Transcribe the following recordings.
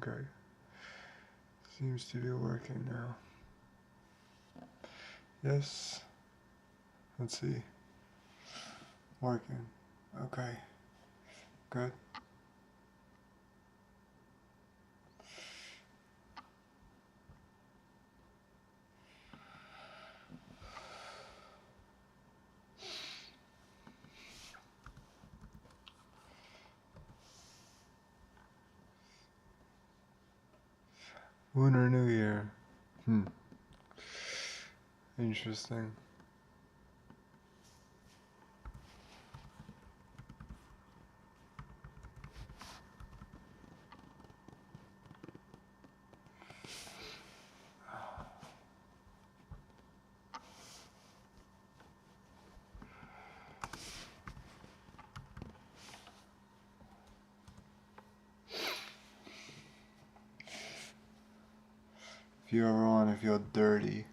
Okay. Seems to be working now. Yes. Let's see. Working. Okay. Good. Lunar New Year. Interesting. If you ever want to feel dirty,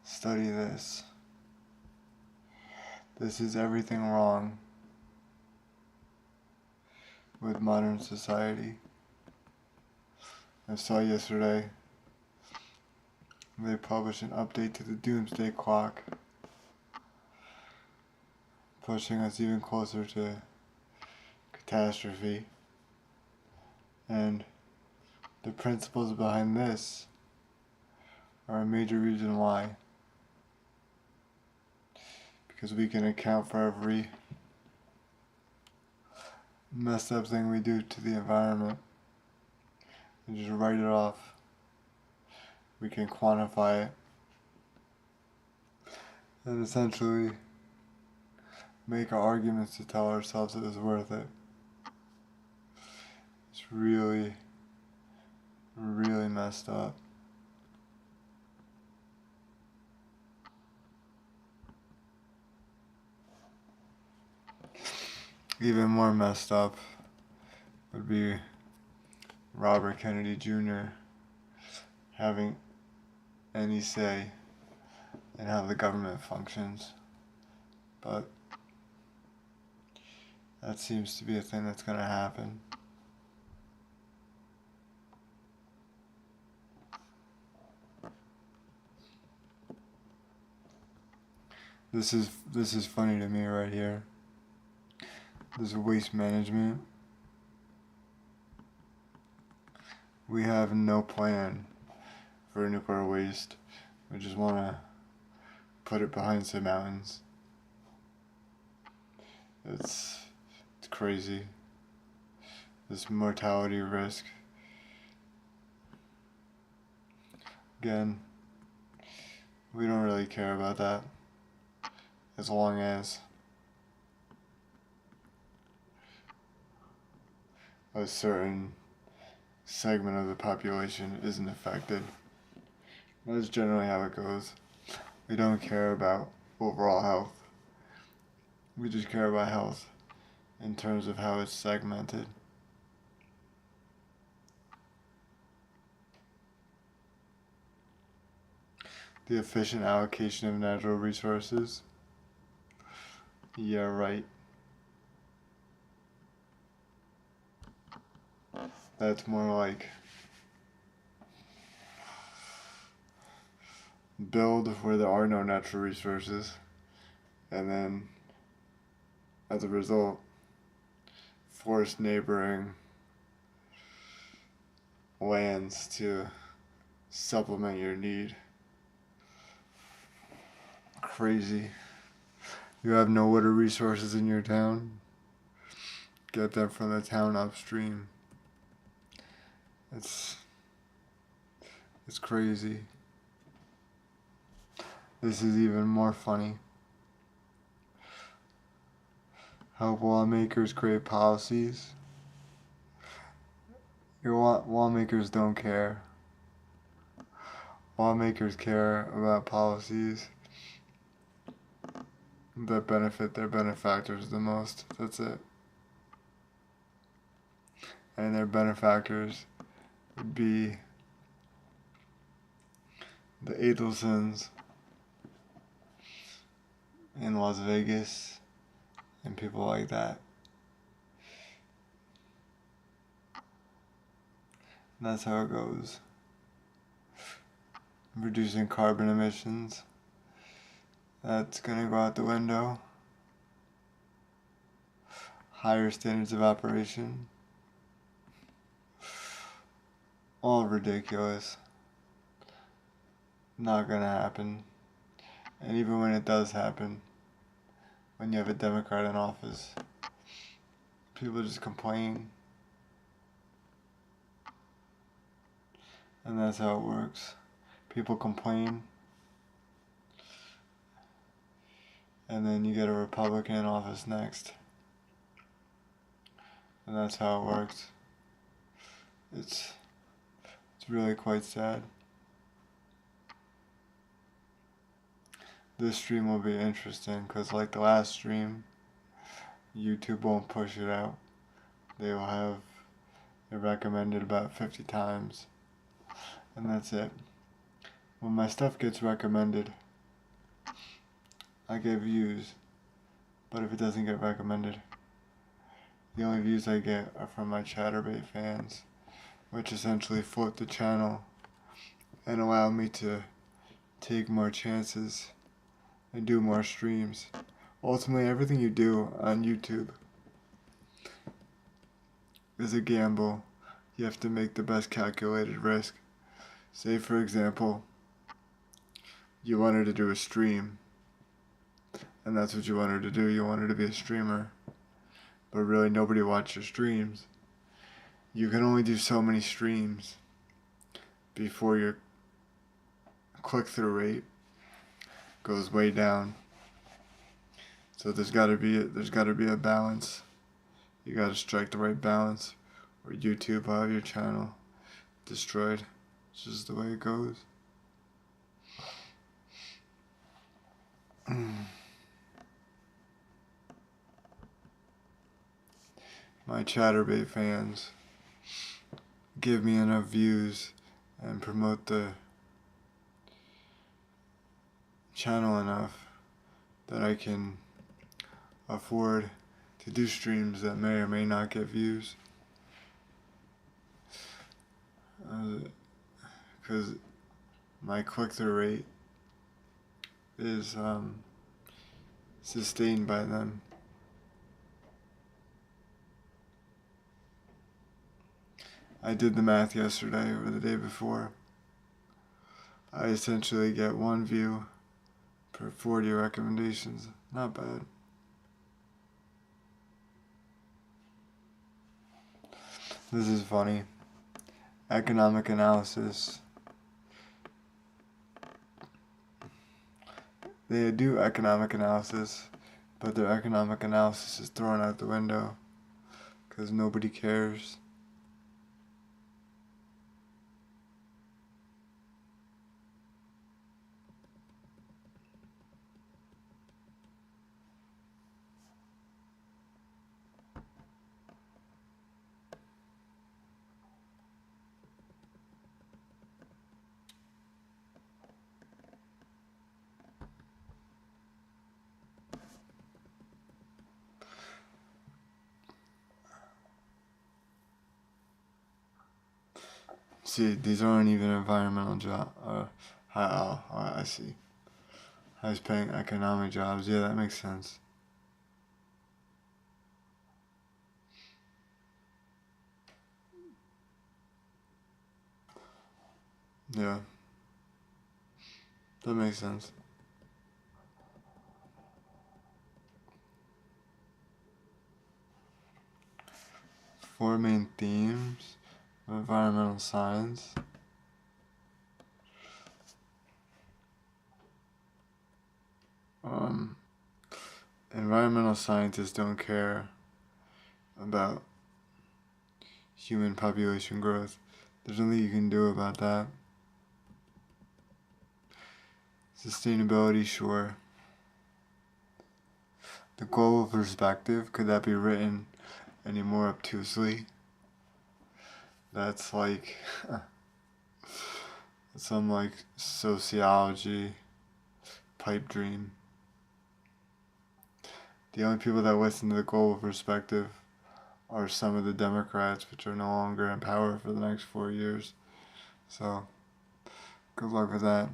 study this. This is everything wrong with modern society. I saw yesterday they published an update to the doomsday clock, pushing us even closer to catastrophe. And the principles behind this are a major reason why. Because we can account for every messed up thing we do to the environment and just write it off. We can quantify it and essentially make our arguments to tell ourselves it was worth it. It's really, really messed up. Even more messed up would be Robert Kennedy Jr. having any say in how the government functions. But that seems to be a thing that's going to happen. This is funny to me right here. This is waste management. We have no plan for nuclear waste. We just want to put it behind some mountains. It's crazy. This mortality risk. Again, we don't really care about that as long as a certain segment of the population isn't affected. That's generally how it goes. We don't care about overall health. We just care about health in terms of how it's segmented. The efficient allocation of natural resources. Yeah, right. That's more like build where there are no natural resources, and then as a result force neighboring lands to supplement your need. Crazy. You have no water resources in your town? Get them from the town upstream. It's crazy. This is even more funny. How lawmakers create policies. Your lawmakers don't care. Lawmakers care about policies that benefit their benefactors the most. That's it. And their benefactors would be the Adelsons in Las Vegas and people like that. And that's how it goes. Reducing carbon emissions. That's gonna go out the window. Higher standards of operation. All ridiculous. Not gonna happen. And even when it does happen, when you have a Democrat in office, people just complain. And that's how it works. People complain. And then you get a Republican in office next. And that's how it works. It's really quite sad. This stream will be interesting because, like the last stream, YouTube won't push it out. They will have it recommended about 50 times. And that's it. When my stuff gets recommended, I get views. But if it doesn't get recommended, the only views I get are from my Chatterbait fans, which essentially float the channel and allow me to take more chances and do more streams. Ultimately, everything you do on YouTube is a gamble. You have to make the best calculated risk. Say, for example, you wanted to do a stream, and that's what you wanted to do. You wanted to be a streamer, but really nobody watched your streams. You can only do so many streams before your click-through rate goes way down. So there's got to be a balance. You got to strike the right balance, or YouTube will have your channel destroyed. It's just the way it goes. My Chatterbait fans give me enough views and promote the channel enough that I can afford to do streams that may or may not get views. Because my click-through rate is sustained by them. I did the math yesterday or the day before. I essentially get 1 view per 40 recommendations. Not bad. This is funny. Economic analysis. They do economic analysis, but their economic analysis is thrown out the window because nobody cares. See, these aren't even environmental jobs. I see. Highest paying economic jobs. Yeah, that makes sense. Yeah. That makes sense. Four main themes of environmental science. Environmental scientists don't care about human population growth. There's nothing you can do about that. Sustainability, sure. The global perspective, could that be written any more obtusely? That's like some like sociology pipe dream. The only people that listen to the global perspective are some of the Democrats, which are no longer in power for the next 4 years. So, good luck with that.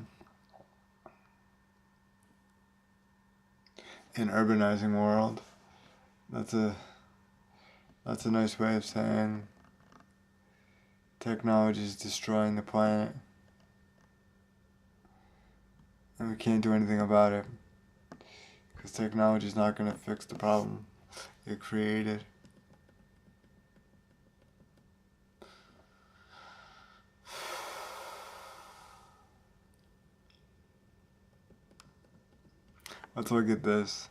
In urbanizing world, that's a nice way of saying technology is destroying the planet, and we can't do anything about it because technology is not going to fix the problem it created. Let's look at this.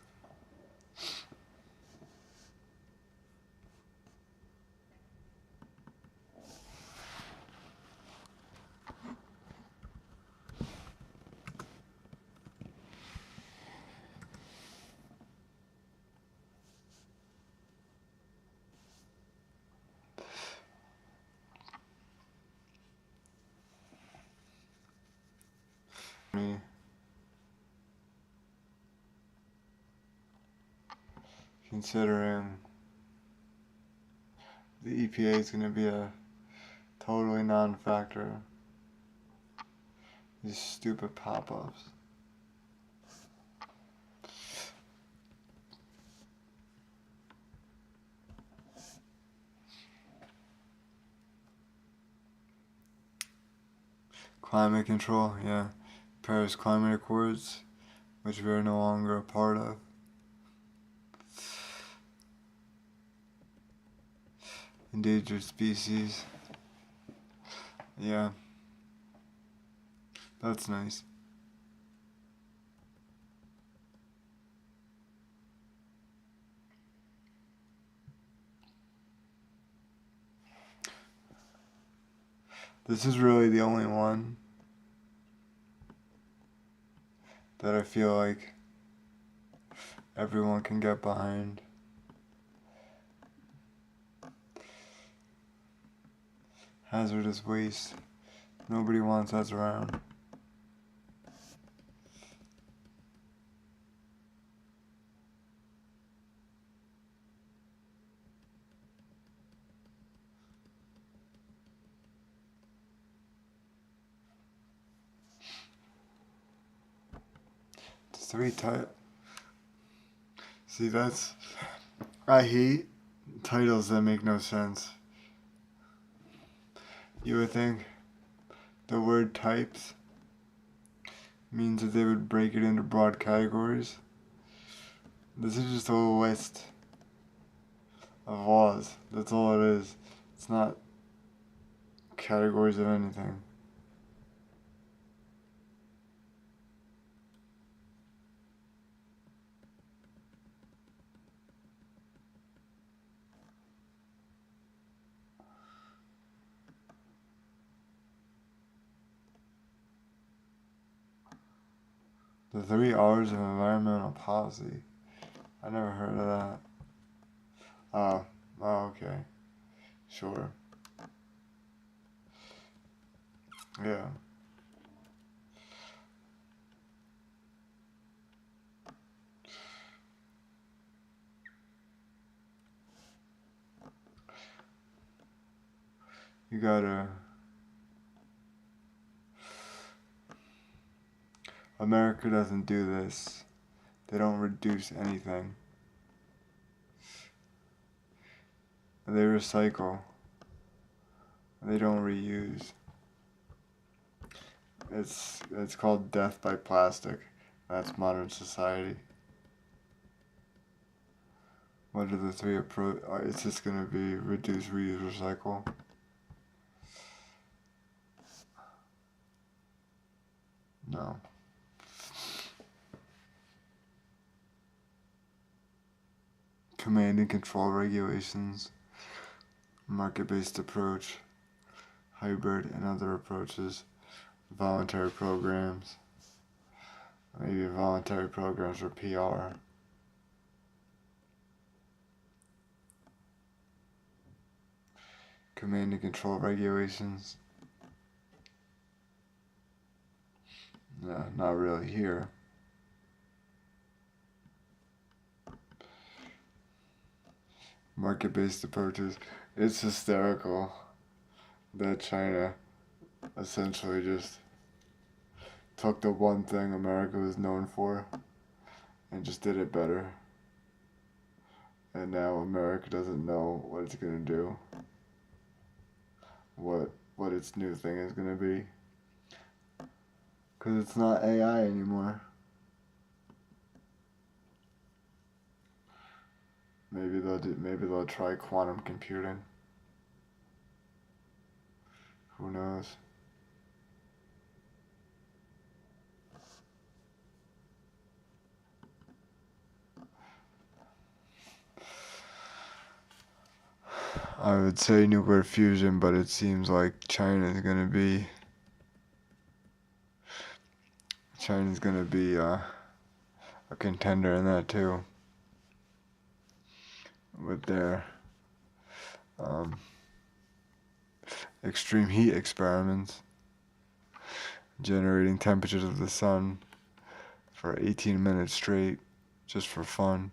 Considering the EPA is going to be a totally non-factor. These stupid pop-ups. Climate control, yeah. Paris Climate Accords, which we are no longer a part of. Endangered species. Yeah. That's nice. This is really the only one that I feel like everyone can get behind. Hazardous waste. Nobody wants us around. Three type. See, I hate titles that make no sense. You would think the word types means that they would break it into broad categories. This is just a list of laws. That's all it is. It's not categories of anything. The 3 R's of environmental policy. I never heard of that. Oh, okay. Sure. Yeah. You gotta... America doesn't do this. They don't reduce anything. They recycle. They don't reuse. It's called death by plastic. That's modern society. What are the three approach? It's just gonna be reduce, reuse, recycle. No. Command and control regulations, market-based approach, hybrid and other approaches, voluntary programs, maybe voluntary programs for PR. Command and control regulations. No, not really here. market-based approaches. It's hysterical that China essentially just took the one thing America was known for and just did it better. And now America doesn't know what it's gonna do, what its new thing is gonna be, because it's not AI anymore. Maybe they'll try quantum computing. Who knows? I would say nuclear fusion, but it seems like China's gonna be a contender in that too, with their extreme heat experiments, generating temperatures of the sun for 18 minutes straight, just for fun.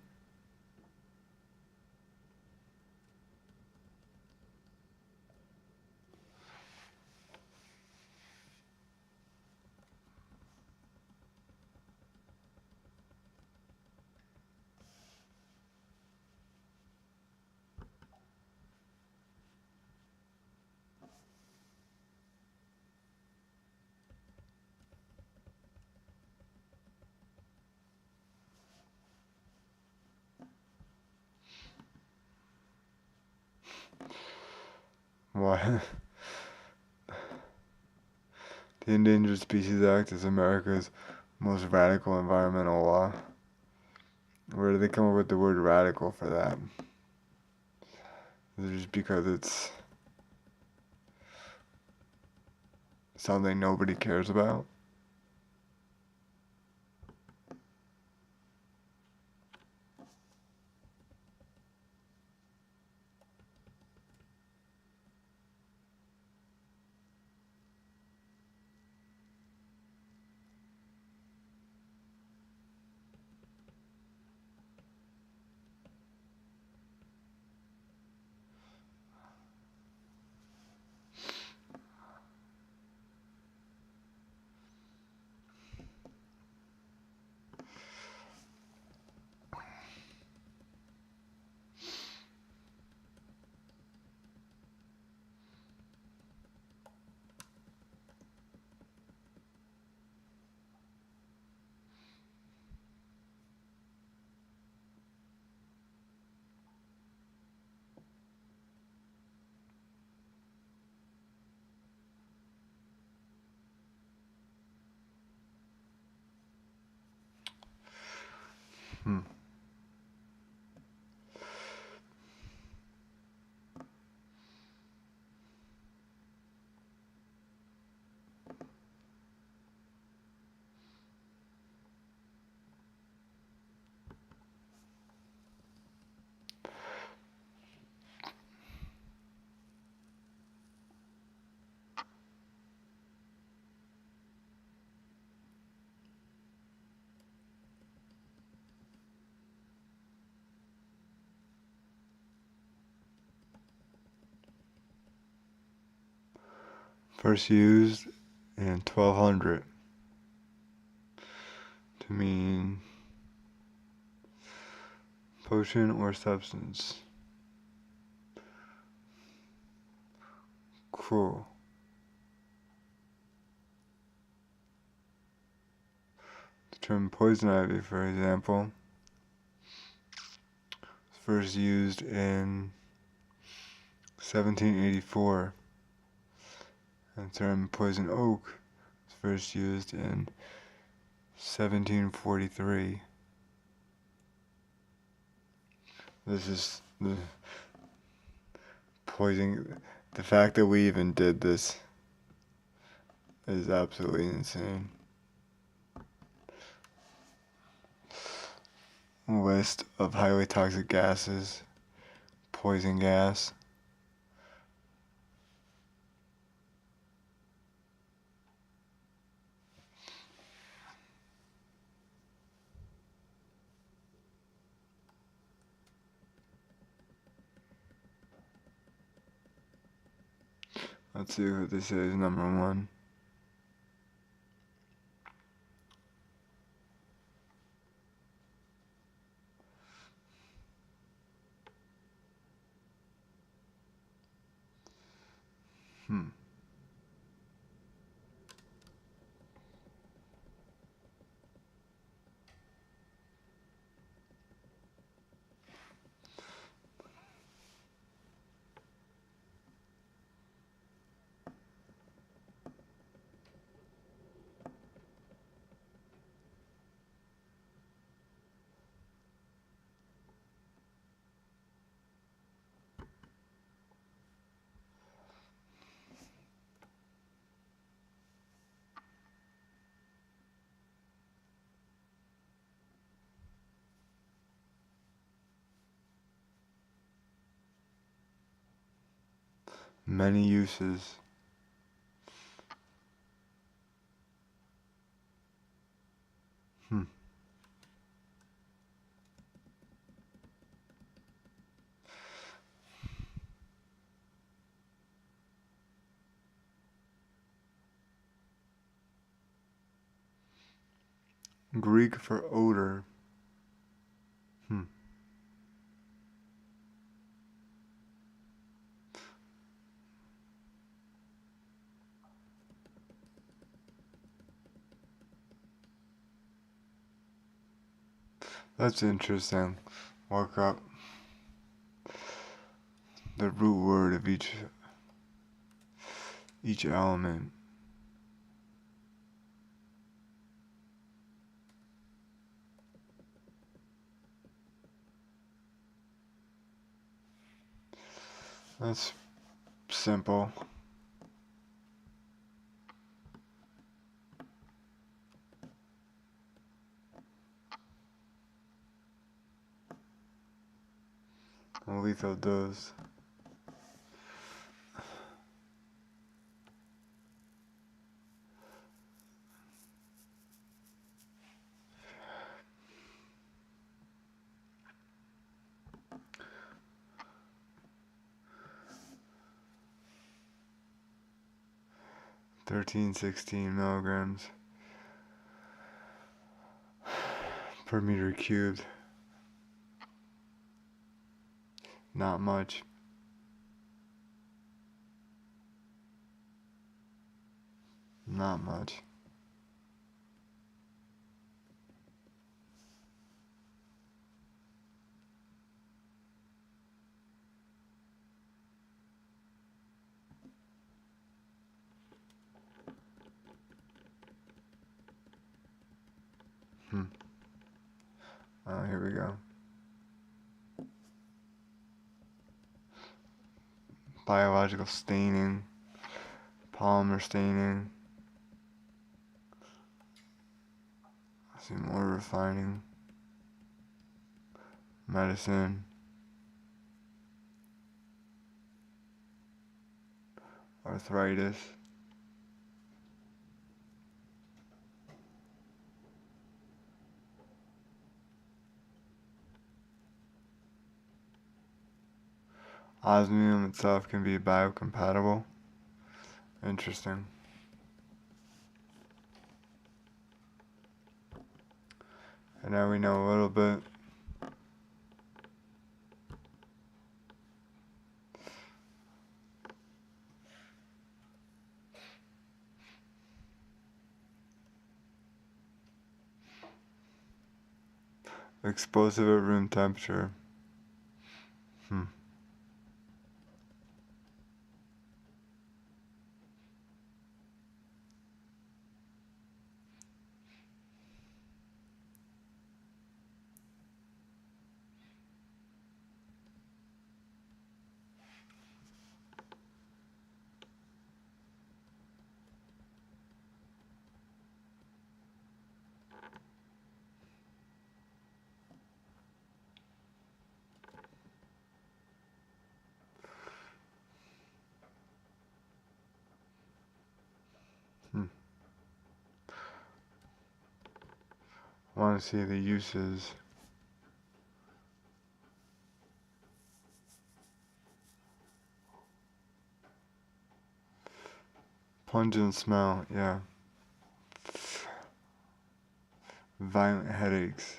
Why? The Endangered Species Act is America's most radical environmental law. Where did they come up with the word radical for that? Is it just because it's something nobody cares about? First used in 1200 to mean potion or substance. Cool. The term poison ivy, for example, was first used in 1784. And the term poison oak was first used in 1743. This is the poison. The fact that we even did this is absolutely insane. List of highly toxic gases, poison gas. Let's see what this is, number one. Many uses. Greek for odor. That's interesting. Look up the root word of each element. That's simple. A lethal dose. (16 milligrams per meter cubed). Not much. Not much. Here we go. Biological staining, polymer staining. See more refining. Medicine. Arthritis. Osmium itself can be biocompatible. Interesting. And now we know a little bit. Explosive at room temperature. Want to see the uses. Pungent smell, yeah. Violent headaches.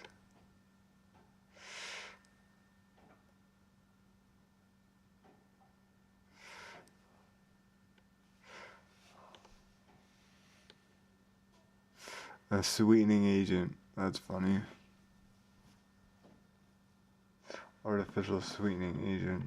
A sweetening agent. That's funny. Artificial sweetening agent.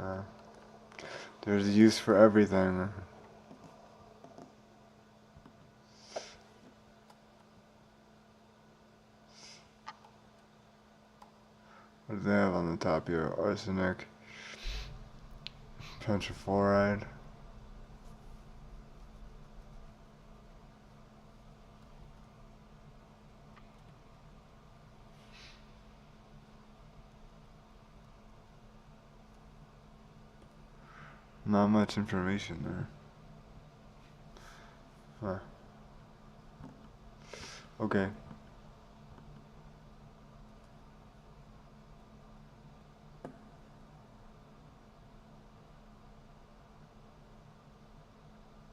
Uh, there's a use for everything. What do they have on the top here? Arsenic, pentafluoride. Not much information there. Huh. Okay.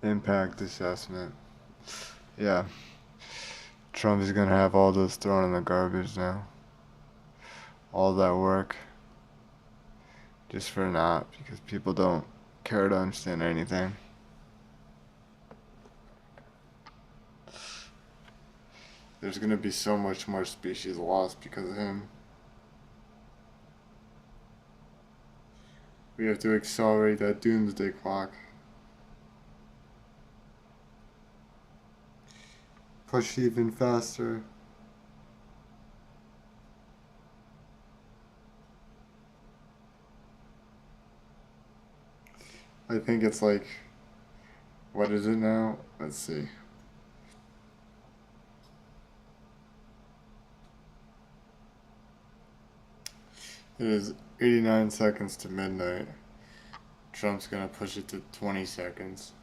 Impact assessment. Yeah. Trump is gonna have all those thrown in the garbage now. All that work. Just for naught, because people don't care to understand anything. There's gonna be so much more species lost because of him. We have to accelerate that doomsday clock. Push even faster. I think it's like, what is it now? Let's see. It is 89 seconds to midnight. Trump's gonna push it to 20 seconds.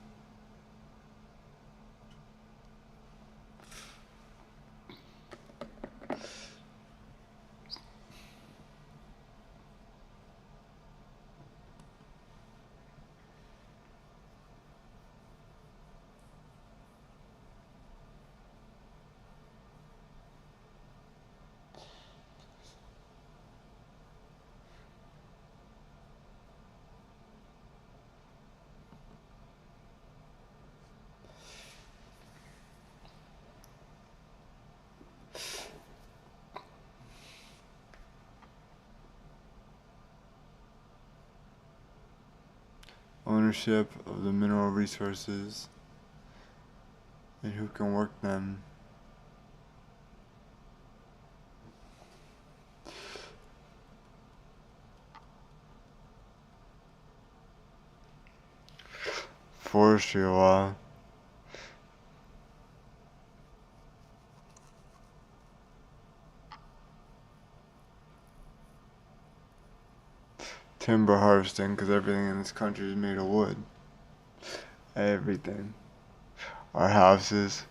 Ownership of the mineral resources and who can work them. Forestry law. Timber harvesting, because everything in this country is made of wood. Everything. Our houses.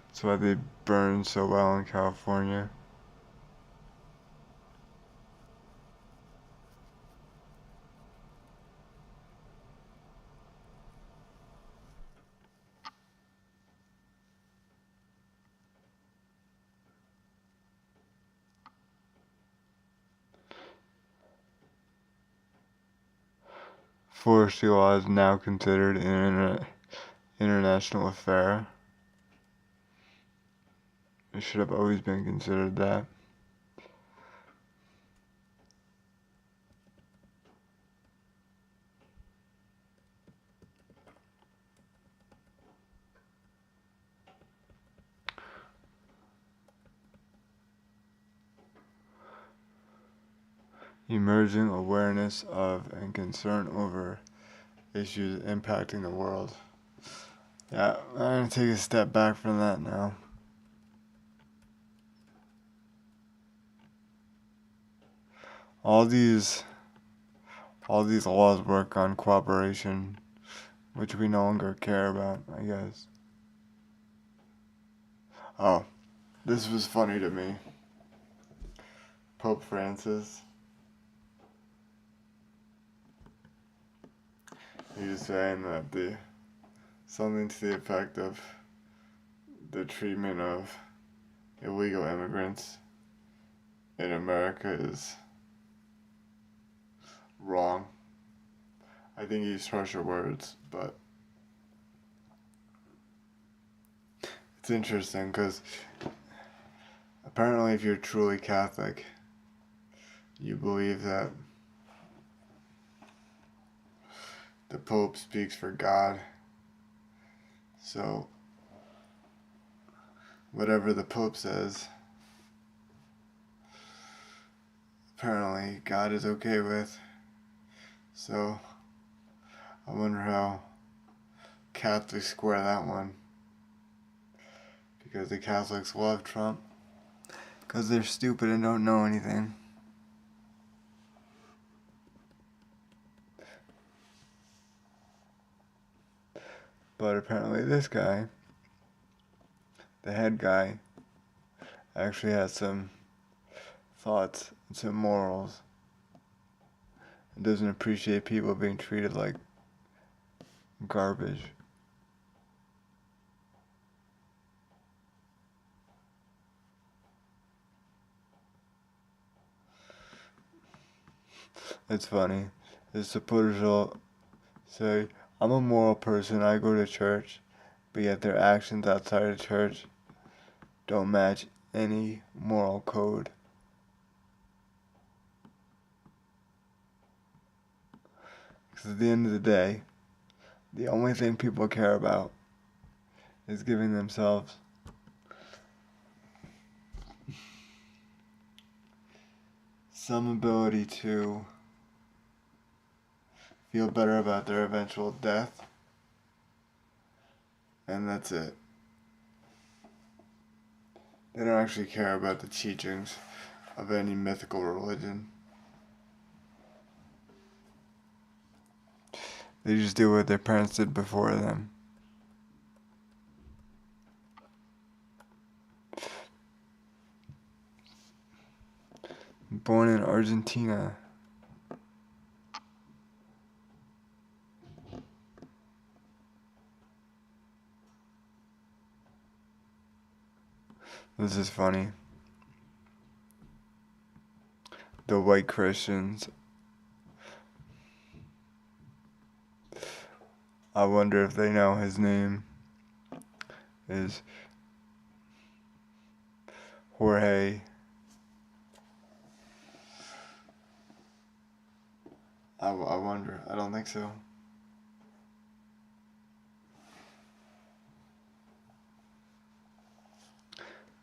That's why they burn so well in California. Forestry law is now considered an international affair. It should have always been considered that. Emerging awareness of and concern over issues impacting the world. Yeah, I'm gonna take a step back from that now. All these laws work on cooperation, which we no longer care about, I guess. Oh, this was funny to me. Pope Francis, he was saying that something to the effect of the treatment of illegal immigrants in America is wrong. I think he used harsher words, but it's interesting because apparently if you're truly Catholic, you believe that the Pope speaks for God. So whatever the Pope says, apparently God is okay with. So I wonder how Catholics square that one. Because the Catholics love Trump. Because they're stupid and don't know anything. But apparently this guy, the head guy, actually has some thoughts and some morals. And doesn't appreciate people being treated like garbage. It's funny. His supporters will say, I'm a moral person, I go to church, but yet their actions outside of church don't match any moral code. Because at the end of the day, the only thing people care about is giving themselves some ability to feel better about their eventual death, and that's it. They don't actually care about the teachings of any mythical religion. They just do what their parents did before them. Born in Argentina. This is funny. The white Christians. I wonder if they know his name is Jorge. I wonder. I don't think so.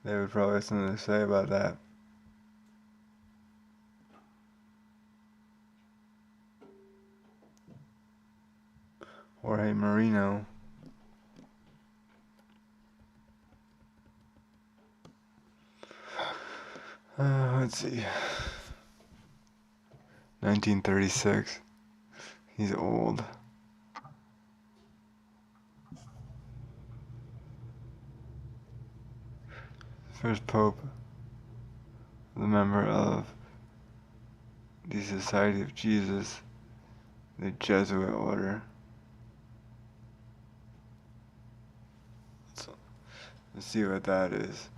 They would probably have something to say about that. Jorge Marino. Let's see. 1936. He's old. First Pope, the member of the Society of Jesus, the Jesuit order. Let's see what that is.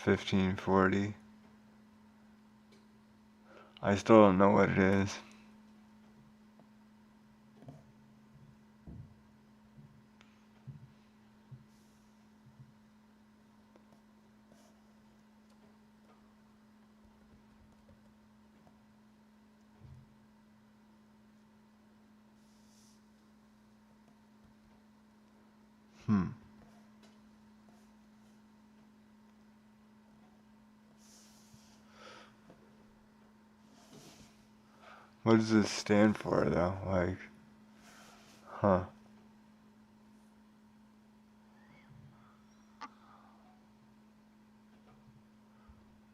$15.40. I still don't know what it is. What does this stand for, though? Like, huh?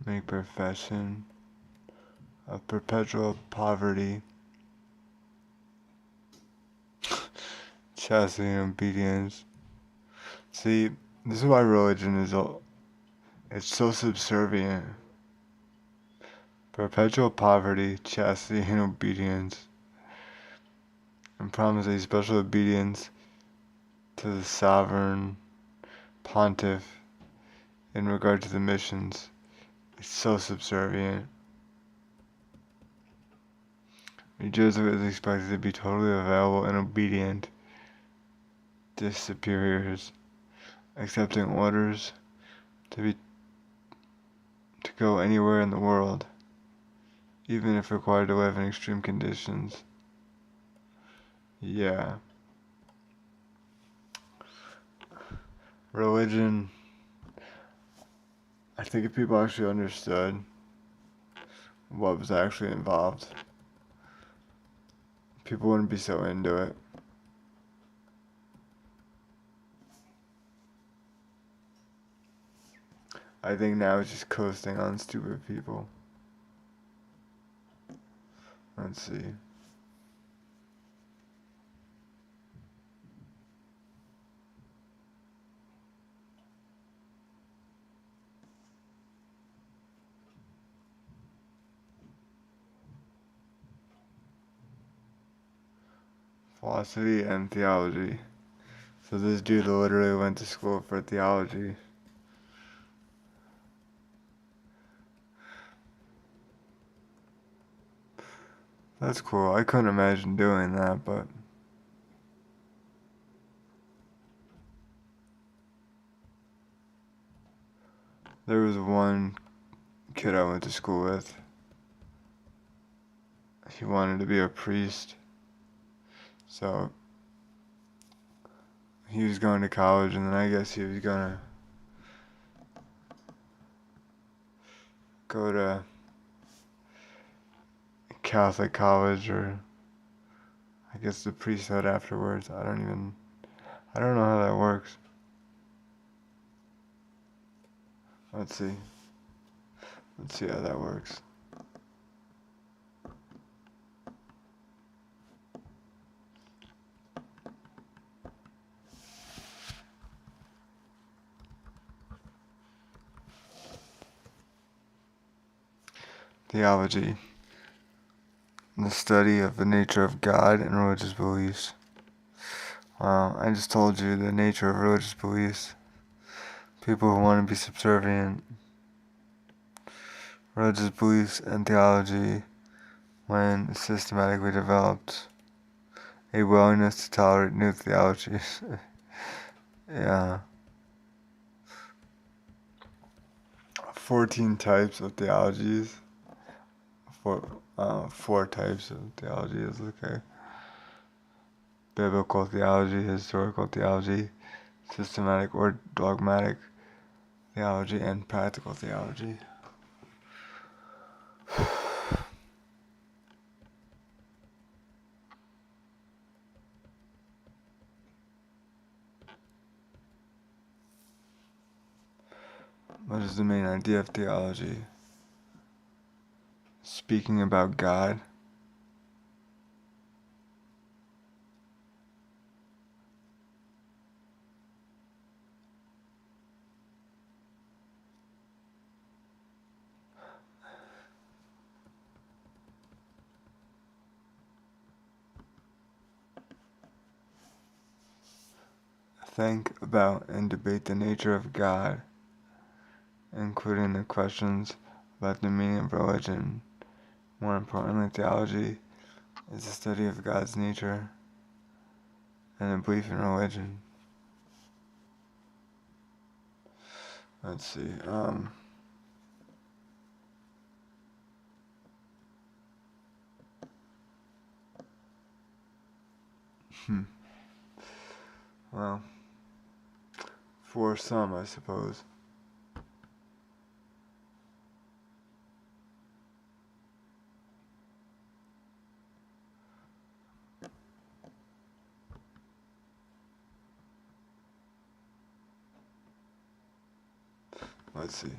Make profession of perpetual poverty, chastity, and obedience. See, this is why religion is it's so subservient. Perpetual poverty, chastity, and obedience, and promise a special obedience to the sovereign pontiff in regard to the missions. It's so subservient. Joseph is expected to be totally available and obedient to his superiors, accepting orders to go anywhere in the world, even if required to live in extreme conditions. Yeah. Religion, I think if people actually understood what was actually involved, people wouldn't be so into it. I think now it's just coasting on stupid people. Let's see. Philosophy and theology. So this dude literally went to school for theology. That's cool. I couldn't imagine doing that, but there was one kid I went to school with. He wanted to be a priest. So he was going to college, and then I guess he was gonna go to Catholic college, or I guess the priesthood afterwards. I don't know how that works. Let's see how that works. Theology. The study of the nature of God and religious beliefs. I just told you the nature of religious beliefs. People who want to be subservient. Religious beliefs and theology, when systematically developed, a willingness to tolerate new theologies. Yeah. 14 types of theologies. Four types of theologies, okay. Biblical theology, historical theology, systematic or dogmatic theology, and practical theology. What is the main idea of theology? Speaking about God. Think about and debate the nature of God, including the questions about the meaning of religion. More importantly, theology is the study of God's nature and the belief in religion. Let's see. Well, for some, I suppose. Let's see.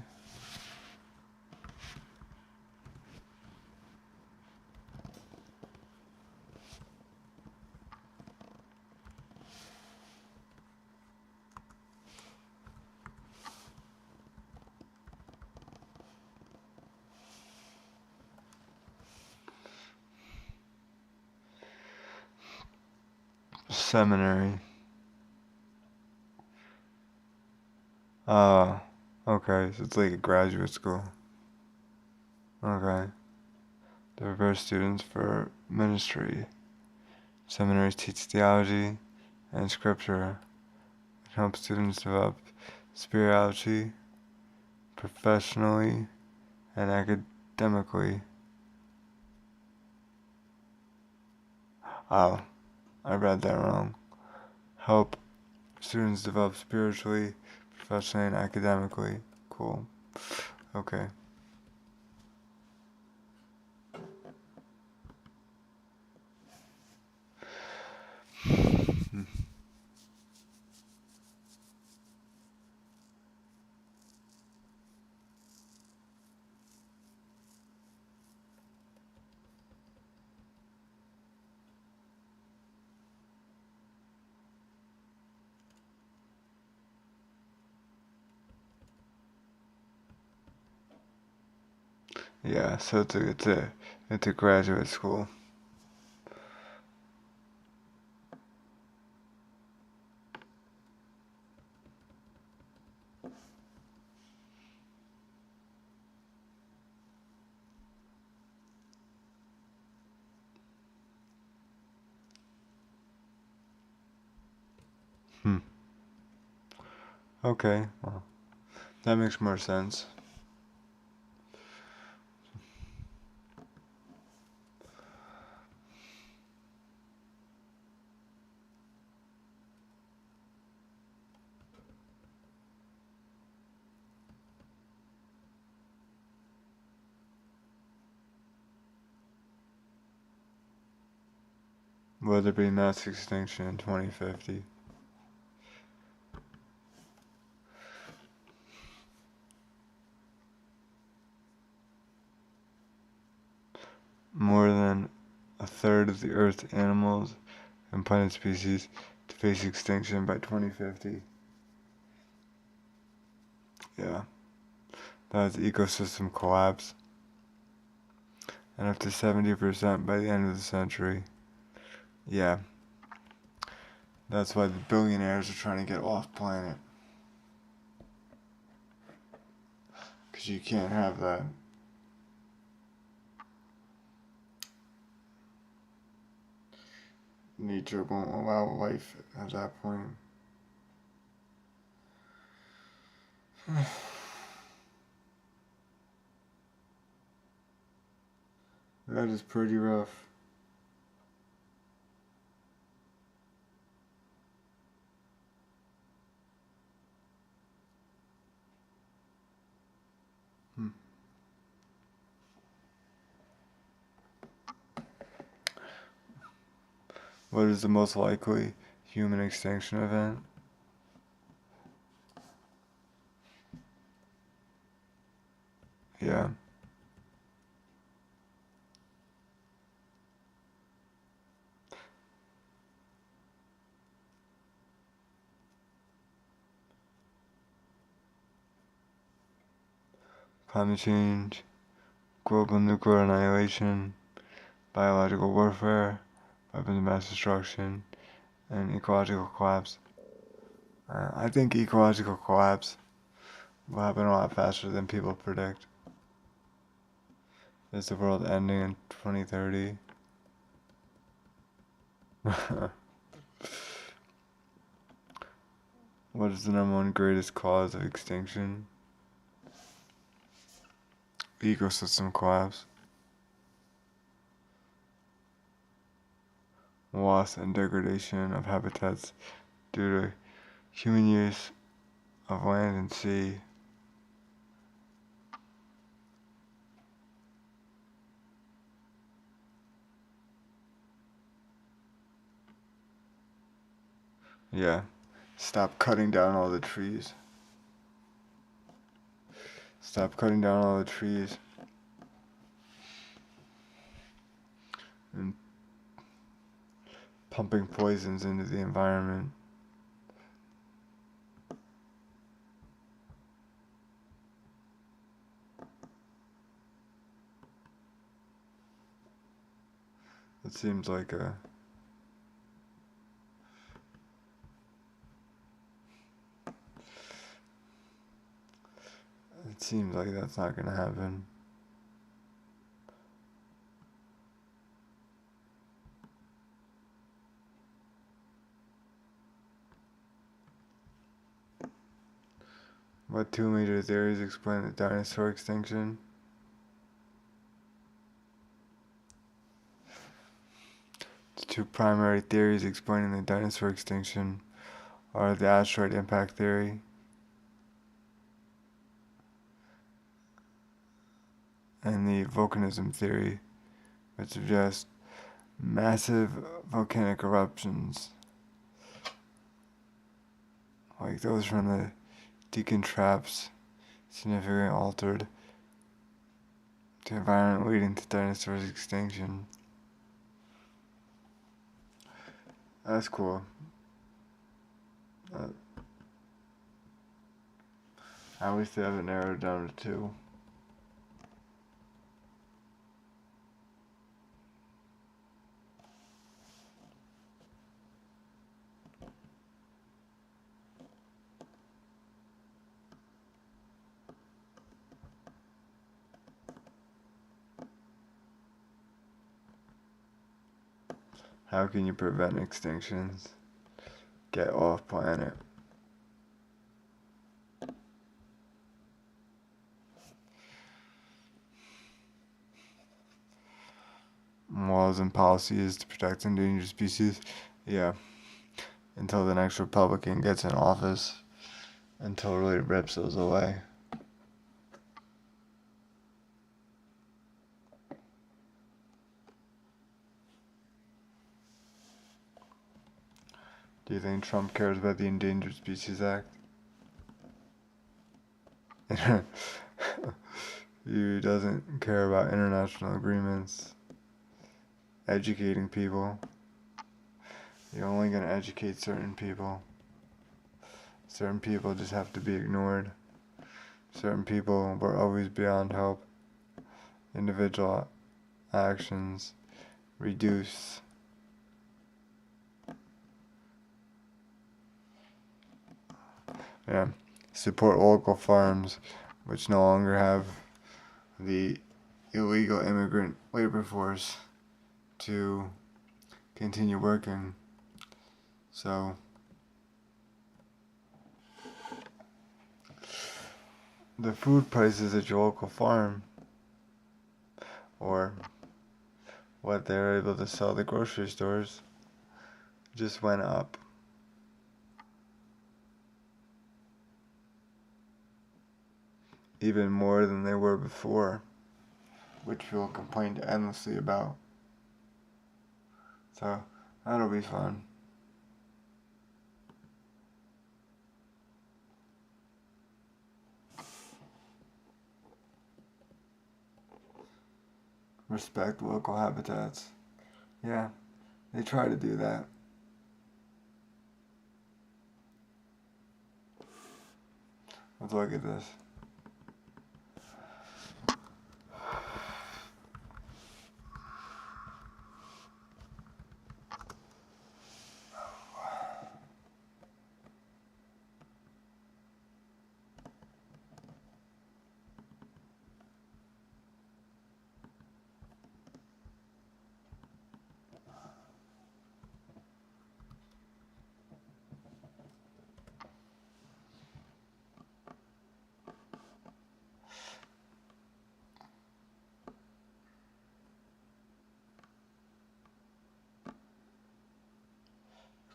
Seminary. Okay, so it's like a graduate school. Okay. They prepare students for ministry. Seminaries teach theology and scripture. It helps students develop spirituality, professionally, and academically. Oh, I read that wrong. Help students develop spiritually, professionally, and academically. Cool. Okay. Yeah, so it's a graduate school. Hmm. Okay, well, that makes more sense. Will there be mass extinction in 2050? More than a third of the Earth's animals and plant species to face extinction by 2050. Yeah, that's ecosystem collapse, and up to 70% by the end of the century. Yeah, that's why the billionaires are trying to get off planet. Because you can't have that. Nature won't allow life at that point. That is pretty rough. Hmm. What is the most likely human extinction event? Yeah. Climate change, global nuclear annihilation, biological warfare, weapons of mass destruction, and ecological collapse. I think ecological collapse will happen a lot faster than people predict. Is the world ending in 2030? What is the number one greatest cause of extinction? Ecosystem collapse. Loss and degradation of habitats due to human use of land and sea. Yeah. Stop cutting down all the trees. Stop cutting down all the trees and pumping poisons into the environment. It seems like that's not gonna happen. What two major theories explain the dinosaur extinction? The two primary theories explaining the dinosaur extinction are the asteroid impact theory and the volcanism theory, which suggests massive volcanic eruptions, like those from the Deacon Traps, significantly altered the environment leading to dinosaurs' extinction. That's cool. At least they have it narrowed down to two. How can you prevent extinctions? Get off planet. Laws and policies to protect endangered species. Yeah. Until the next Republican gets in office and totally rips those away. Do you think Trump cares about the Endangered Species Act? He doesn't care about international agreements, educating people. You're only going to educate certain people. Certain people just have to be ignored. Certain people were always beyond help. Individual actions reduce support local farms which no longer have the illegal immigrant labor force to continue working. So the food prices at your local farm, or what they're able to sell at the grocery stores, just went up. Even more than they were before, which people complained endlessly about. So that'll be fun. Respect local habitats. Yeah, they try to do that. Let's look at this.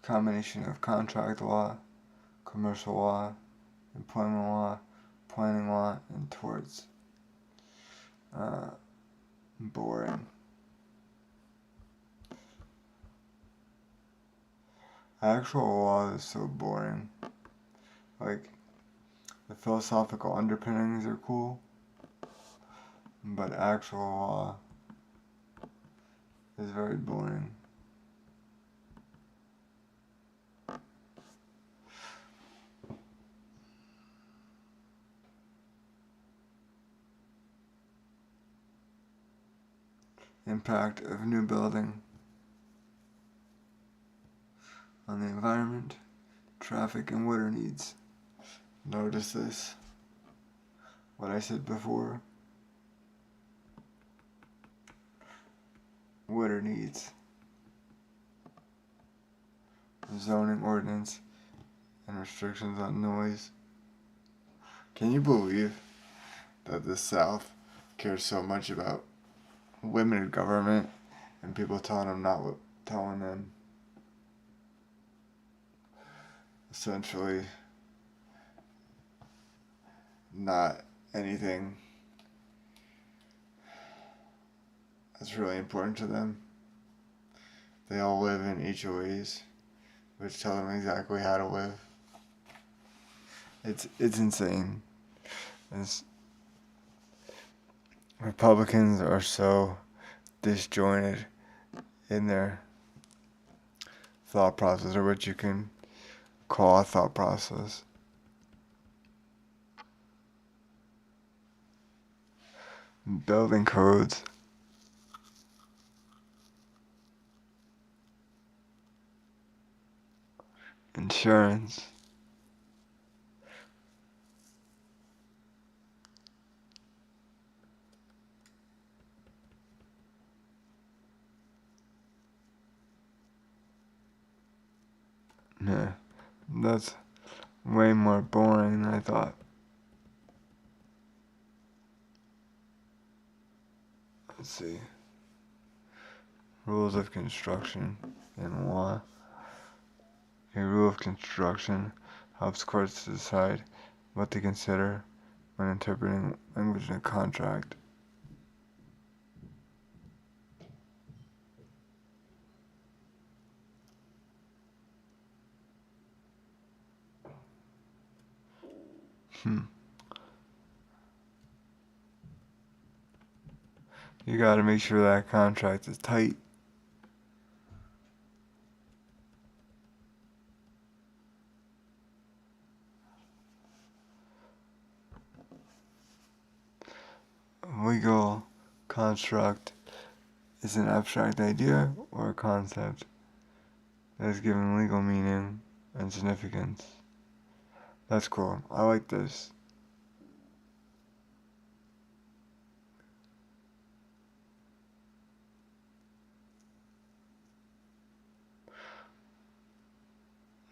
Combination of contract law, commercial law, employment law, planning law, and torts. Boring. Actual law is so boring. Like, The philosophical underpinnings are cool, but actual law is very boring. Impact of new building on the environment, traffic, and water needs. Notice this, what I said before. Water needs. Zoning ordinance and restrictions on noise. Can you believe that the South cares so much about women in government and people telling them essentially not anything that's really important to them? They all live in HOAs, which tell them exactly how to live. It's insane. Republicans are so disjointed in their thought process, or what you can call a thought process. Building codes. Insurance. Yeah, that's way more boring than I thought. Let's see. Rules of construction and law. A rule of construction helps courts to decide what to consider when interpreting language in a contract. You gotta make sure that contract is tight. Legal construct is an abstract idea or a concept that is given legal meaning and significance. That's cool. I like this.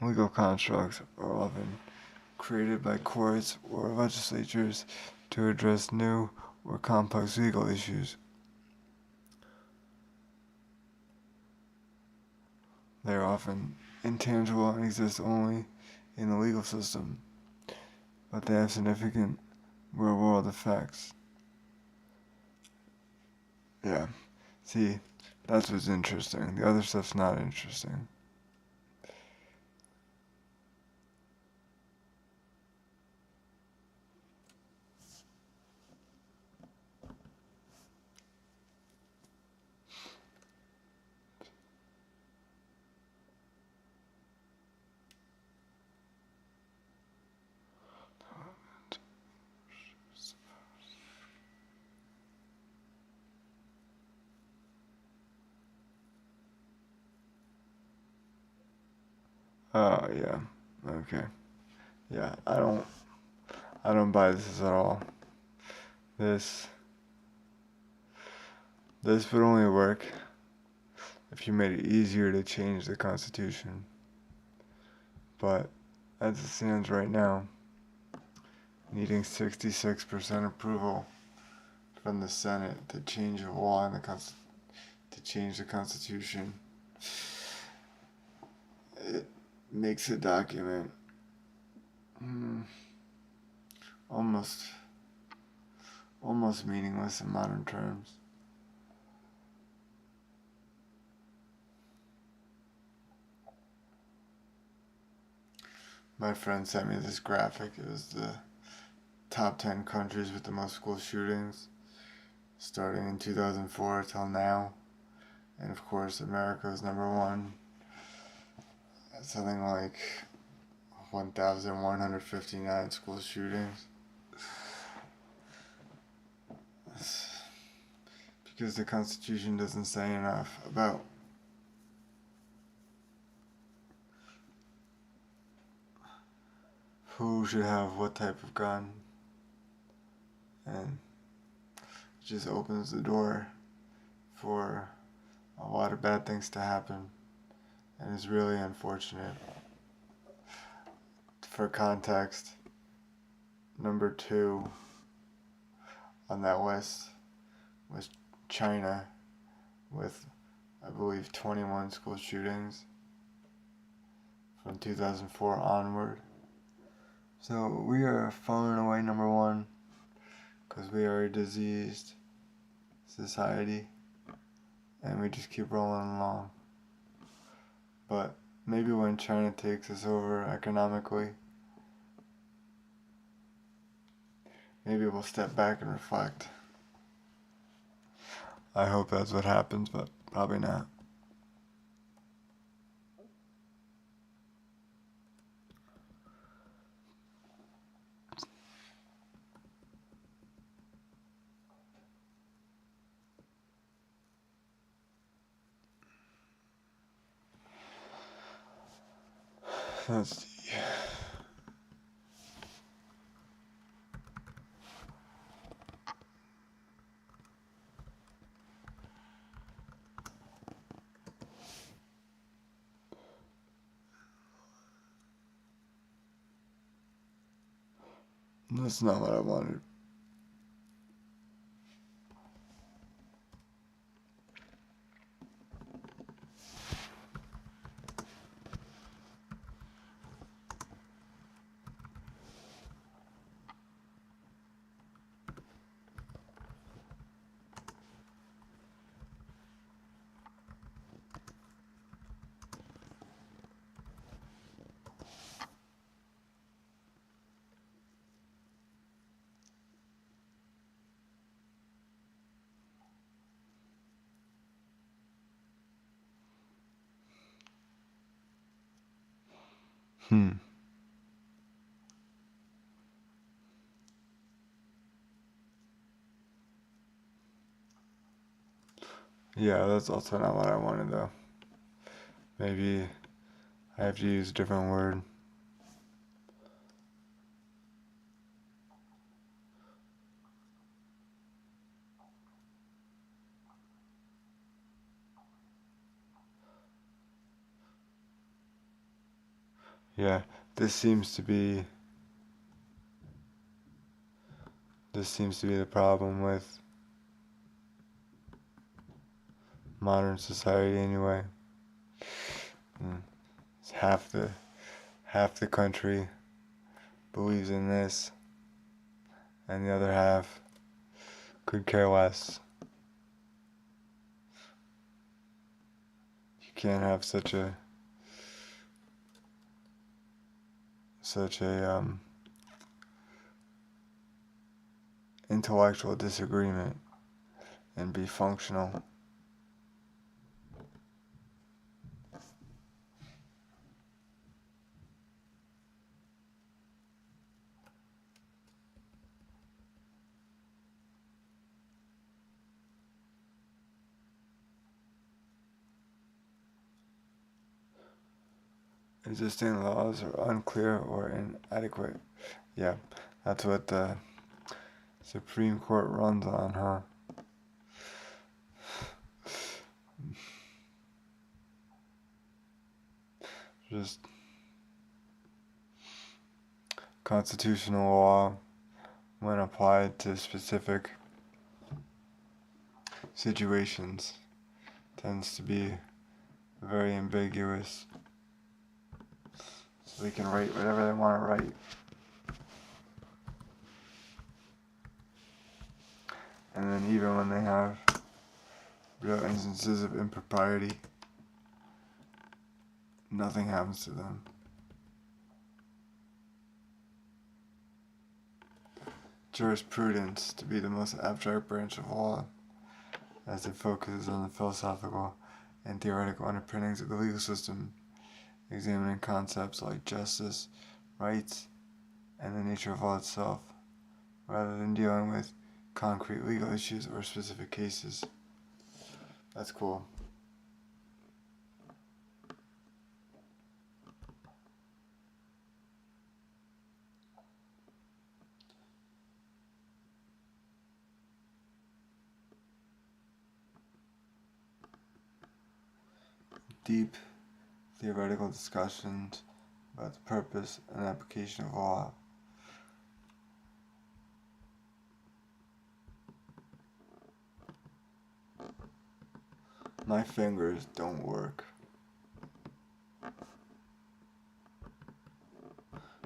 Legal constructs are often created by courts or legislatures to address new or complex legal issues. They are often intangible and exist only in the legal system, but they have significant real-world effects. Yeah, see, that's what's interesting. The other stuff's not interesting. Oh, yeah. Okay. Yeah, I don't buy this at all. This would only work if you made it easier to change the Constitution. But as it stands right now, needing 66% approval from the Senate to change a law in to change the Constitution, it makes a document almost meaningless in modern terms. My friend sent me this graphic. It was the top 10 countries with the most school shootings, starting in 2004 till now. And of course, America is number one. Something like 1,159 school shootings. Because the Constitution doesn't say enough about who should have what type of gun, and it just opens the door for a lot of bad things to happen, and it's really unfortunate. For context, number 2 on that list was China, with, I believe, 21 school shootings from 2004 onward. So we are falling away number 1 because we are a diseased society and we just keep rolling along. But maybe when China takes us over economically, maybe we'll step back and reflect. I hope that's what happens, but probably not. Let's see. That's not what I wanted. Yeah, that's also not what I wanted, though. Maybe I have to use a different word. Yeah, this seems to be the problem with modern society anyway. It's half the country believes in this, and the other half could care less. You can't have such a intellectual disagreement and be functional. Existing laws are unclear or inadequate. Yeah, that's what the Supreme Court runs on, huh? Just constitutional law, when applied to specific situations, tends to be very ambiguous. So they can write whatever they want to write. And then even when they have real instances of impropriety, nothing happens to them. jurisprudence to be the most abstract branch of law, as it focuses on the philosophical and theoretical underpinnings of the legal system, examining concepts like justice, rights, and the nature of law itself, rather than dealing with concrete legal issues or specific cases. That's cool. Deep theoretical discussions about the purpose and application of law. My fingers don't work.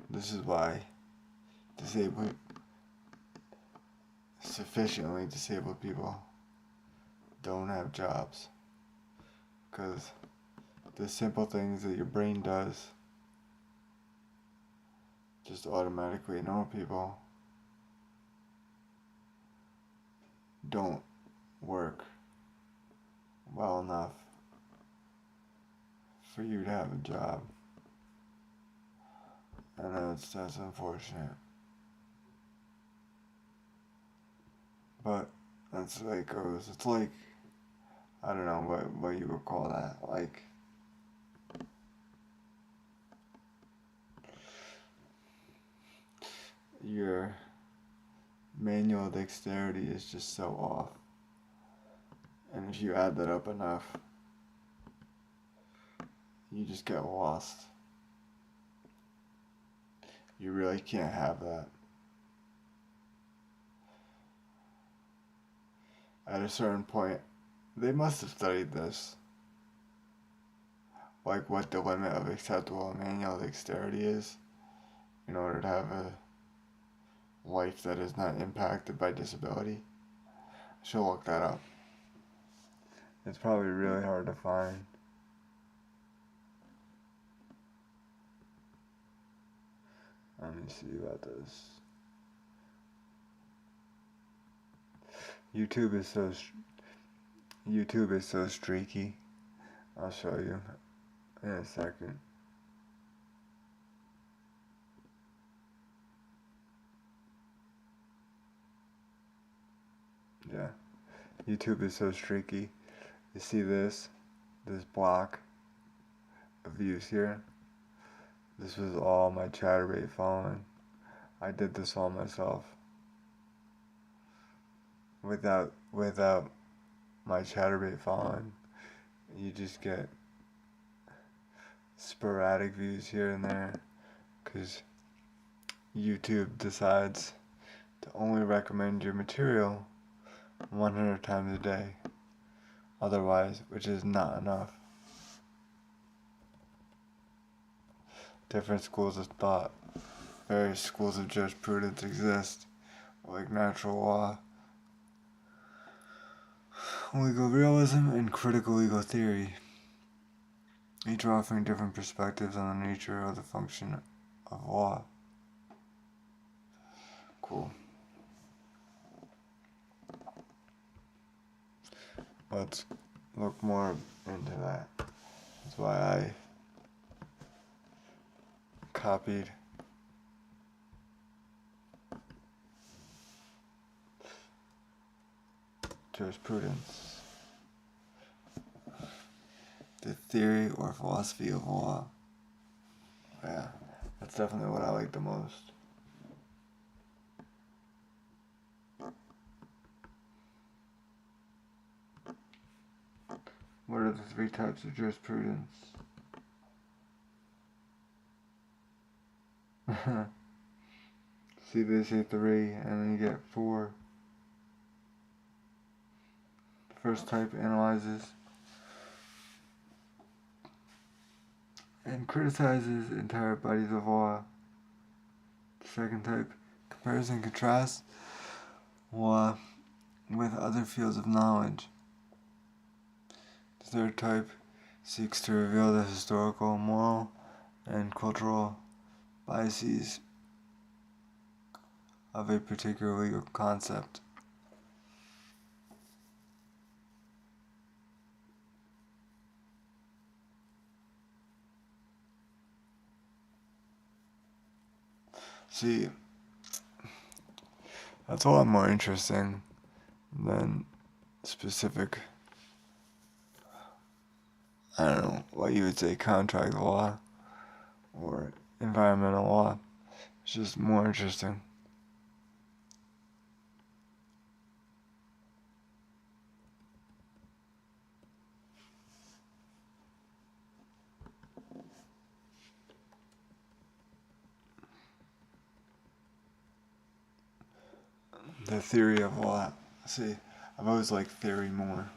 This is why sufficiently disabled people don't have jobs. Because the simple things that your brain does just automatically normal people don't work well enough for you to have a job. I know that's unfortunate. But that's the way it goes. It's like, I don't know what you would call that. Like, your manual dexterity is just so off. And if you add that up enough, you just get lost. You really can't have that. At a certain point, they must have studied this. Like what the limit of acceptable manual dexterity is in order to have a life that is not impacted by disability. I should look that up. It's probably really hard to find. Let me see about this. YouTube is so streaky. I'll show you in a second. Yeah, YouTube is so streaky. You see this block of views here? This was all my chatterbait following. I did this all myself. Without my chatterbait following, you just get sporadic views here and there, because YouTube decides to only recommend your material 100 times a day. Otherwise, which is not enough. Different schools of thought, various schools of jurisprudence exist, like natural law, legal realism, and critical legal theory, each offering different perspectives on the nature of the function of law. Cool. Let's look more into that. That's why I copied jurisprudence, the theory or philosophy of law. Yeah, that's definitely what I like the most. What are the three types of jurisprudence? See, they say 3, and then you get 4. The first type analyzes and criticizes entire bodies of law. The second type compares and contrasts law with other fields of knowledge. The third type seeks to reveal the historical, moral, and cultural biases of a particular legal concept. See, that's a lot more interesting than specific, I don't know, what you would say contract law or environmental law. It's just more interesting. The theory of law. See, I've always liked theory more.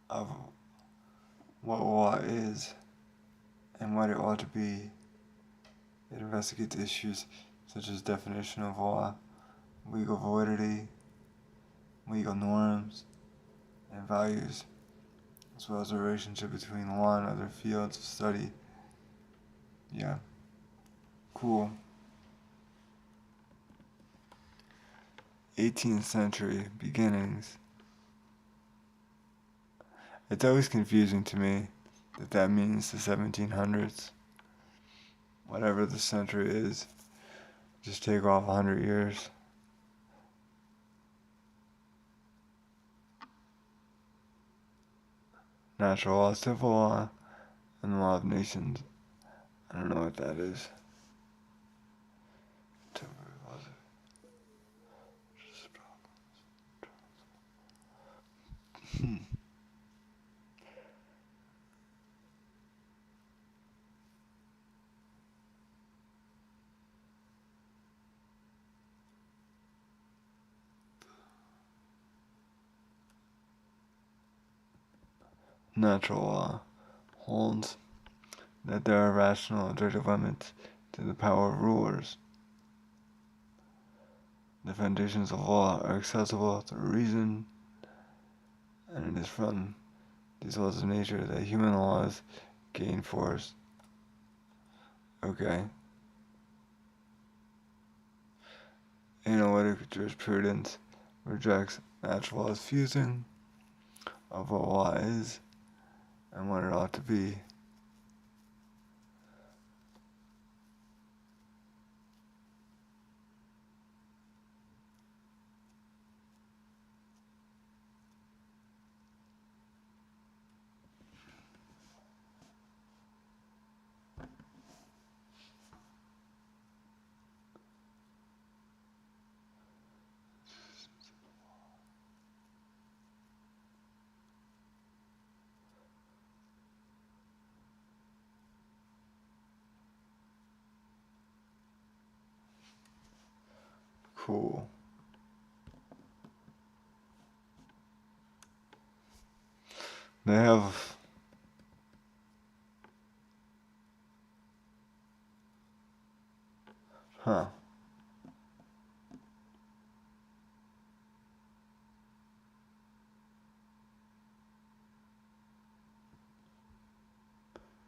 Of what law is and what it ought to be. It investigates issues such as definition of law, legal validity, legal norms, and values, as well as the relationship between law and other fields of study. Yeah, cool. 18th century beginnings. It's always confusing to me that means the 1700s. Whatever the century is, just take off 100 years. Natural law, civil law, and the law of nations. I don't know what that is. Natural law holds that there are rational objective limits to the power of rulers. The foundations of law are accessible through reason, and it is from these laws of nature that human laws gain force. Okay. Analytic jurisprudence rejects natural law's fusing of what law is and what it ought to be. Cool. They have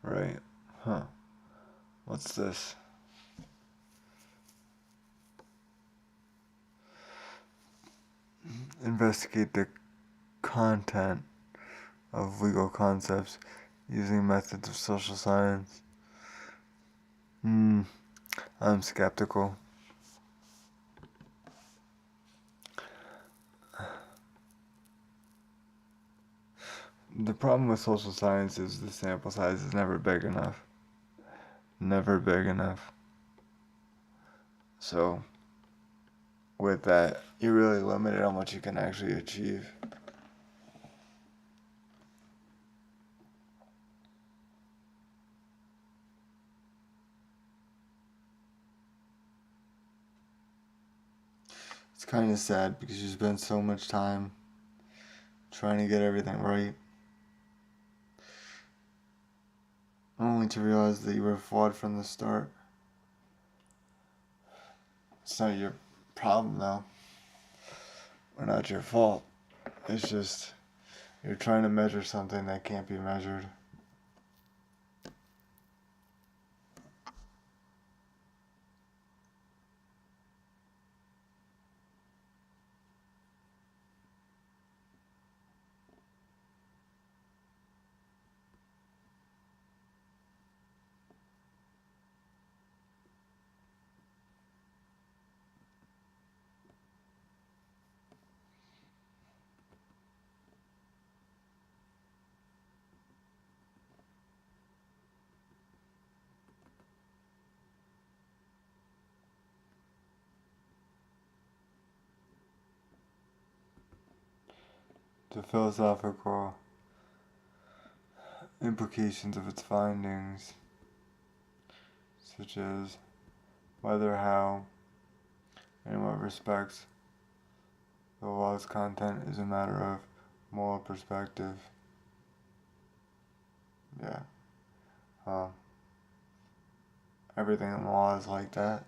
Right. What's this? Investigate the content of legal concepts using methods of social science. I'm skeptical. The problem with social science is the sample size is never big enough. Never big enough. So, with that, you're really limited on what you can actually achieve. It's kind of sad because you spend so much time trying to get everything right, only to realize that you were flawed from the start. It's not your problem though, or not your fault. It's just you're trying to measure something that can't be measured. the philosophical implications of its findings, such as whether, how, and in what respects the law's content is a matter of moral perspective. Yeah. Everything in the law is like that.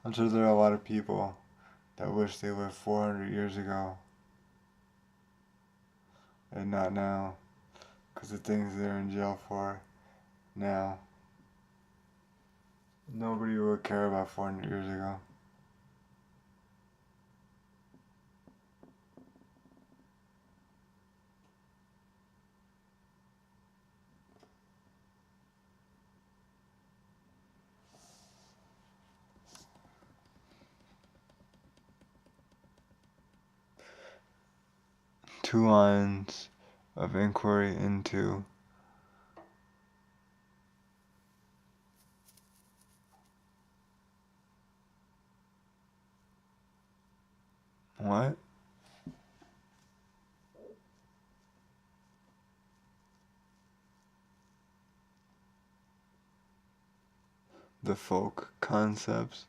I'm sure there are a lot of people that wish they lived 400 years ago and not now, because the things they're in jail for now, nobody would care about 400 years ago. Two lines of inquiry into what? The folk concepts.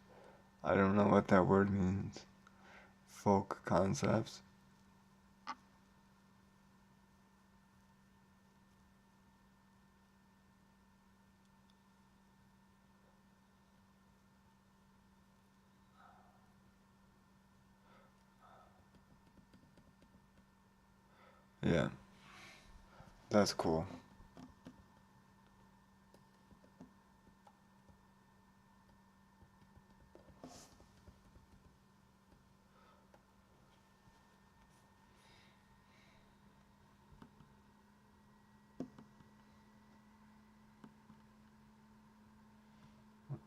I don't know what that word means. Folk concepts. Yeah, that's cool.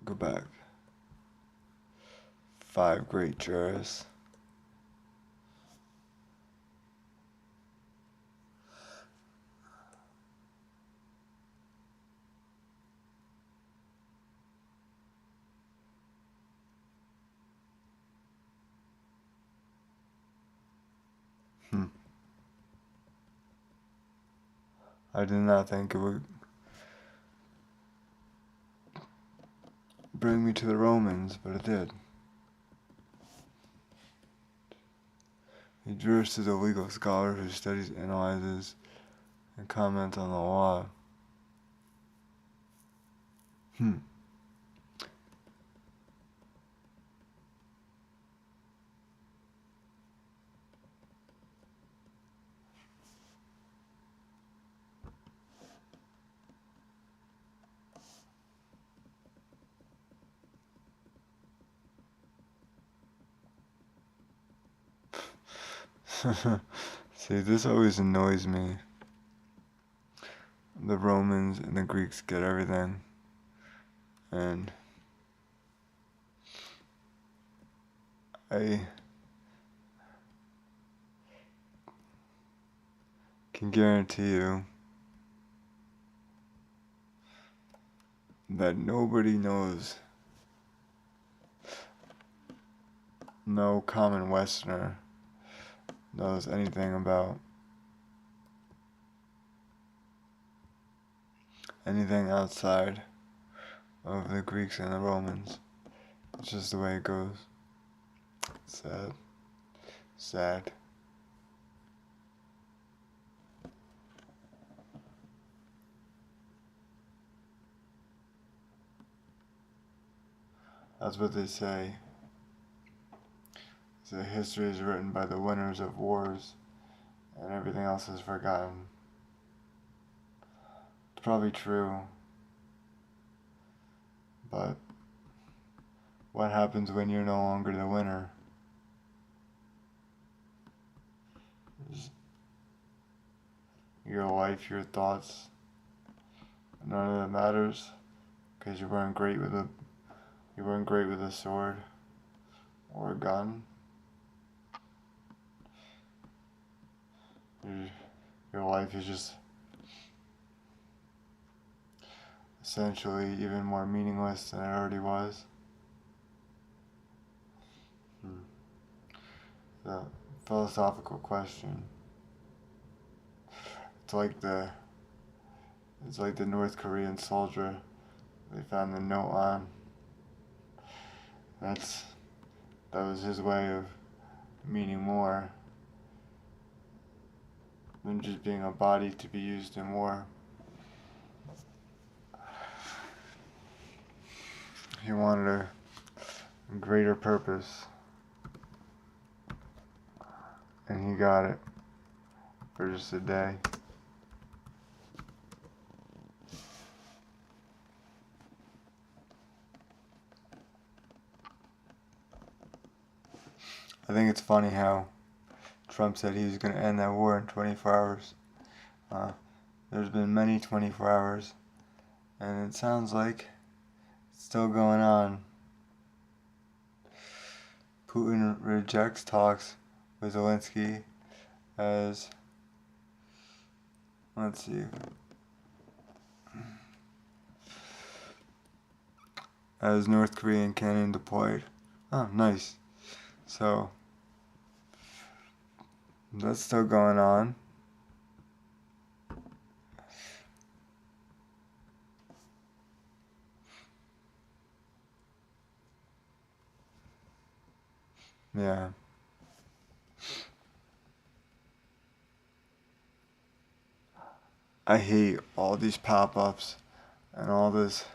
Go back. 5 great jurists. I did not think it would bring me to the Romans, but it did. A jurist is a legal scholar who studies, analyzes, and comments on the law. See, this always annoys me. The Romans and the Greeks get everything, and I can guarantee you that nobody knows, no common Westerner knows anything about anything outside of the Greeks and the Romans. It's just the way it goes. Sad. Sad. That's what they say. So history is written by the winners of wars, and everything else is forgotten. It's probably true, but what happens when you're no longer the winner? Your life, your thoughts, none of that matters, because you weren't great with a sword or a gun. Your life is just essentially even more meaningless than it already was. a philosophical question. It's like the North Korean soldier they found the note on. That was his way of meaning more than just being a body to be used in war. He wanted a greater purpose, and he got it for just a day. I think it's funny how Trump said he was going to end that war in 24 hours. There's been many 24 hours, and it sounds like it's still going on. Putin rejects talks with Zelensky as, let's see, as North Korean cannon deployed. Oh, nice. So, that's still going on. Yeah. I hate all these pop-ups and all this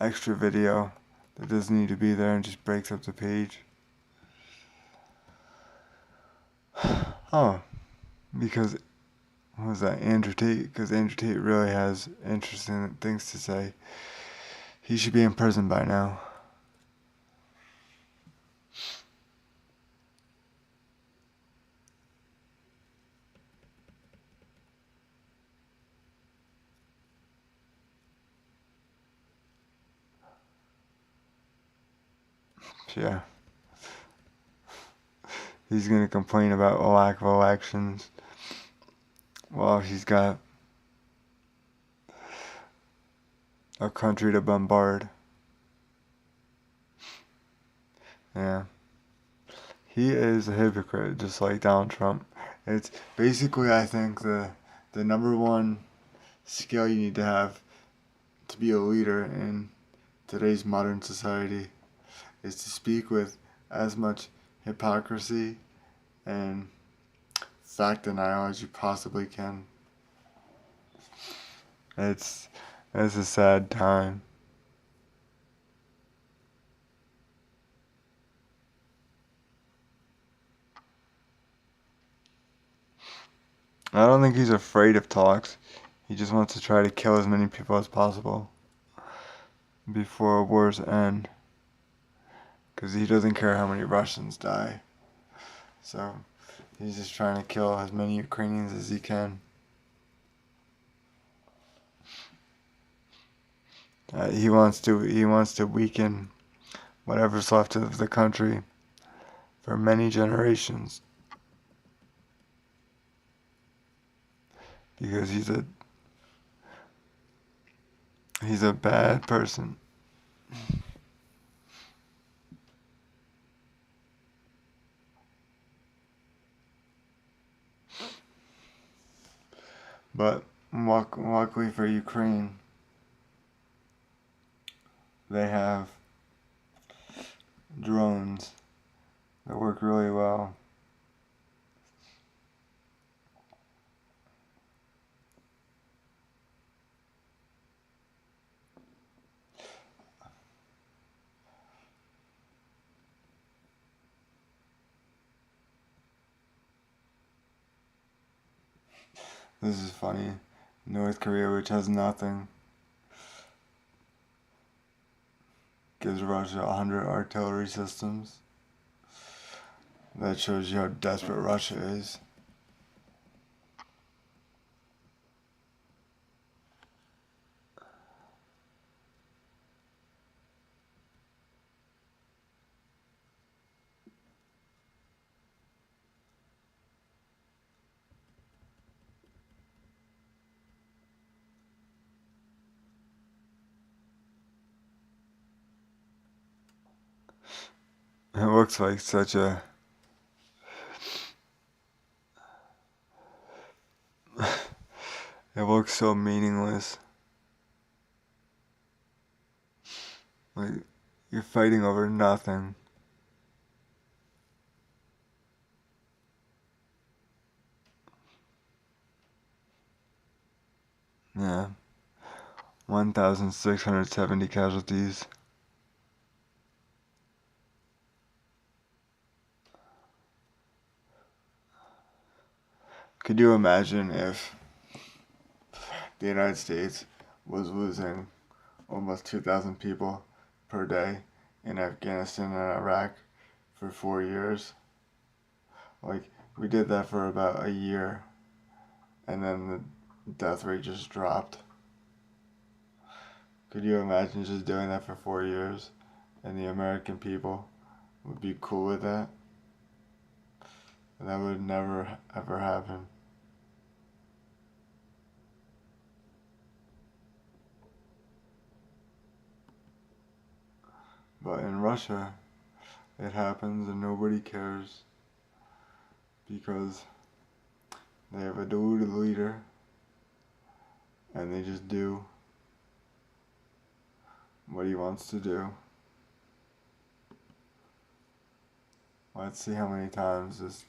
extra video that doesn't need to be there and just breaks up the page. Oh, because, what was that, Andrew Tate? Because Andrew Tate really has interesting things to say. He should be in prison by now. Yeah. He's going to complain about a lack of elections. Well, he's got a country to bombard. Yeah. He is a hypocrite, just like Donald Trump. It's basically, I think, the number one skill you need to have to be a leader in today's modern society is to speak with as much hypocrisy and fact denial as you possibly can. It's a sad time. I don't think he's afraid of talks. He just wants to try to kill as many people as possible before wars end. Because he doesn't care how many Russians die. So he's just trying to kill as many Ukrainians as he can. He wants to weaken whatever's left of the country for many generations. Because he's a bad person. But luckily for Ukraine, they have drones that work really well. This is funny. North Korea, which has nothing, gives Russia 100 artillery systems. That shows you how desperate Russia is. It looks like such a looks so meaningless. Like, you're fighting over nothing. Yeah. 1,670 casualties. Could you imagine if the United States was losing almost 2,000 people per day in Afghanistan and Iraq for 4 years? Like, we did that for about a year, and then the death rate just dropped. Could you imagine just doing that for 4 years, and the American people would be cool with that? That would never ever happen. But in Russia, it happens and nobody cares because they have a deluded leader and they just do what he wants to do. Let's see how many times this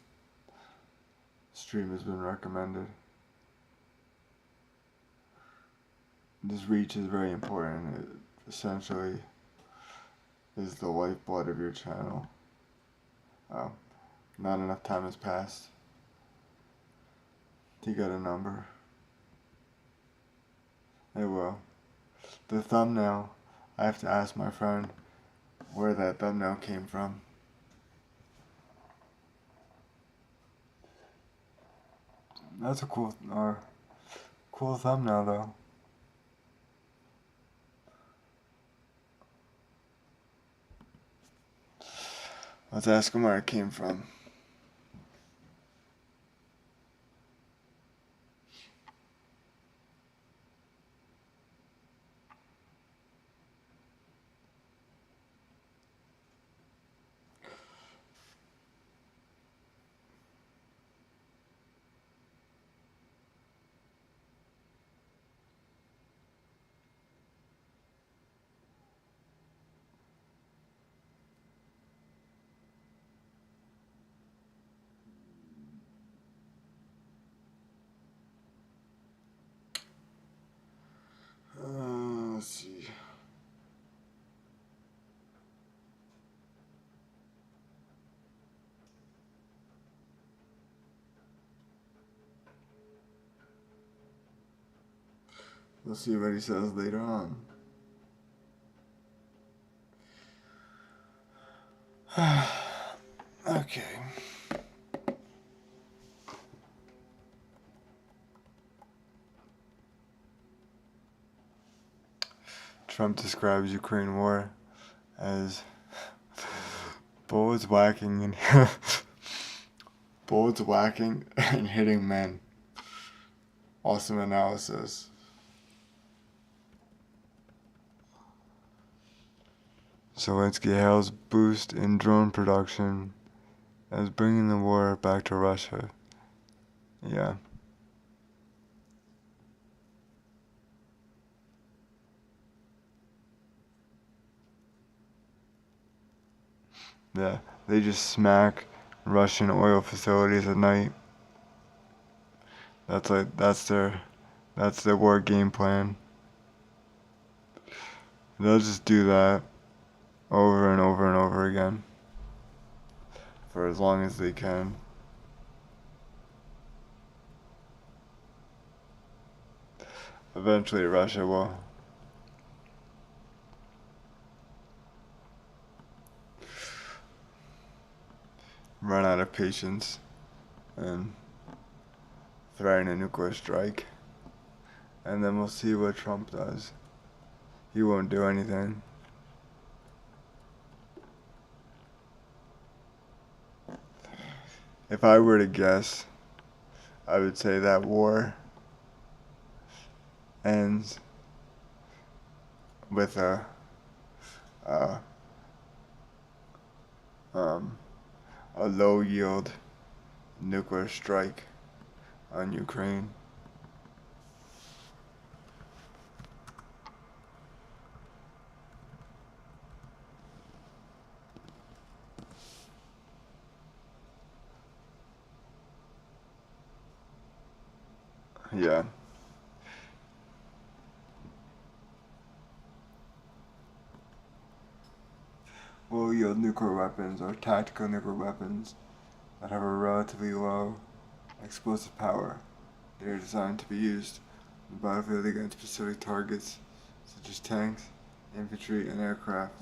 stream has been recommended. This reach is very important. It essentially is the lifeblood of your channel. Oh, not enough time has passed to get a number. It will. The thumbnail, I have to ask my friend where that thumbnail came from. That's a cool thumbnail though. Let's ask him where it came from. Let's see. We'll see what he says later on. Okay. Trump describes Ukraine war as bullets whacking and hitting men. Awesome analysis. Zelensky hails boost in drone production as bringing the war back to Russia. Yeah. Yeah, they just smack Russian oil facilities at night. That's their war game plan. They'll just do that over and over and over again for as long as they can. Eventually Russia will run out of patience and threaten a nuclear strike. And then we'll see what Trump does. He won't do anything. If I were to guess, I would say that war ends with a low yield nuclear strike on Ukraine. Yeah. Low yield nuclear weapons or tactical nuclear weapons that have a relatively low explosive power. They are designed to be used on the battlefield against specific targets such as tanks, infantry, and aircraft.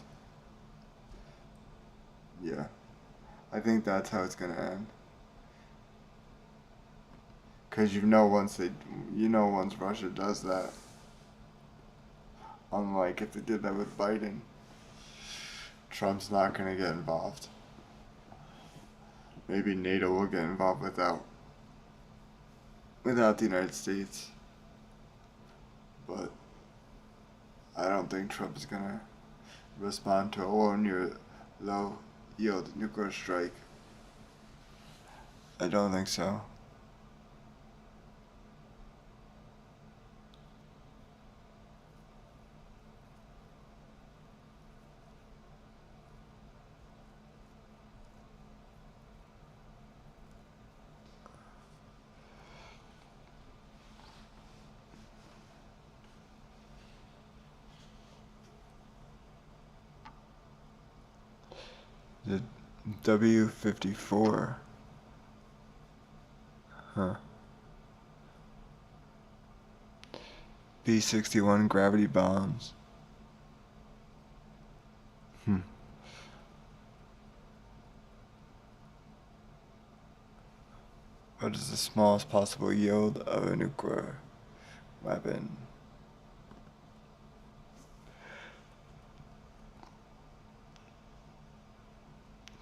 Yeah, I think that's how it's gonna end. Cause once Russia does that, unlike if they did that with Biden, Trump's not gonna get involved. Maybe NATO will get involved without the United States. But I don't think Trump is gonna respond to a low yield nuclear strike. I don't think so. The W-54. Huh. B-61 gravity bombs. What is the smallest possible yield of a nuclear weapon?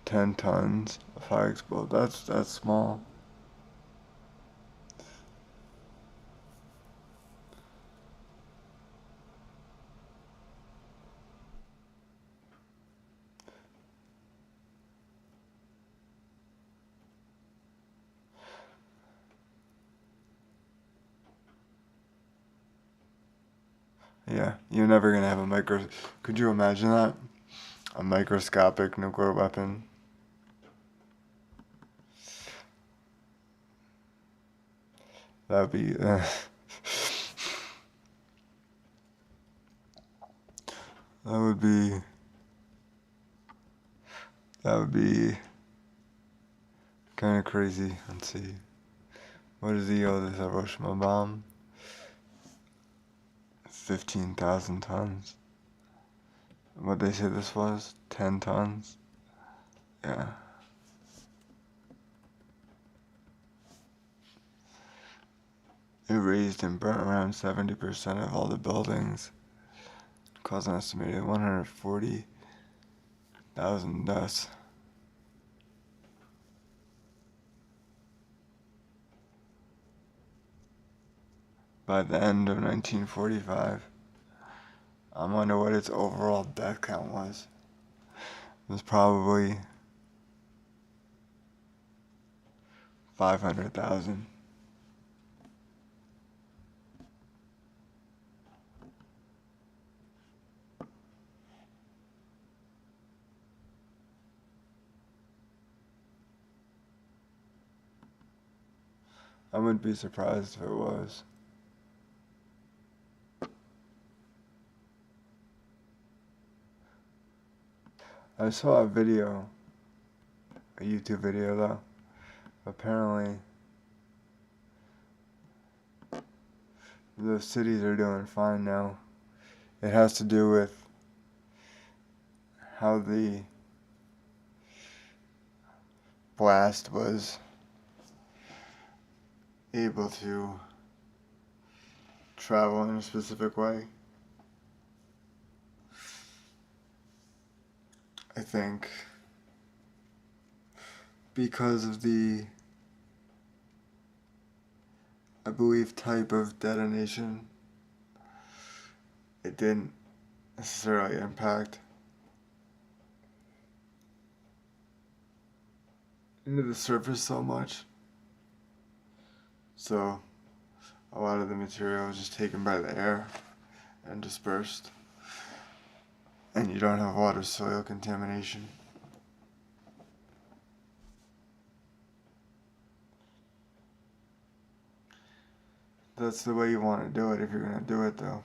10 tons of high explode. That's small. Yeah, you're never gonna have a micro. Could you imagine that? A microscopic nuclear weapon. That would be. That would be. That would be kind of crazy. Let's see. What is the yield of the Hiroshima bomb? 15,000 tons. What they say this was? 10 tons? Yeah. It razed and burnt around 70% of all the buildings, causing an estimated 140,000 deaths. By the end of 1945, I wonder what its overall death count was. It was probably 500,000. I wouldn't be surprised if it was. I saw a video, a YouTube video though. Apparently, the cities are doing fine now. It has to do with how the blast was able to travel in a specific way. I think because of the, I believe, type of detonation, it didn't necessarily impact into the surface so much. So a lot of the material was just taken by the air and dispersed. And you don't have water soil contamination. That's the way you want to do it if you're going to do it, though.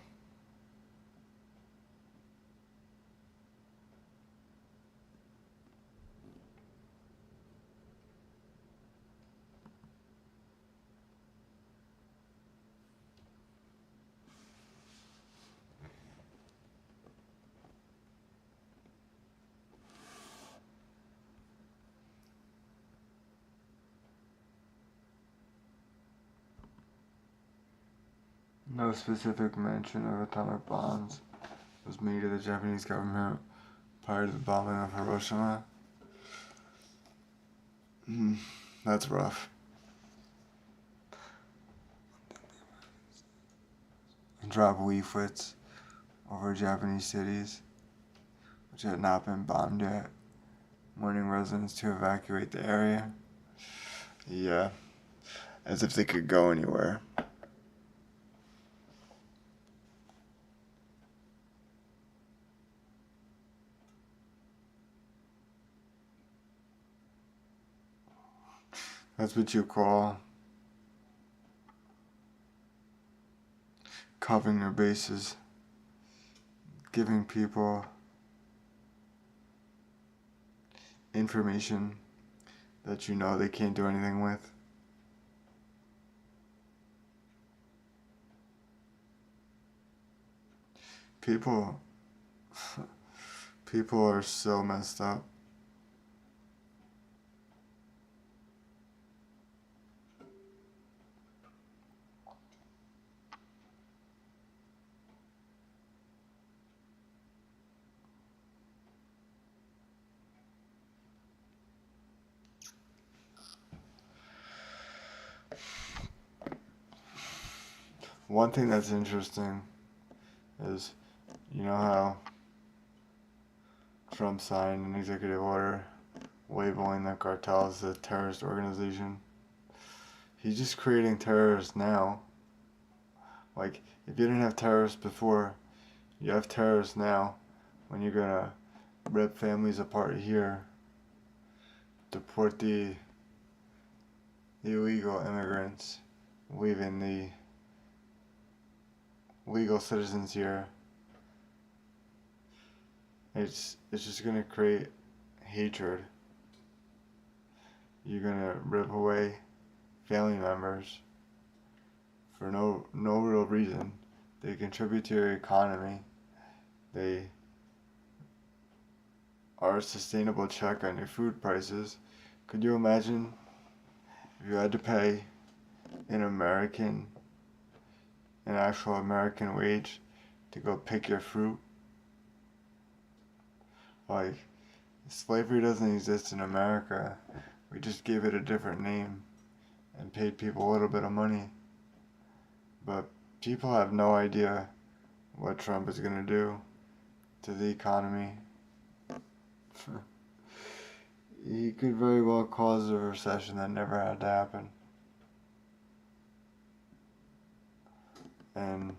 No specific mention of atomic bombs was made to the Japanese government prior to the bombing of Hiroshima. That's rough. And drop leaflets over Japanese cities, which had not been bombed yet, warning residents to evacuate the area. Yeah, as if they could go anywhere. That's what you call covering your bases, giving people information that you know they can't do anything with. People are so messed up. One thing that's interesting is, you know how Trump signed an executive order labeling the cartel as a terrorist organization? He's just creating terrorists now. Like, if you didn't have terrorists before, you have terrorists now. When you're gonna rip families apart here, deport the illegal immigrants, leaving the legal citizens here. It's just gonna create hatred. You're gonna rip away family members for no real reason. They contribute to your economy. They are a sustainable check on your food prices. Could you imagine if you had to pay an actual American wage to go pick your fruit? Like, slavery doesn't exist in America. We just gave it a different name and paid people a little bit of money. But people have no idea what Trump is going to do to the economy. He could very well cause a recession that never had to happen. And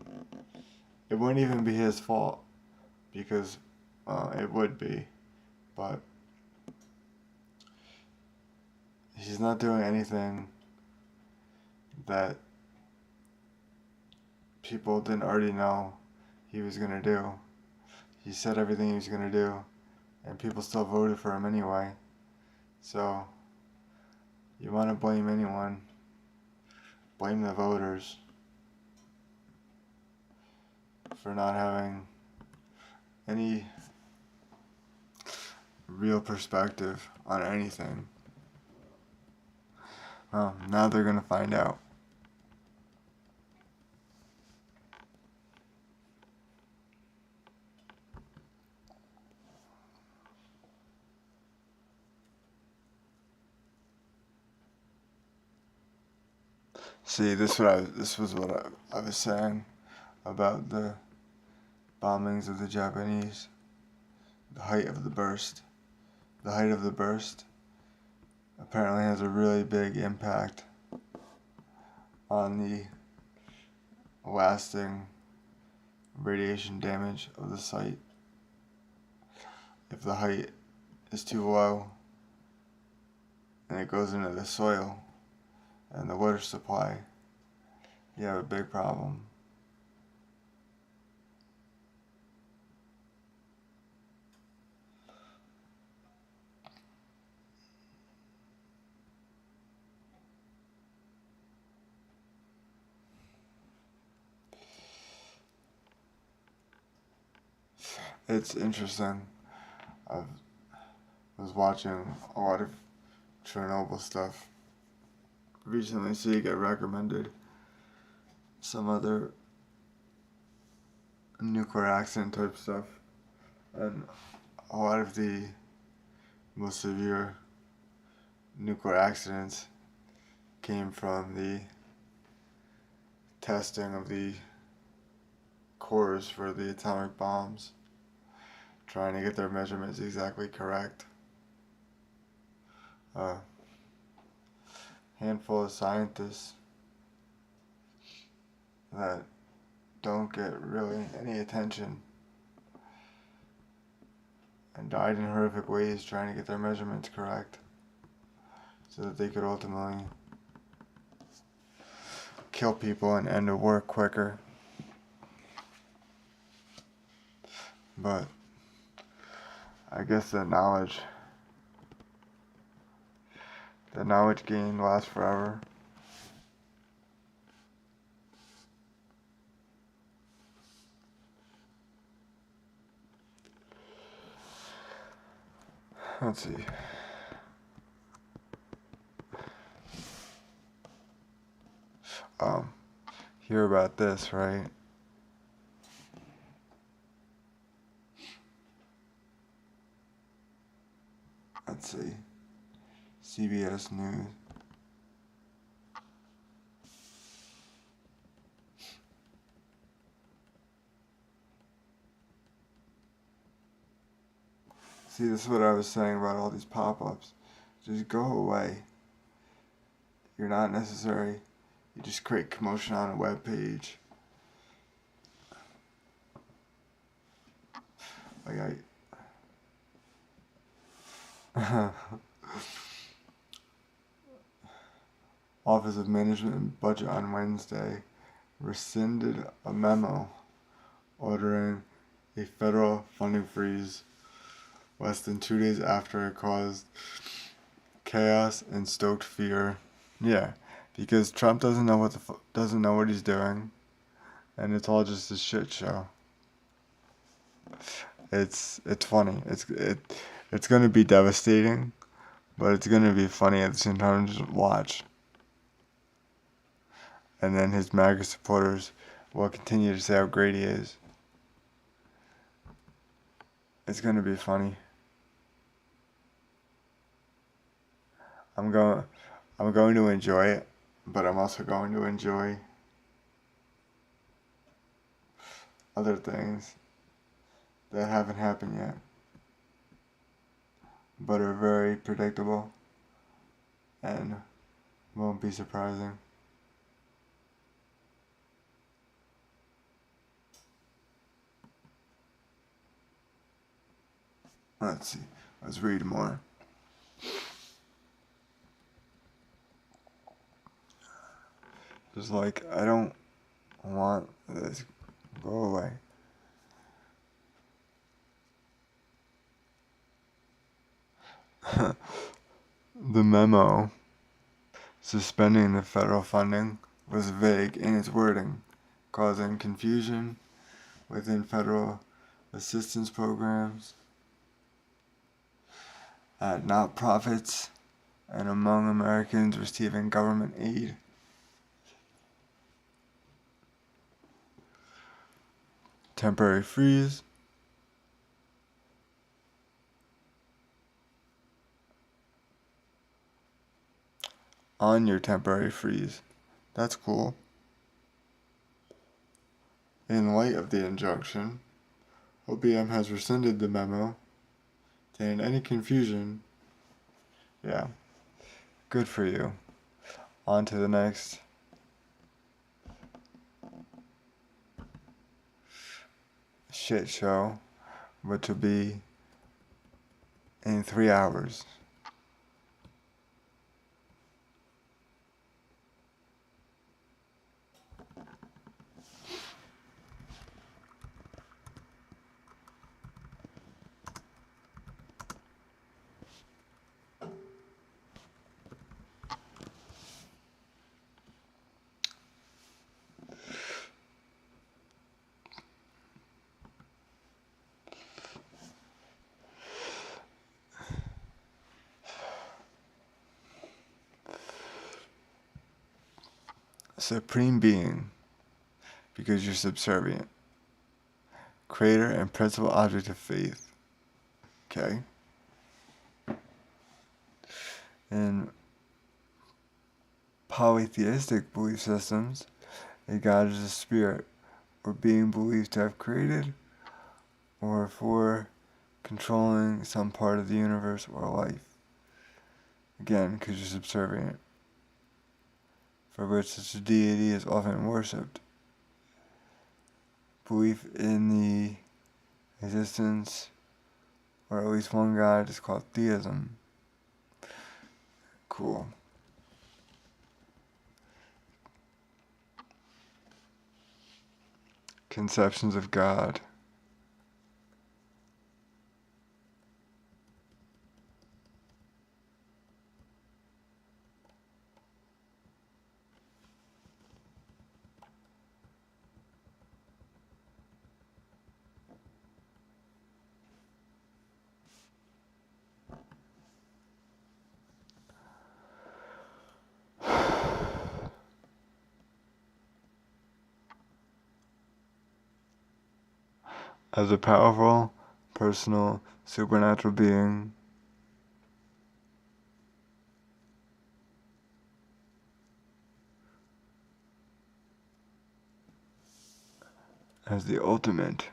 it wouldn't even be his fault, because it would be, but he's not doing anything that people didn't already know he was going to do. He said everything he was going to do, and people still voted for him anyway. So, you want to blame anyone, blame the voters for not having any real perspective on anything. Well, now they're going to find out. See, this was what I was saying about the bombings of the Japanese. The height of the burst. The height of the burst apparently has a really big impact on the lasting radiation damage of the site. If the height is too low and it goes into the soil and the water supply, you have a big problem. It's interesting. I was watching a lot of Chernobyl stuff recently, so you get recommended some other nuclear accident type stuff. And a lot of the most severe nuclear accidents came from the testing of the cores for the atomic bombs, trying to get their measurements exactly correct. A handful of scientists that don't get really any attention and died in horrific ways trying to get their measurements correct so that they could ultimately kill people and end the war quicker. But I guess the knowledge gained lasts forever. Let's see. Hear about this, right? Let's see. CBS News. See, this is what I was saying about all these pop-ups. Just go away. You're not necessary. You just create commotion on a web page. Like Office of Management and Budget on Wednesday rescinded a memo ordering a federal funding freeze less than 2 days after it caused chaos and stoked fear. Yeah, because Trump doesn't know what he's doing, and it's all just a shit show. It's funny. It's gonna be devastating, but it's gonna be funny at the same time. Just watch, and then his MAGA supporters will continue to say how great he is. It's gonna be funny. I'm going to enjoy it, but I'm also going to enjoy other things that haven't happened yet, but are very predictable and won't be surprising. Let's see. Let's read more. Just like, I don't want this. Go away. The memo suspending the federal funding was vague in its wording, causing confusion within federal assistance programs, at not-profits, and among Americans receiving government aid. Temporary freeze. On your temporary freeze. That's cool. In light of the injunction, OPM has rescinded the memo. To end any confusion. Yeah. Good for you. On to the next. Shit show, which will be in 3 hours. supreme being, because you're subservient. Creator and principal object of faith. Okay? In polytheistic belief systems, a god is a spirit or being believed to have created or for controlling some part of the universe or life. Again, because you're subservient, for which such a deity is often worshipped. Belief in the existence or at least one god is called theism. Cool. Conceptions of God. As a powerful, personal, supernatural being, as the ultimate,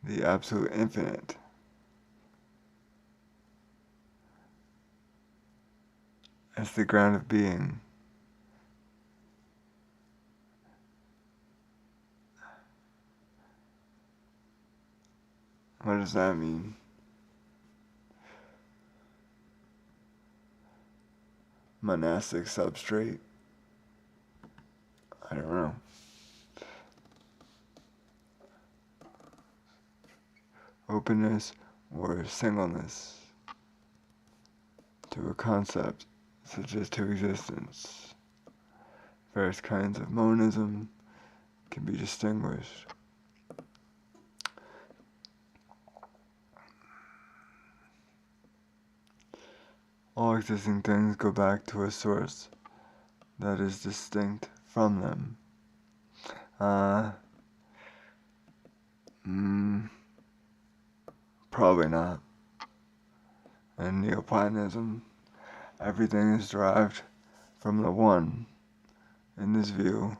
the absolute infinite, as the ground of being, what does that mean? Monastic substrate? I don't know. Openness or singleness to a concept such as to existence. Various kinds of monism can be distinguished. All existing things go back to a source that is distinct from them. Probably not. In Neoplatonism, everything is derived from the One. In this view,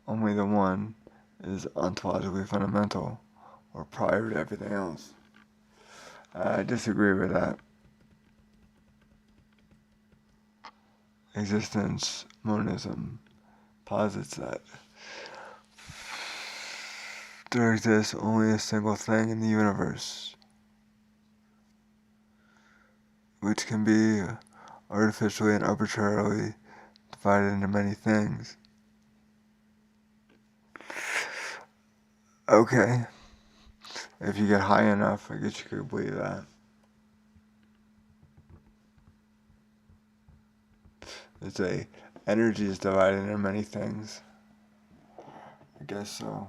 only the One is ontologically fundamental, or prior to everything else. I disagree with that. Existence monism posits that there exists only a single thing in the universe, which can be artificially and arbitrarily divided into many things. Okay, if you get high enough, I guess you could believe that. It's energy is divided into many things. I guess so.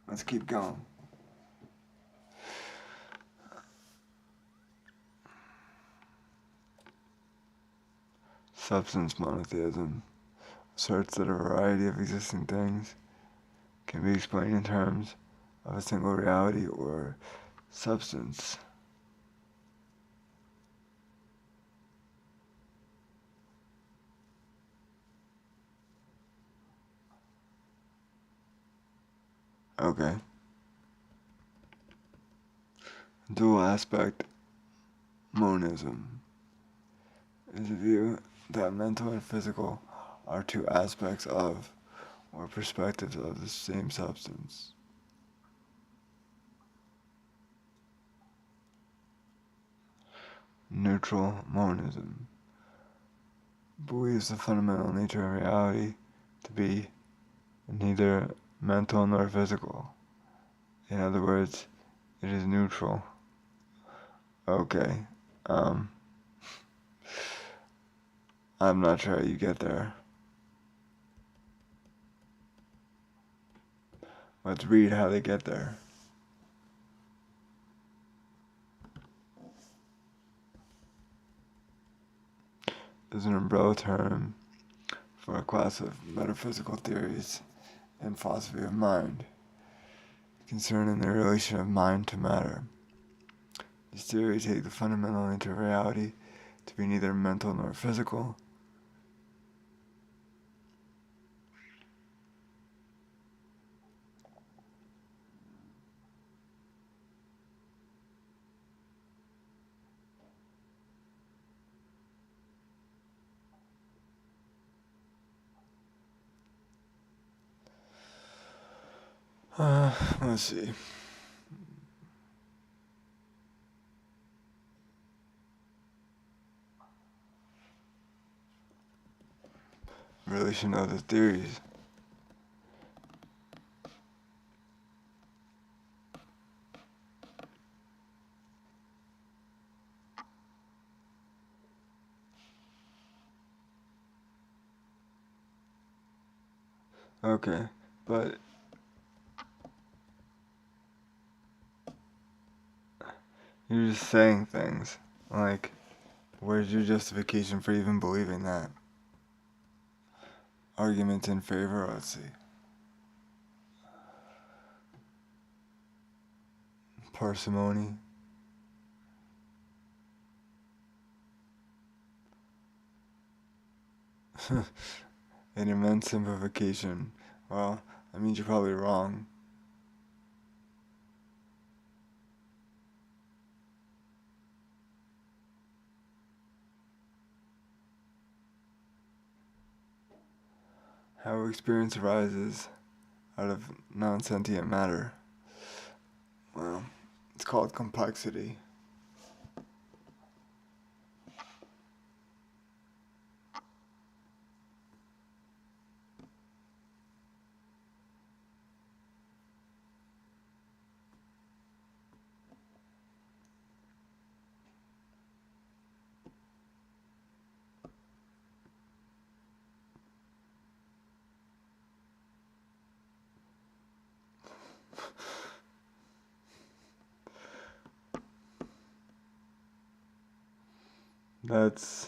Let's keep going. Substance monotheism asserts that a variety of existing things can be explained in terms of a single reality or substance. Okay. Dual aspect monism is a view that mental and physical are two aspects of, or perspectives of, the same substance. Neutral monism believes the fundamental nature of reality to be neither mental nor physical. In other words, it is neutral. Okay. I'm not sure how you get there. Let's read how they get there. Is an umbrella term for a class of metaphysical theories and philosophy of mind concerning the relation of mind to matter. These theories take the fundamental nature of reality to be neither mental nor physical. Let's see. Relation of the theories. Okay, but you're just saying things. Like, where's your justification for even believing that? Arguments in favor, let's see. Parsimony. An immense simplification. Well, that means you're probably wrong. How experience arises out of non-sentient matter. Well, it's called complexity. That's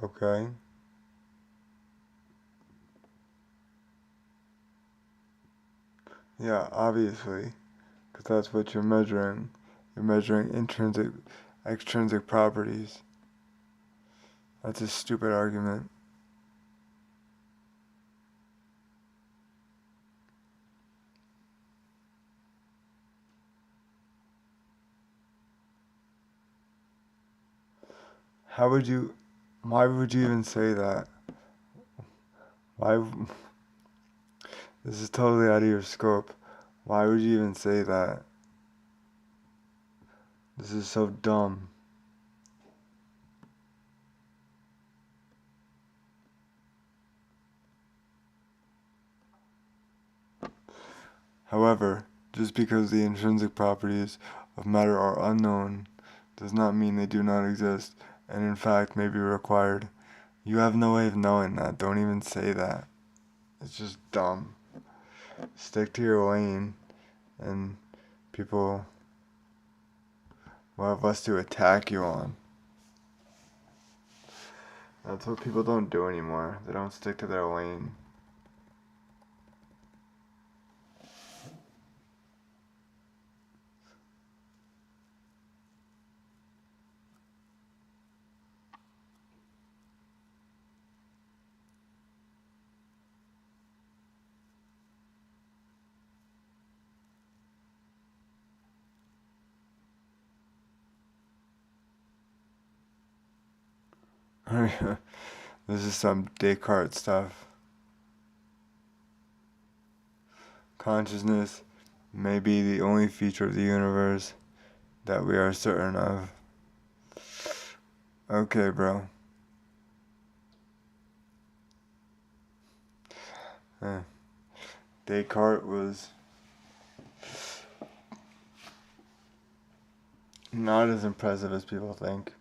okay. Yeah, obviously, because that's what you're measuring. You're measuring extrinsic properties. That's a stupid argument. Why would you even say that? Why, this is totally out of your scope. Why would you even say that? This is so dumb. However, just because the intrinsic properties of matter are unknown does not mean they do not exist, and in fact may be required. You have no way of knowing that. Don't even say that. It's just dumb. Stick to your lane, and people will have less to attack you on. That's what people don't do anymore. They don't stick to their lane. This is some Descartes stuff. Consciousness may be the only feature of the universe that we are certain of. Okay, bro. Descartes was Not as impressive as people think.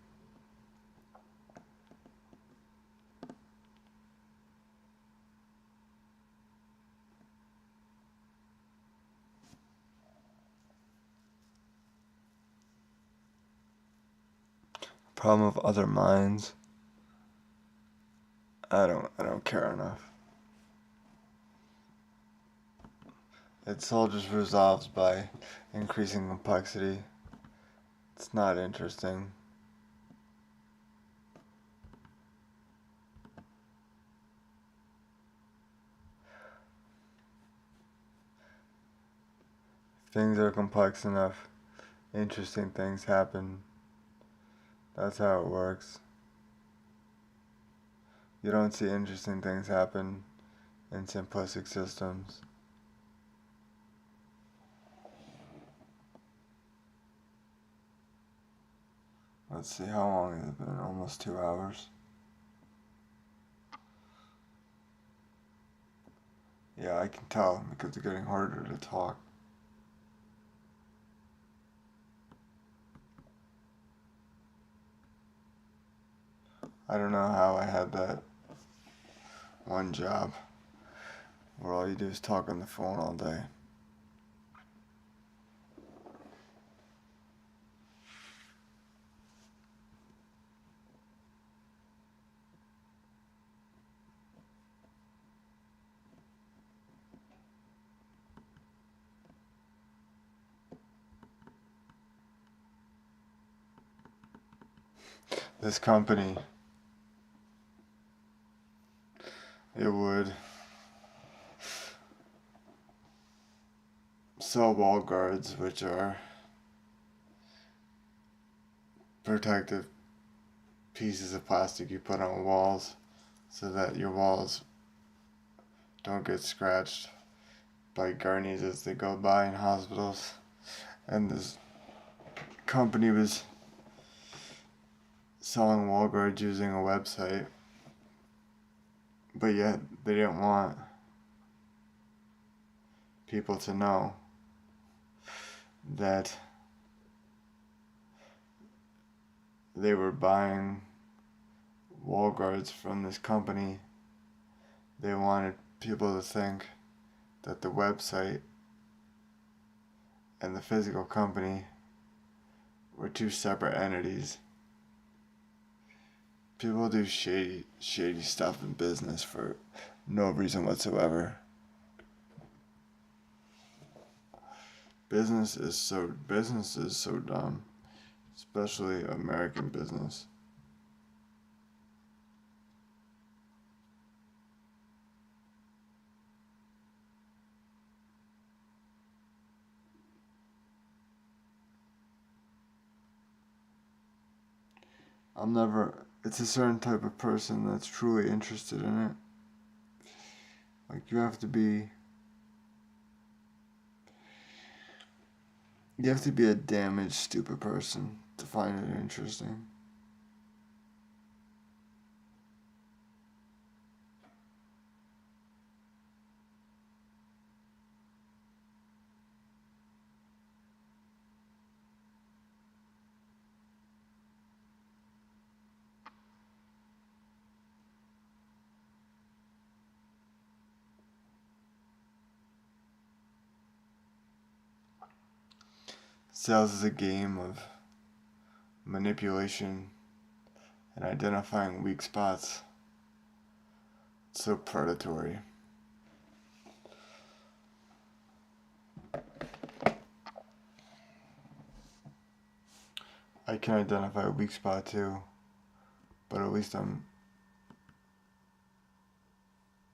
Problem of other minds. I don't care enough. It's all just resolves by increasing complexity. It's not interesting. Things are complex enough, interesting things happen. That's how it works. You don't see interesting things happen in simplistic systems. Let's see, how long has it been? Almost 2 hours. Yeah, I can tell because it's getting harder to talk. I don't know how I had that one job where all you do is talk on the phone all day. This company, it would sell wall guards, which are protective pieces of plastic you put on walls so that your walls don't get scratched by gurneys as they go by in hospitals. And this company was selling wall guards using a website, but yet they didn't want people to know that they were buying wall guards from this company. They wanted people to think that the website and the physical company were two separate entities. People do shady stuff in business for no reason whatsoever. Business is so dumb, especially American business. It's a certain type of person that's truly interested in it. Like, you have to be a damaged, stupid person to find it interesting. Sales is a game of manipulation and identifying weak spots. It's so predatory. I can identify a weak spot too, but at least I'm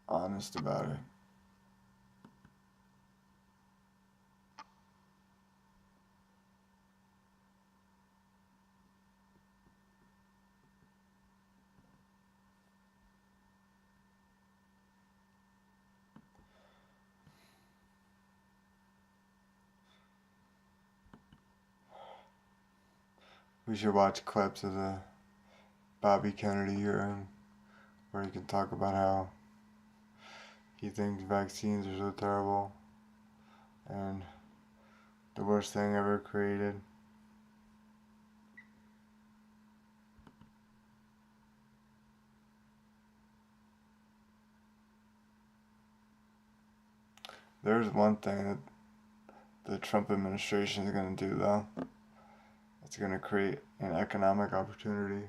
honest about it. We should watch clips of the Bobby Kennedy hearing where he can talk about how he thinks vaccines are so terrible and the worst thing ever created. There's one thing that the Trump administration is going to do, though. It's going to create an economic opportunity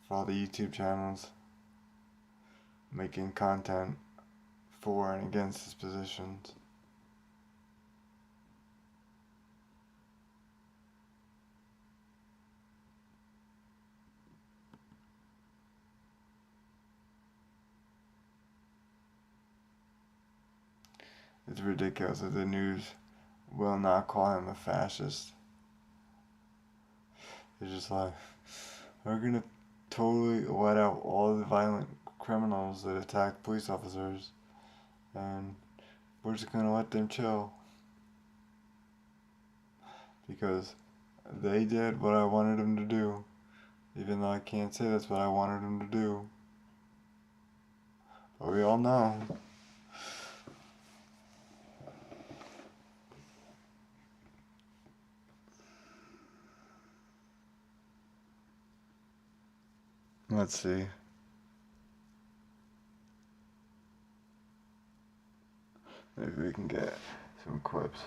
for all the YouTube channels making content for and against his positions. It's ridiculous that the news will not call him a fascist. They're just like, we're gonna totally let out all the violent criminals that attack police officers, and we're just gonna let them chill. Because they did what I wanted them to do, even though I can't say that's what I wanted them to do. But we all know. Let's see. Maybe we can get some clips.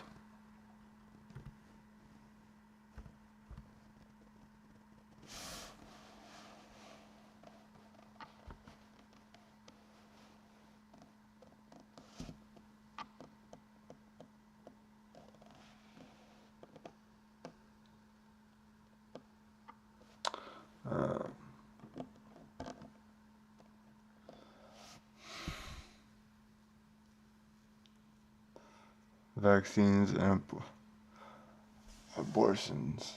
Vaccines and abortions.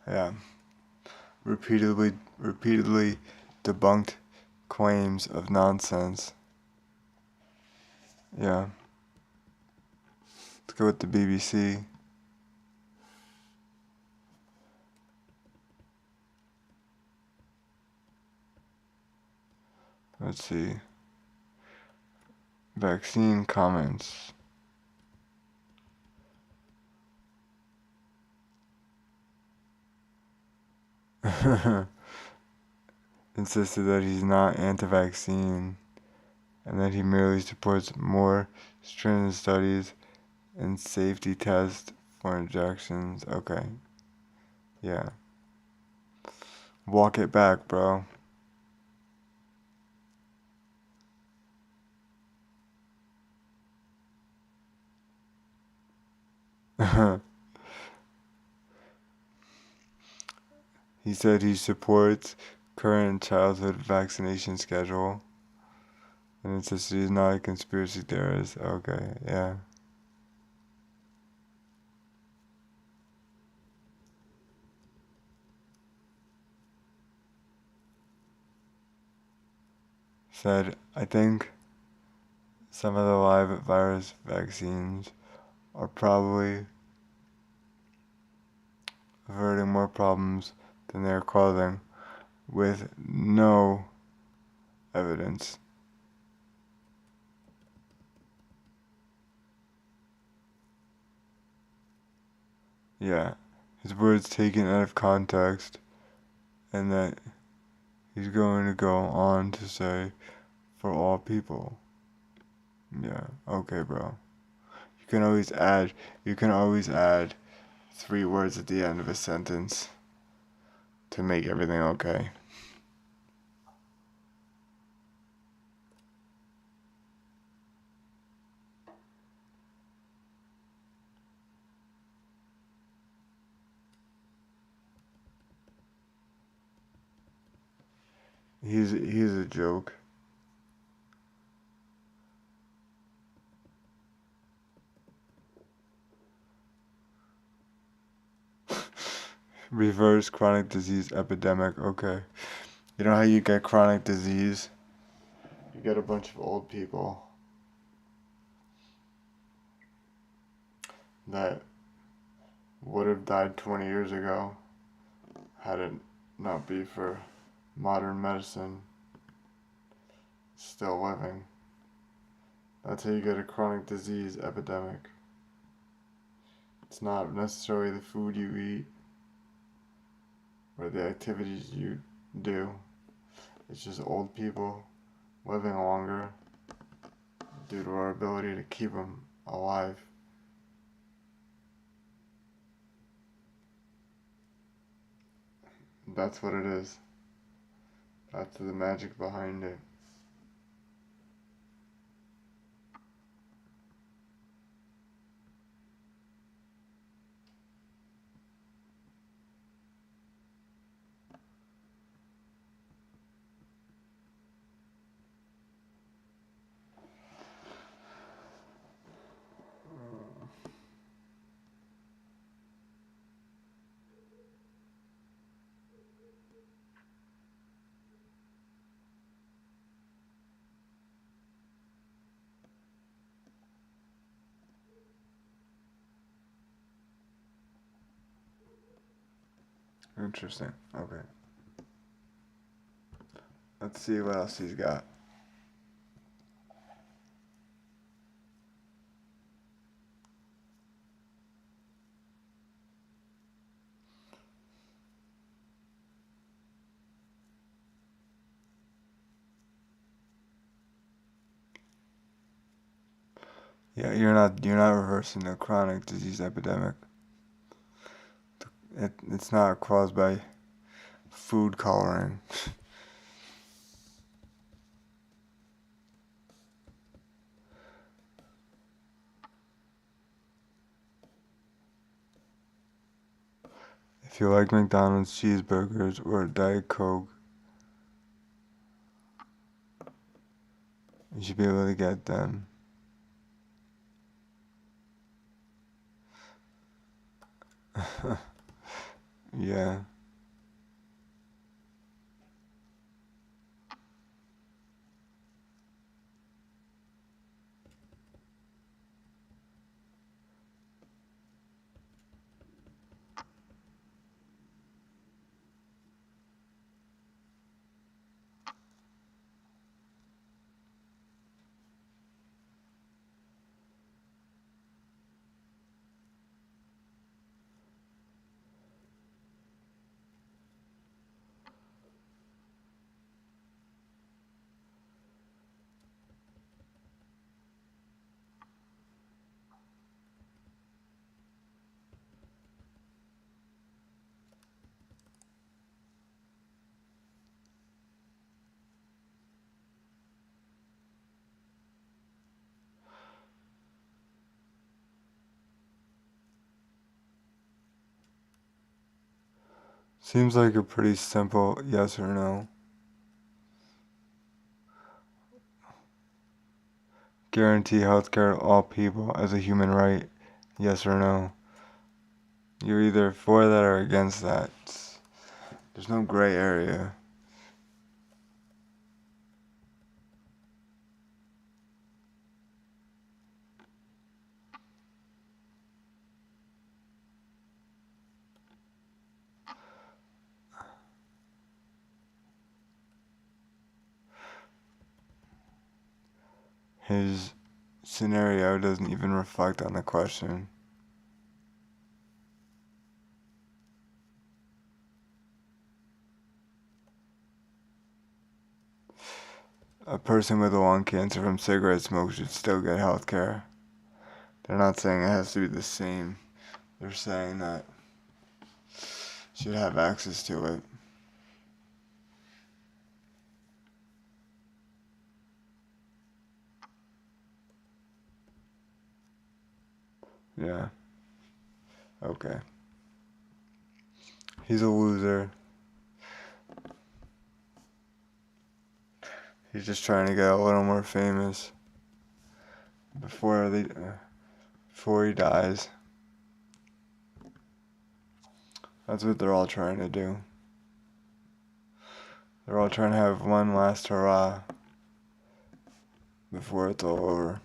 Yeah. Repeatedly debunked claims of nonsense. Yeah. Let's go with the BBC. Let's see. Vaccine comments. Insisted that he's not anti-vaccine and that he merely supports more stringent studies and safety tests for injections. Okay. Yeah. Walk it back, bro. He said he supports current childhood vaccination schedule and insisted he's not a conspiracy theorist. Okay, yeah. Said, I think some of the live virus vaccines are probably averting more problems than they're causing, with no evidence. Yeah, his words taken out of context, and that he's going to go on to say, for all people. Yeah, okay, bro. You can always add 3 words at the end of a sentence to make everything okay. He's a joke. Reverse chronic disease epidemic. Okay. You know how you get chronic disease? You get a bunch of old people that would have died 20 years ago had it not be for modern medicine is still living. That's how you get a chronic disease epidemic. It's not necessarily the food you eat or the activities you do. It's just old people living longer due to our ability to keep them alive. That's what it is. That's the magic behind it. Interesting. Okay. Let's see what else he's got. Yeah, you're not reversing the chronic disease epidemic. It's not caused by food coloring. If you like McDonald's cheeseburgers or Diet Coke, you should be able to get them. Yeah. Seems like a pretty simple yes or no. Guarantee healthcare to all people as a human right. Yes or no. You're either for that or against that. There's no gray area. His scenario doesn't even reflect on the question. A person with lung cancer from cigarette smoke should still get health care. They're not saying it has to be the same. They're saying that should have access to it. Yeah. Okay. He's a loser. He's just trying to get a little more famous before he dies. That's what they're all trying to do. They're all trying to have one last hurrah before it's all over.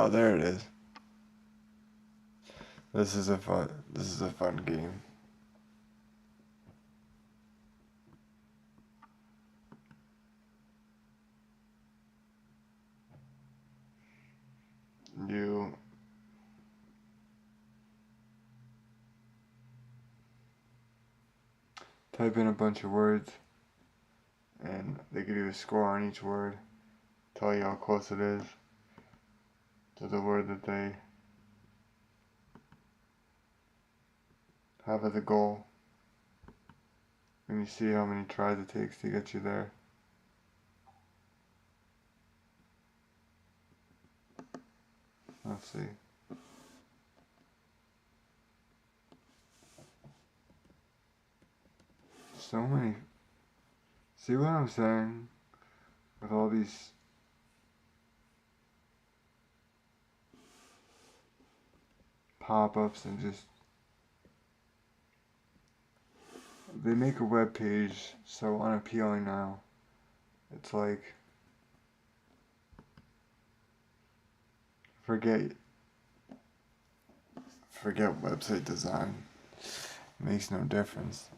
Oh, there it is. This is a fun game. You type in a bunch of words, and they give you a score on each word, tell you how close it is to the word that they have as a goal. And you see how many tries it takes to get you there. Let's see. So many. See what I'm saying? With all these pop-ups and just... They make a web page so unappealing now. It's like... Forget website design. It makes no difference.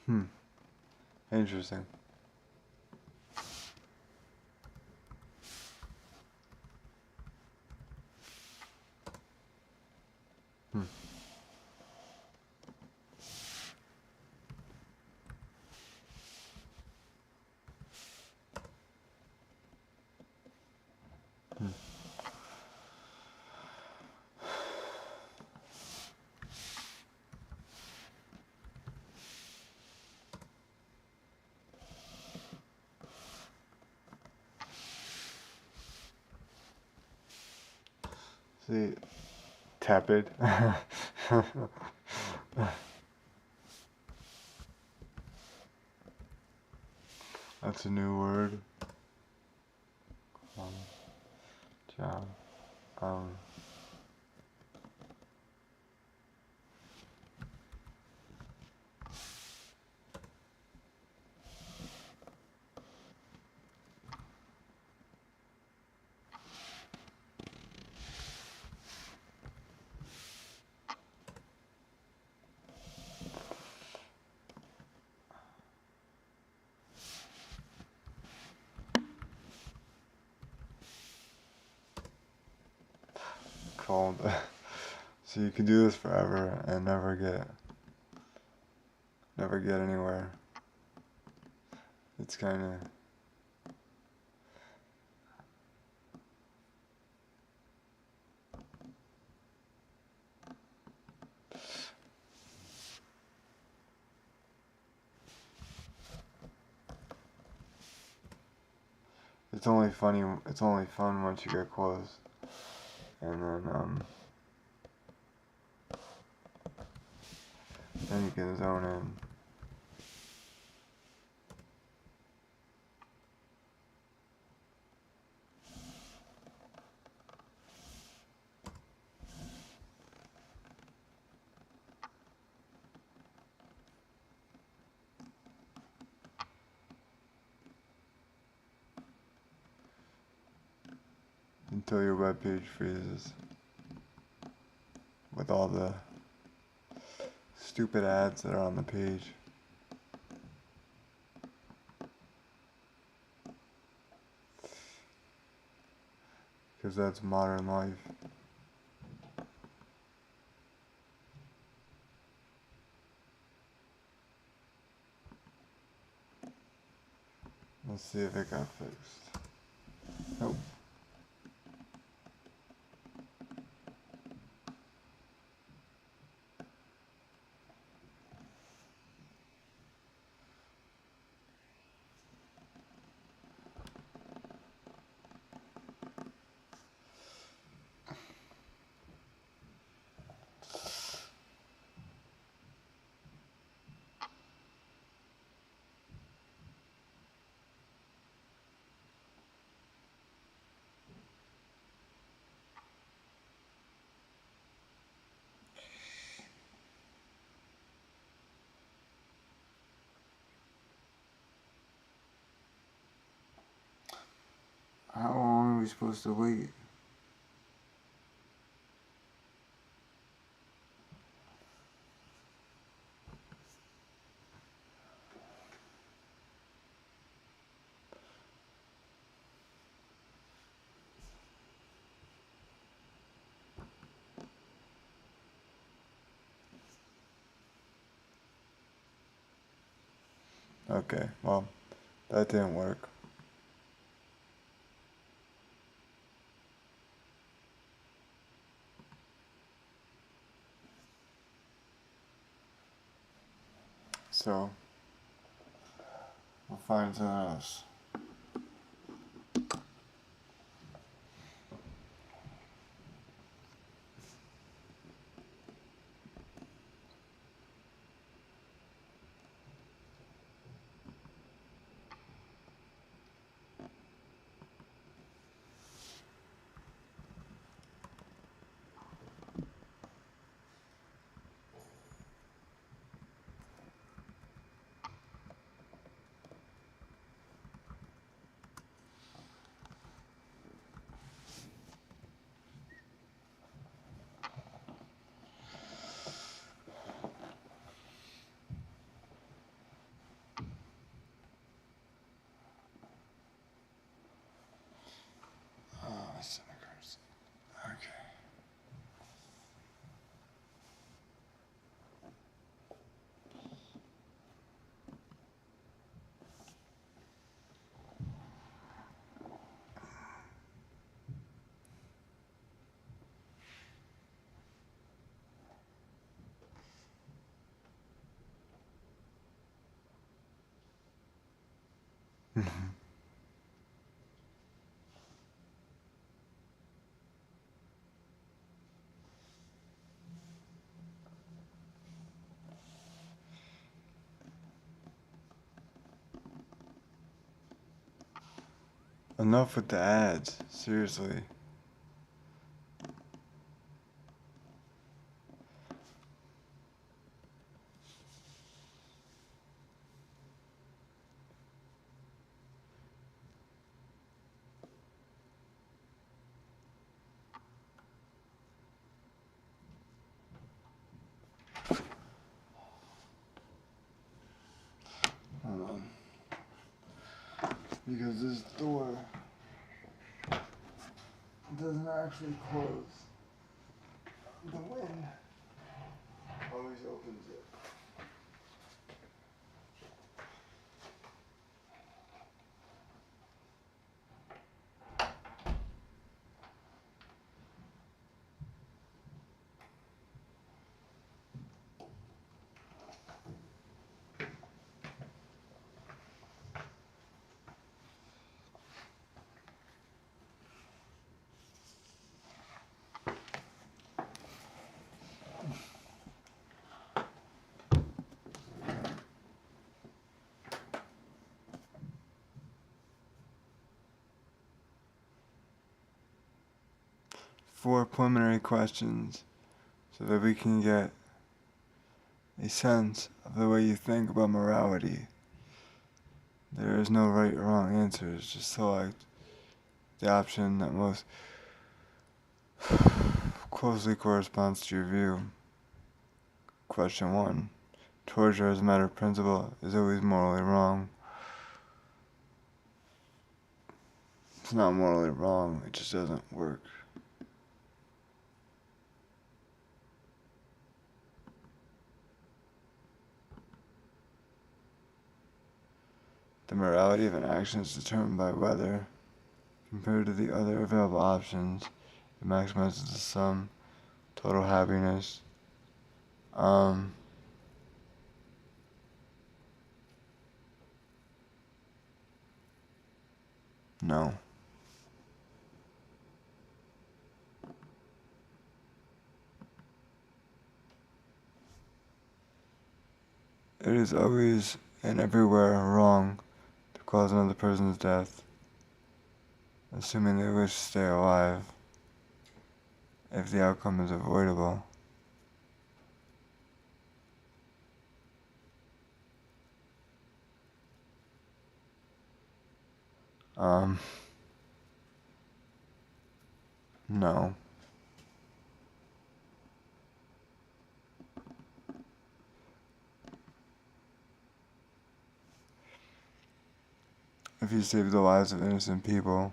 Hmm. Interesting. Hmm. Hmm. See, tepid. That's a new word. Job. Called. So you can do this forever and never get anywhere. It's kind of... It's only fun once you get close. And then you can zone in. Until your web page freezes. With all the stupid ads that are on the page. Because that's modern life. Let's see if it got fixed. Nope. How long are we supposed to wait? Okay, well, that didn't work. So, we'll find something else. Oh, my stomach hurts. Okay. Enough with the ads, seriously. Hold on. Because this door doesn't actually close. The wind always opens it. Four preliminary questions so that we can get a sense of the way you think about morality. There is no right or wrong answers, just select the option that most closely corresponds to your view. Question 1. Torture as a matter of principle is always morally wrong. It's not morally wrong, it just doesn't work. The morality of an action is determined by whether, compared to the other available options, it maximizes the sum total happiness. No. It is always and everywhere wrong to cause another person's death, assuming they wish to stay alive, if the outcome is avoidable. No. If you save the lives of innocent people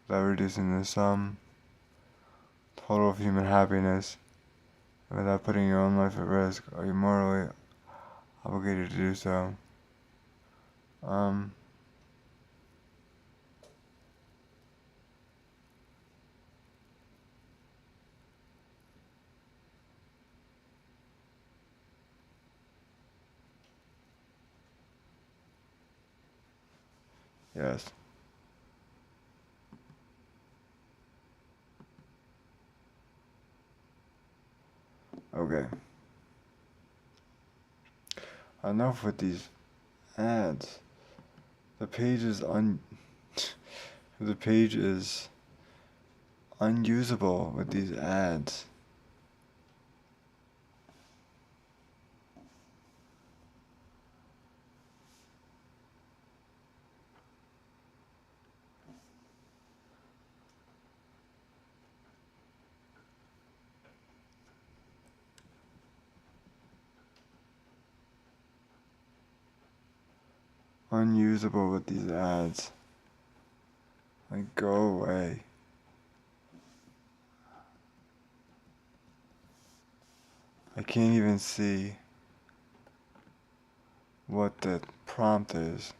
without reducing the sum total of human happiness, and without putting your own life at risk, are you morally obligated to do so? Yes. Okay. Enough with these ads. The page is the page is unusable with these ads. Unusable with these ads. Like, go away. I can't even see what the prompt is.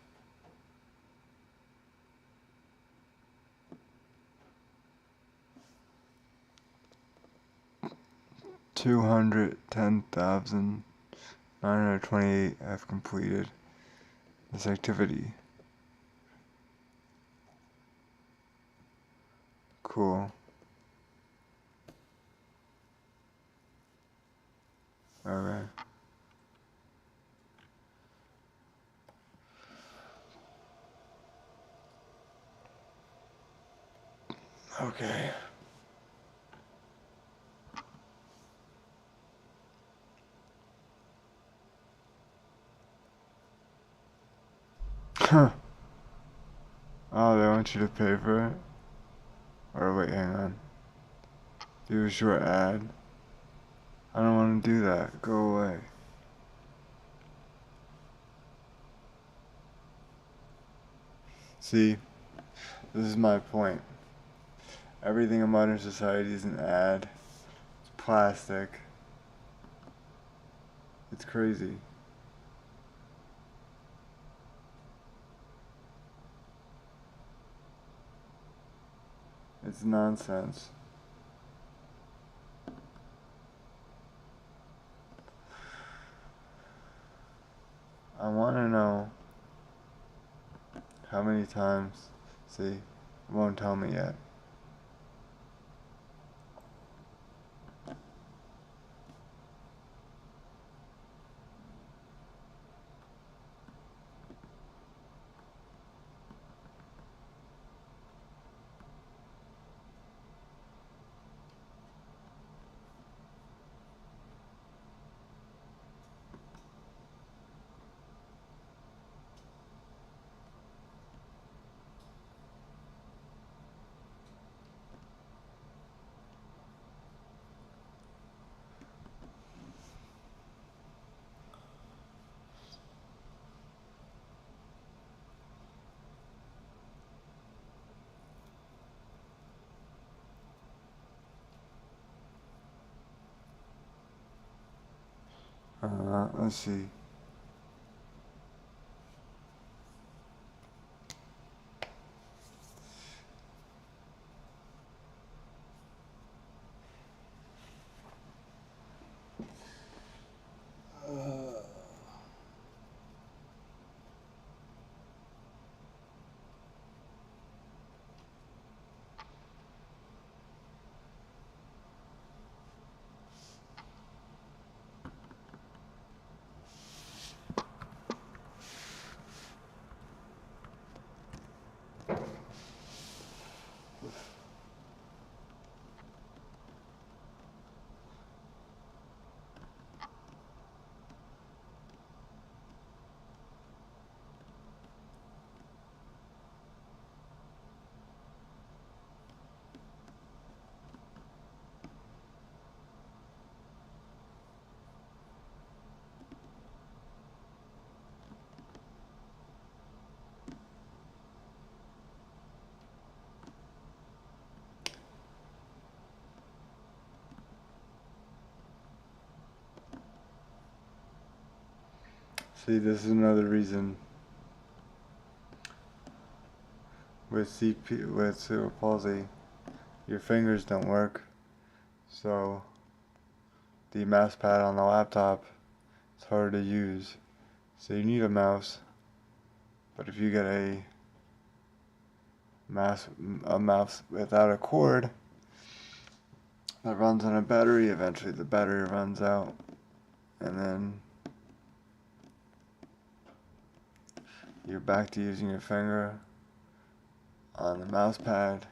$210,928 have completed this activity. Cool. Okay. Okay. Huh. Oh, they want you to pay for it? Or wait, hang on. Do a short ad. I don't want to do that. Go away. See, this is my point. Everything in modern society is an ad. It's plastic. It's crazy. It's nonsense. I want to know how many times. See, it won't tell me yet. Let's see. See, this is another reason with cerebral palsy, your fingers don't work, so the mouse pad on the laptop is harder to use. So you need a mouse, but if you get a mouse without a cord that runs on a battery, eventually the battery runs out, and then you're back to using your finger on the mouse pad.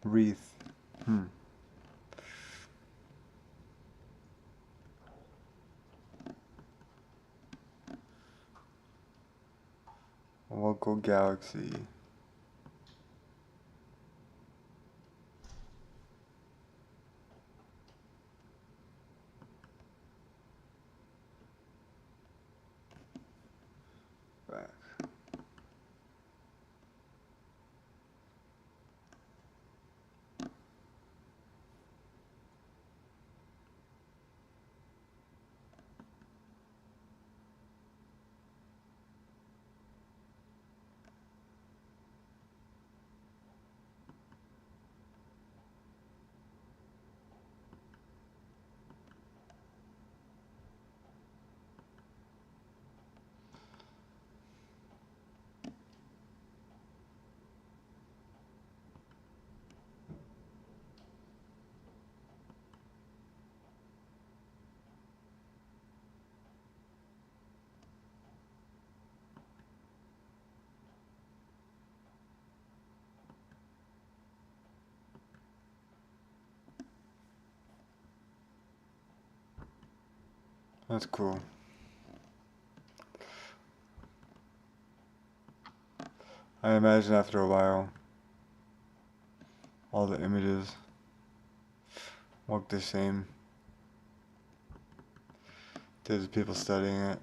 Wreath. Local galaxy. Back. That's cool. I imagine after a while, all the images look the same. There's people studying it.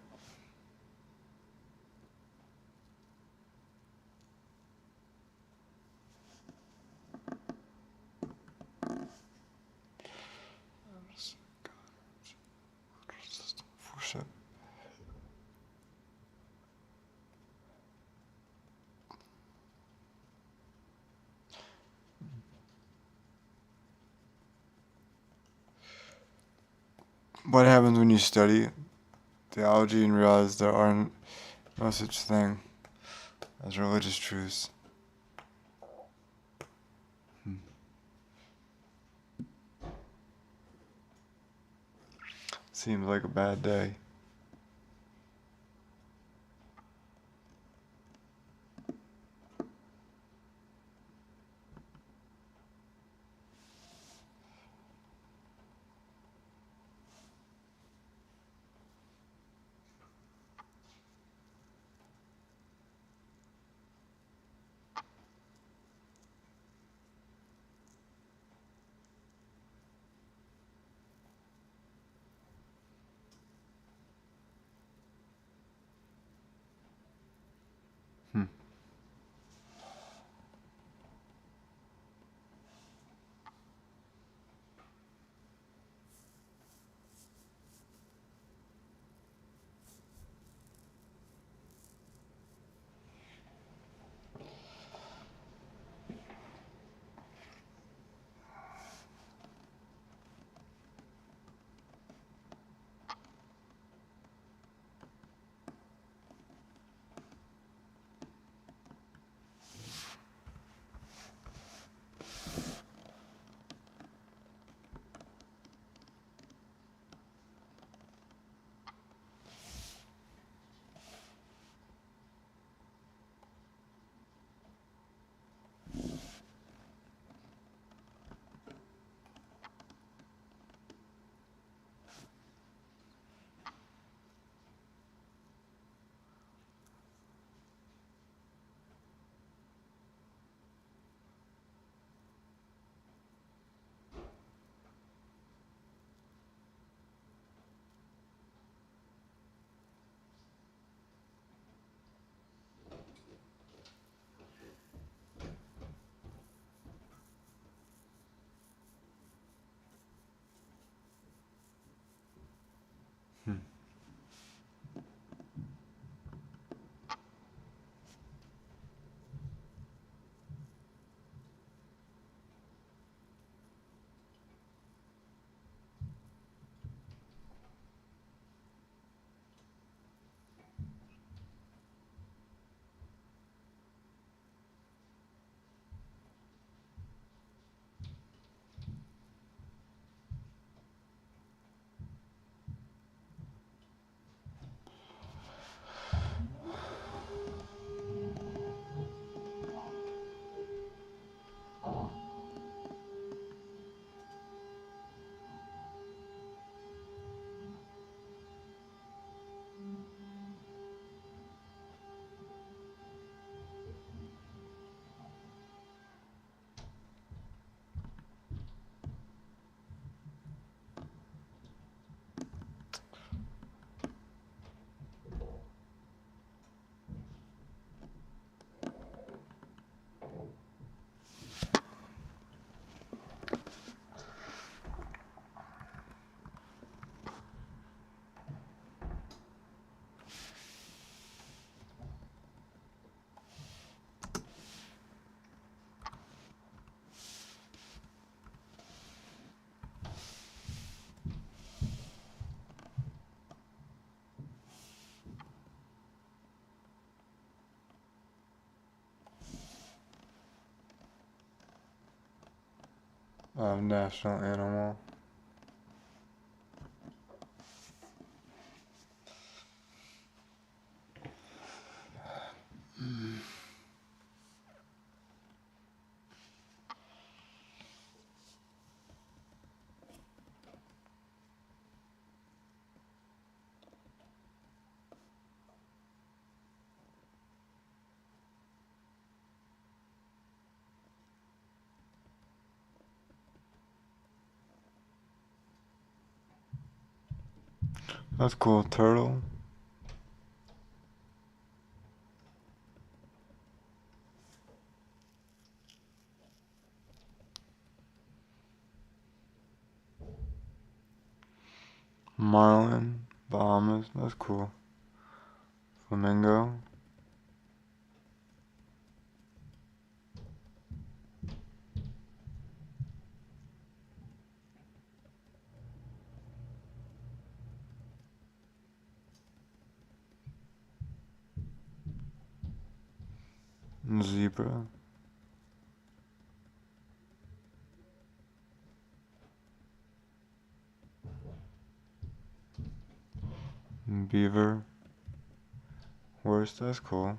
What happens when you study theology and realize there aren't no such thing as religious truths? Seems like a bad day. national animal. That's cool. Turtle. Marlin. Bahamas. That's cool. Flamingo. Zebra. Beaver. Horse. That's cool.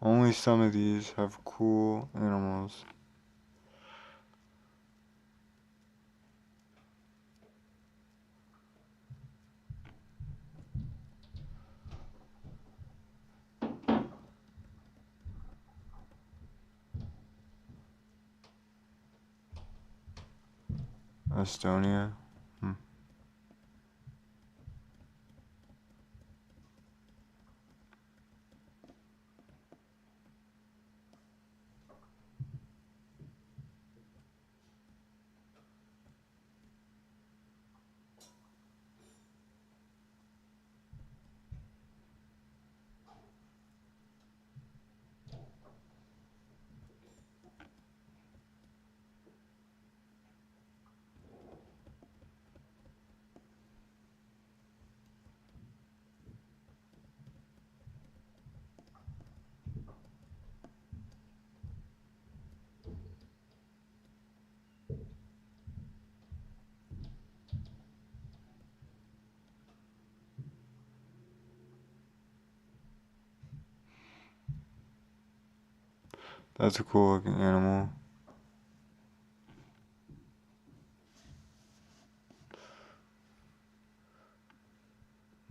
Only some of these have cool animals. Estonia. That's a cool looking animal.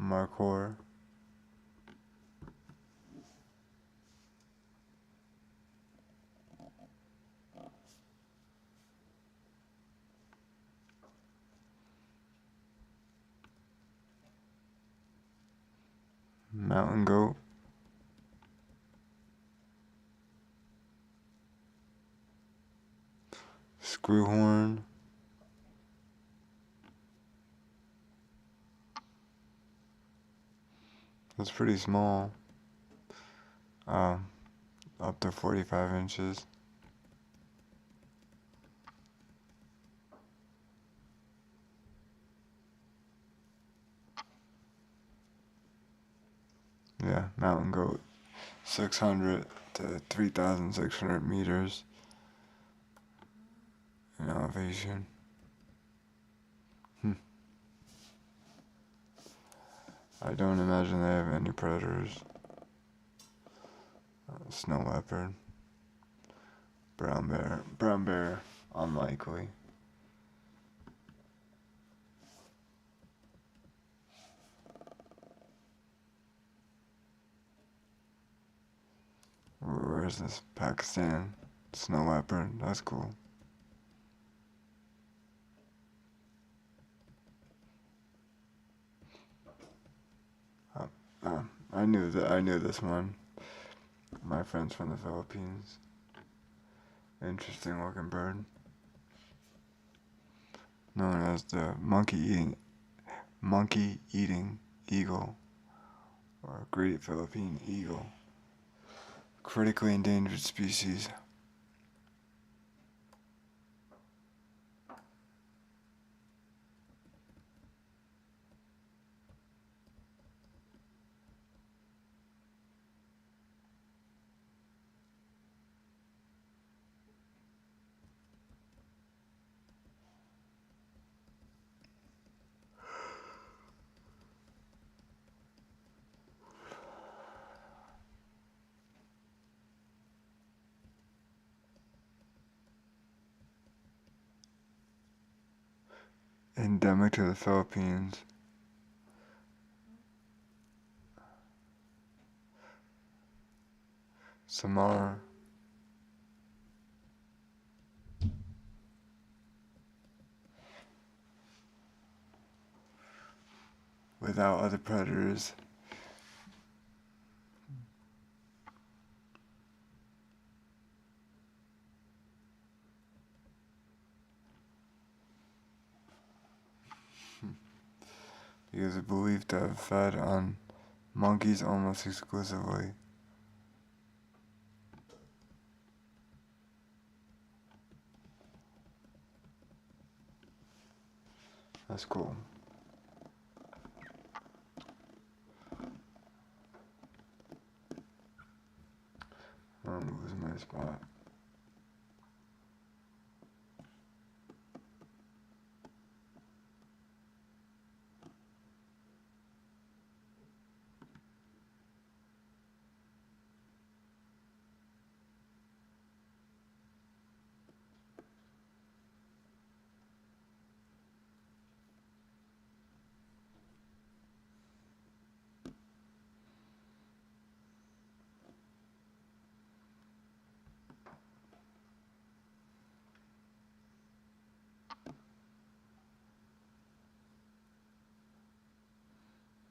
Markhor. Mountain goat. Screwhorn. That's pretty small. Up to 45 inches. Yeah, mountain goat. 600 to 3,600 meters in elevation. I don't imagine they have any predators. Snow leopard. Brown bear. Brown bear, unlikely. Where is this? Pakistan. Snow leopard. That's cool. I knew this one. My friend's from the Philippines. Interesting looking bird. Known as the monkey eating eagle, or great Philippine eagle. Critically endangered species. endemic to the Philippines. Samar. Without other predators. Because it's believed to have fed on monkeys almost exclusively. That's cool. I'm losing my spot.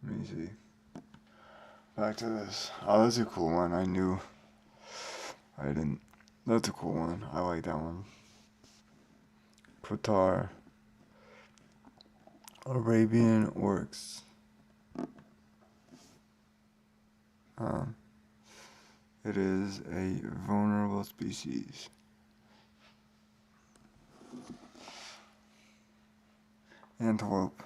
Let me see. Back to this. Oh, that's a cool one. I knew. I didn't. That's a cool one. I like that one. Qatar. Arabian orcs. It is a vulnerable species. Antelope.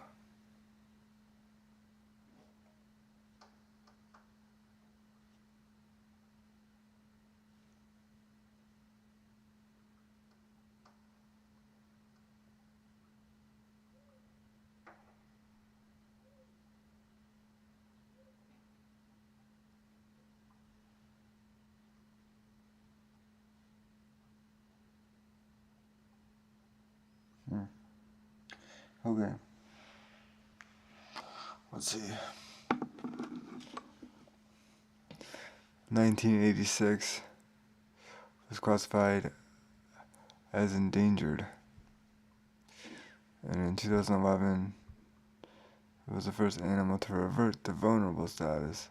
Okay. Let's see. 1986 was classified as endangered. And in 2011, it was the first animal to revert to vulnerable status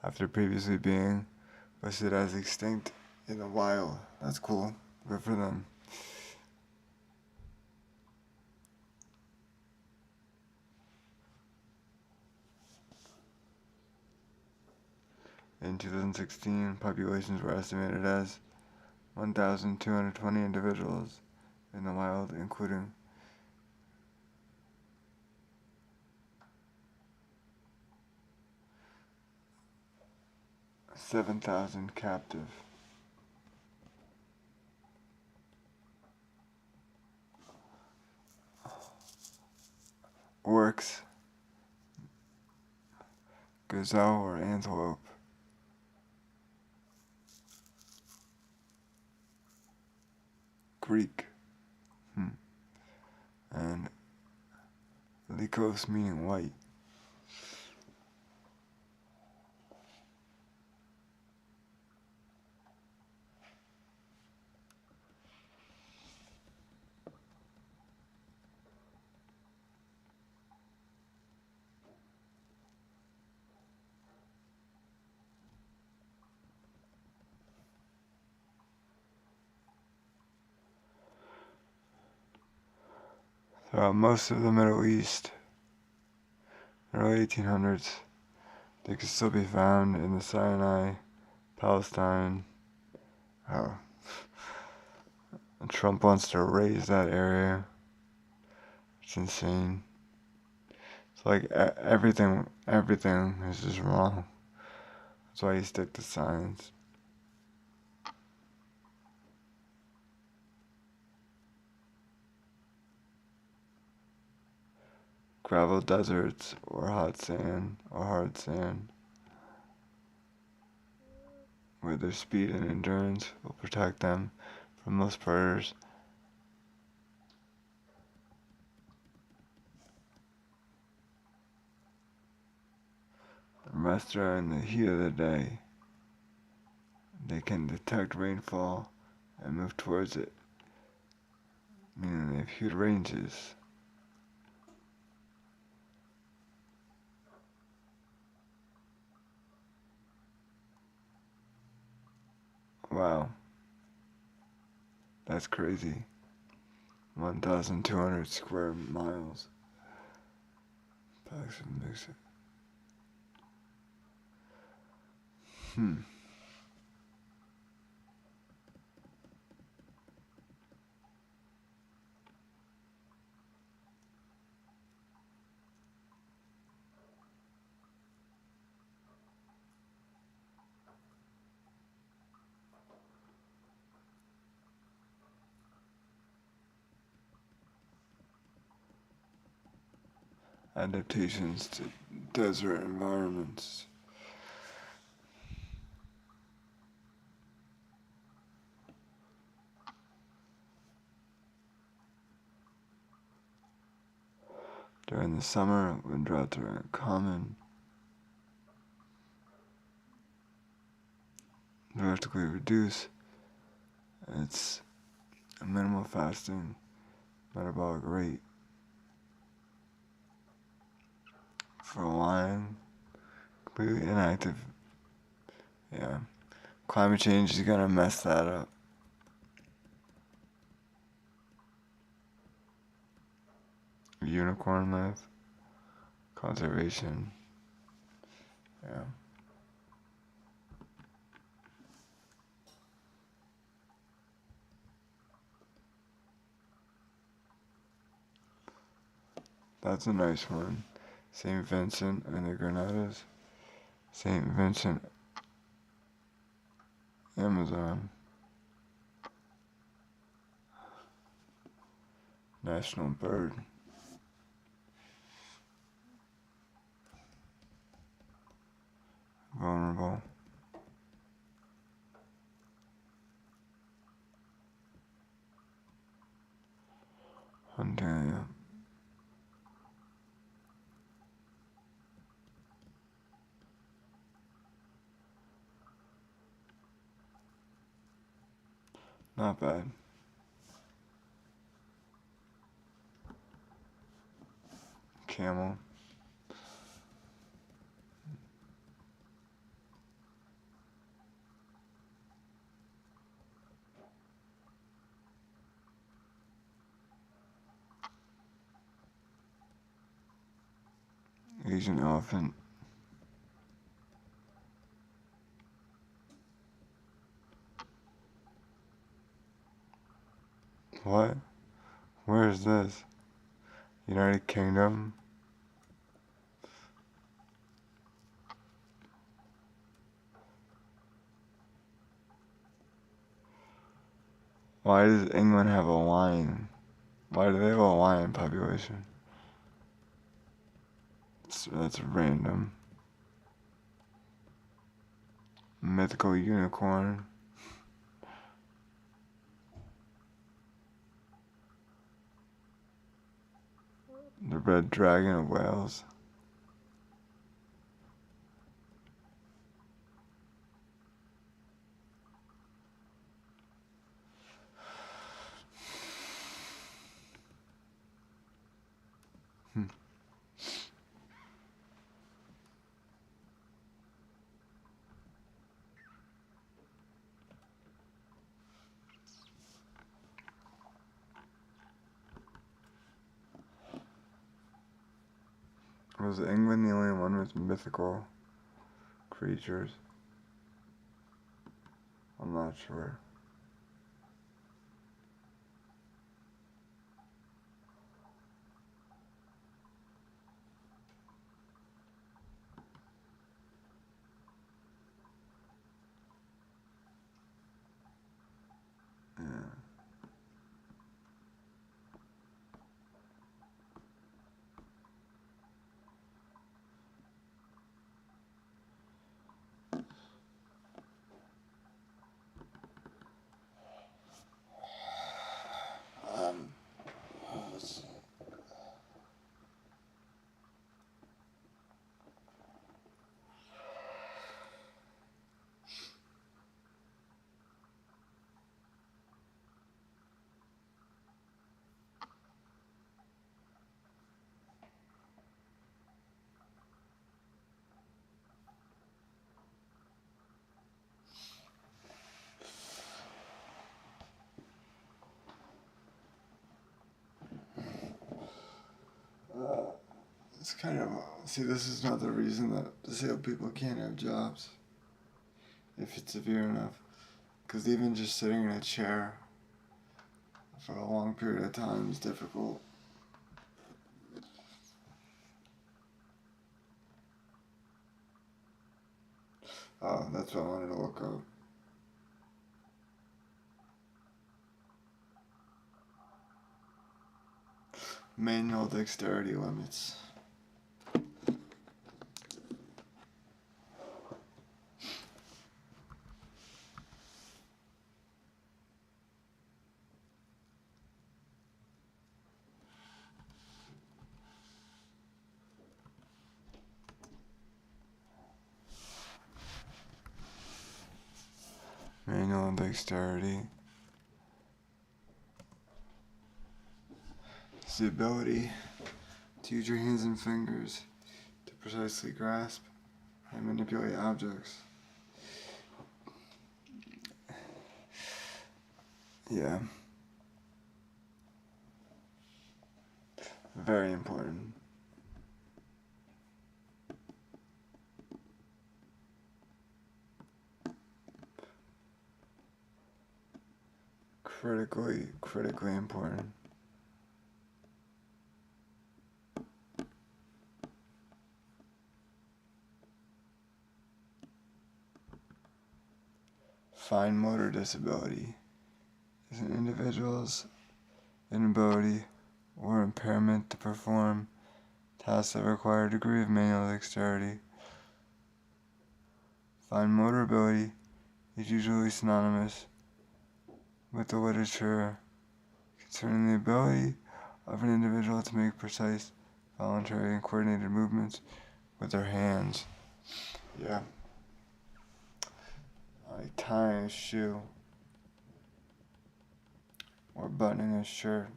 after previously being listed as extinct in the wild. That's cool. Good for them. In 2016, populations were estimated as 1,220 individuals in the wild, including 7,000 captive. Oryx, gazelle, or antelope. Greek. And Lycos meaning white. Throughout most of the Middle East, early 1800s, they could still be found in the Sinai, Palestine. Oh. And Trump wants to raise that area. It's insane. It's like everything is just wrong. That's why you stick to science. Gravel deserts or hot sand or hard sand, where their speed and endurance will protect them from most predators. rest during the heat of the day. They can detect rainfall and move towards it, meaning they have huge ranges. Wow, that's crazy. 1,200 square miles. Packs and mix it. Adaptations to desert environments. During the summer, when droughts are uncommon, drastically reduce. It's a minimal fasting metabolic rate. For a lion, completely inactive. Yeah. Climate change is gonna mess that up. Unicorn life. Conservation. Yeah. That's a nice one. St. Vincent and the Grenadines. St. Vincent, Amazon. National bird. Vulnerable. Hunting. Not bad. Camel. Asian elephant. What? Where is this? United Kingdom? Why does England have a lion? Why do they have a lion population? That's random. Mythical unicorn. The red dragon of Wales. Was England the only one with mythical creatures? I'm not sure. Yeah. It's kind of, see, this is not the reason that disabled people can't have jobs if it's severe enough. Because even just sitting in a chair for a long period of time is difficult. Oh, that's what I wanted to look up. Manual dexterity limits. Manual dexterity. It's the ability to use your hands and fingers to precisely grasp and manipulate objects. Yeah. Very important. Critically important. Fine motor disability is an individual's inability or impairment to perform tasks that require a degree of manual dexterity. Fine motor ability is usually synonymous with the literature concerning the ability of an individual to make precise, voluntary, and coordinated movements with their hands. Yeah. Like tying a shoe or buttoning a shirt.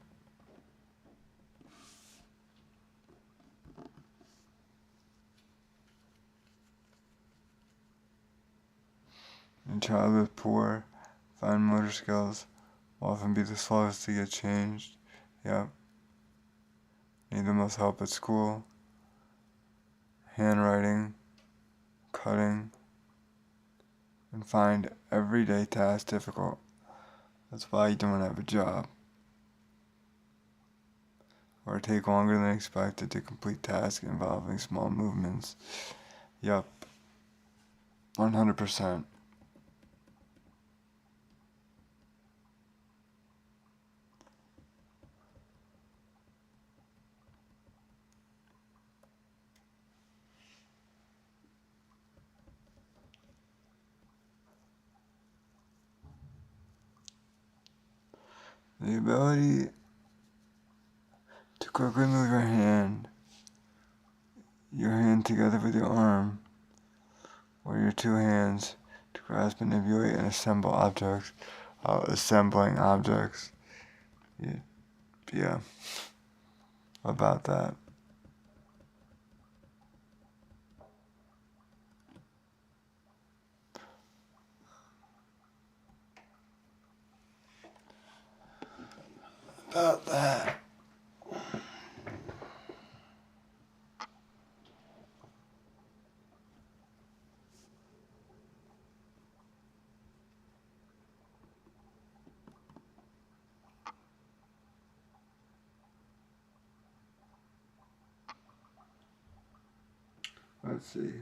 A child with poor fine motor skills will often be the slowest to get changed. Yep. Need the most help at school. Handwriting, cutting, and find everyday tasks difficult. That's why you don't have a job. Or take longer than expected to complete tasks involving small movements. Yup. 100%. The ability to quickly move your hand together with your arm, or your two hands to grasp, manipulate, and assemble objects. Assembling objects. Yeah. About that. About that. Let's see.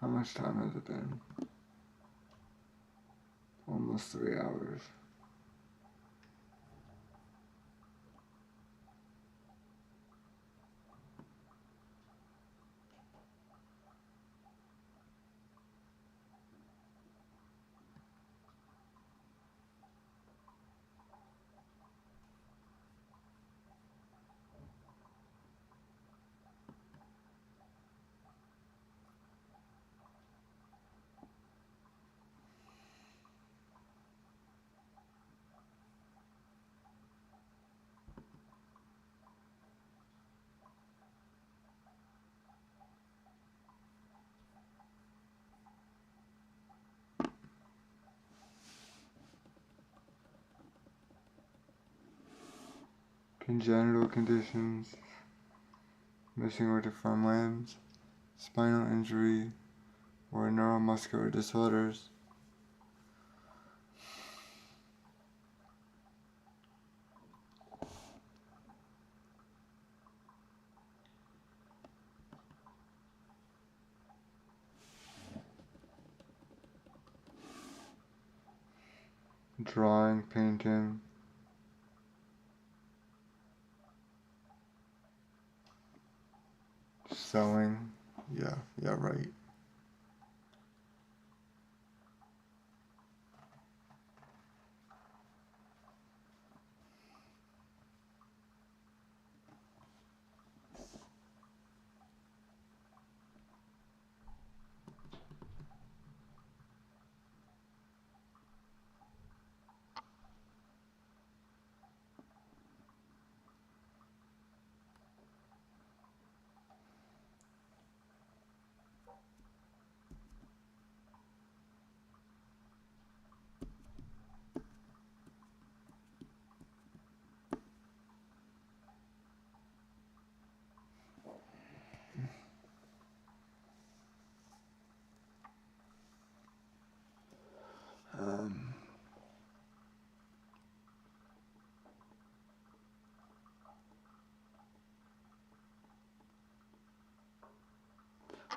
How much time has it been? Almost 3 hours. Congenital conditions. missing or deformed limbs, spinal injury, or neuromuscular disorders. Drawing, painting, sewing. Yeah, right.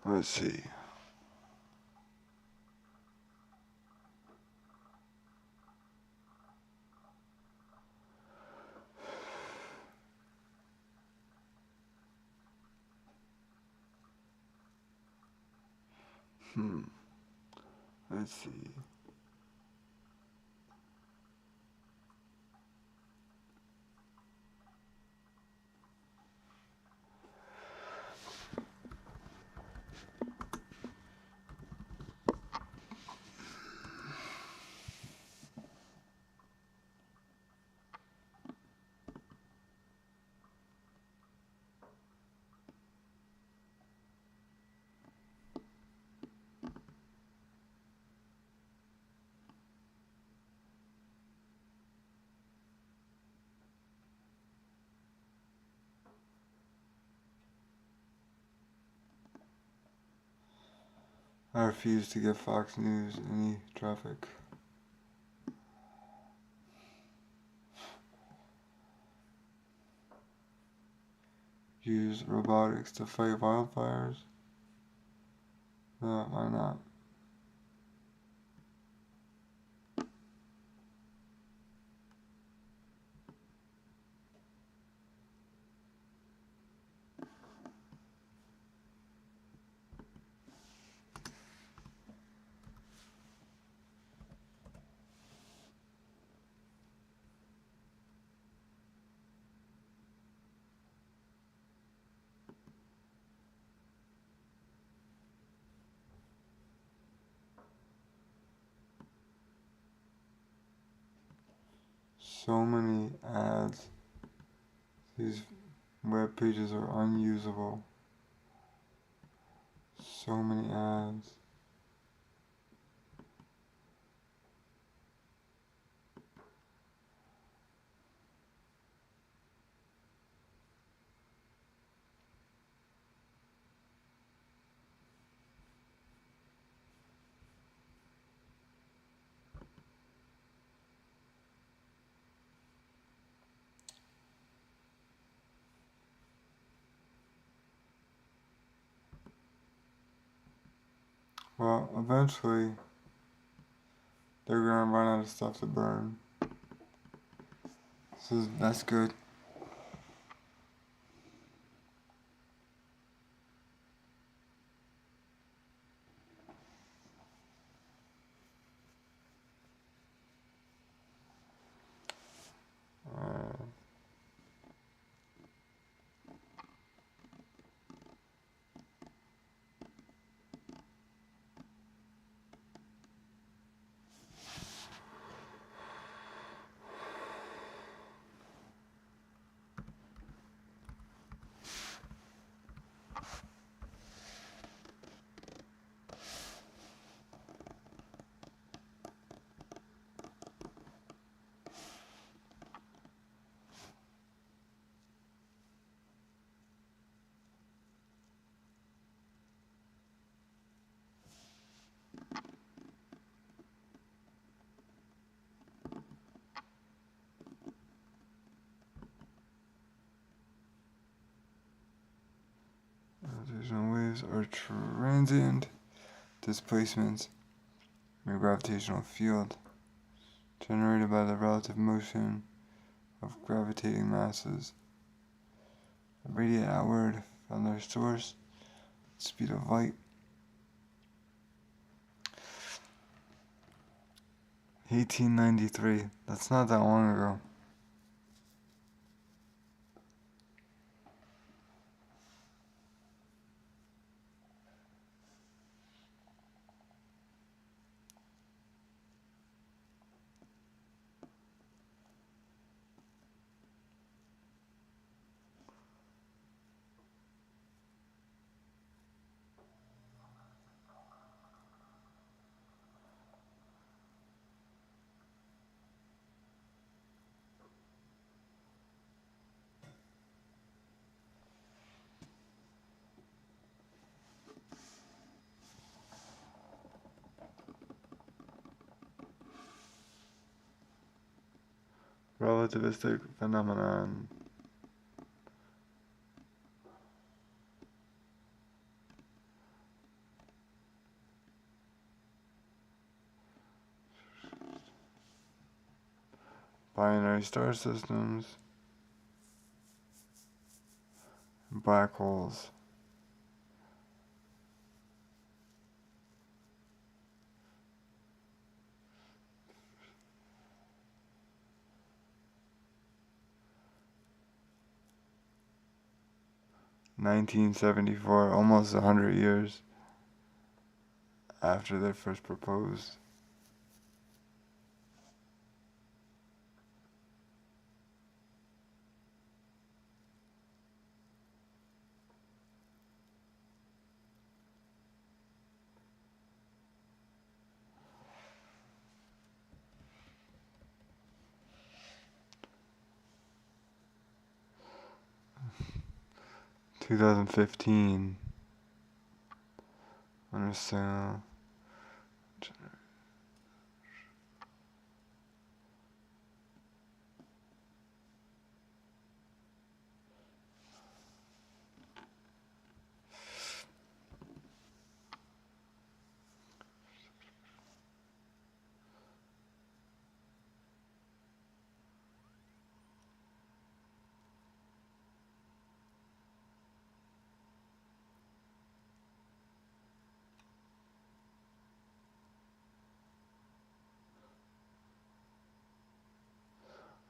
Let's see. Let's see. I refuse to give Fox News any traffic. Use robotics to fight wildfires? No, why not? So many ads. These web pages are unusable. So many ads. Well, eventually, they're gonna run out of stuff to burn. So that's good. waves are transient displacements in a gravitational field generated by the relative motion of gravitating masses that radiate outward from their source at the speed of light. 1893. That's not that long ago. Relativistic phenomenon. Binary star systems. And black holes. (1974), almost 100 years after they first proposed. (2015). Understand.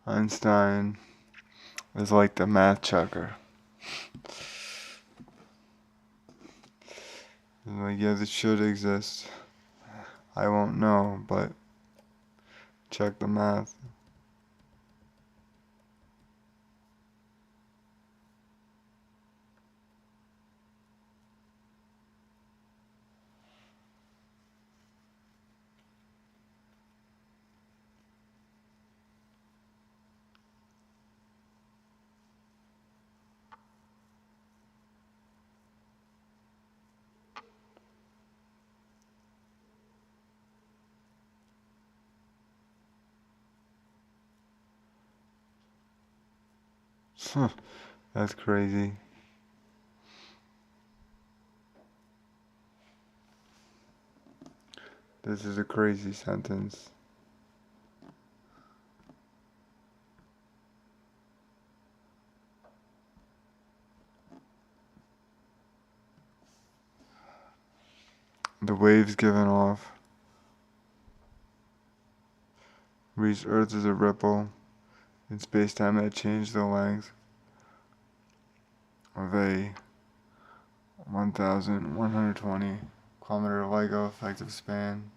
Einstein is like the math checker. He's like, yeah, this should exist. I won't know, but check the math. That's crazy. This is a crazy sentence. The waves given off reach Earth as a ripple in space-time that changed the length of a 1,120 kilometer LIGO effective span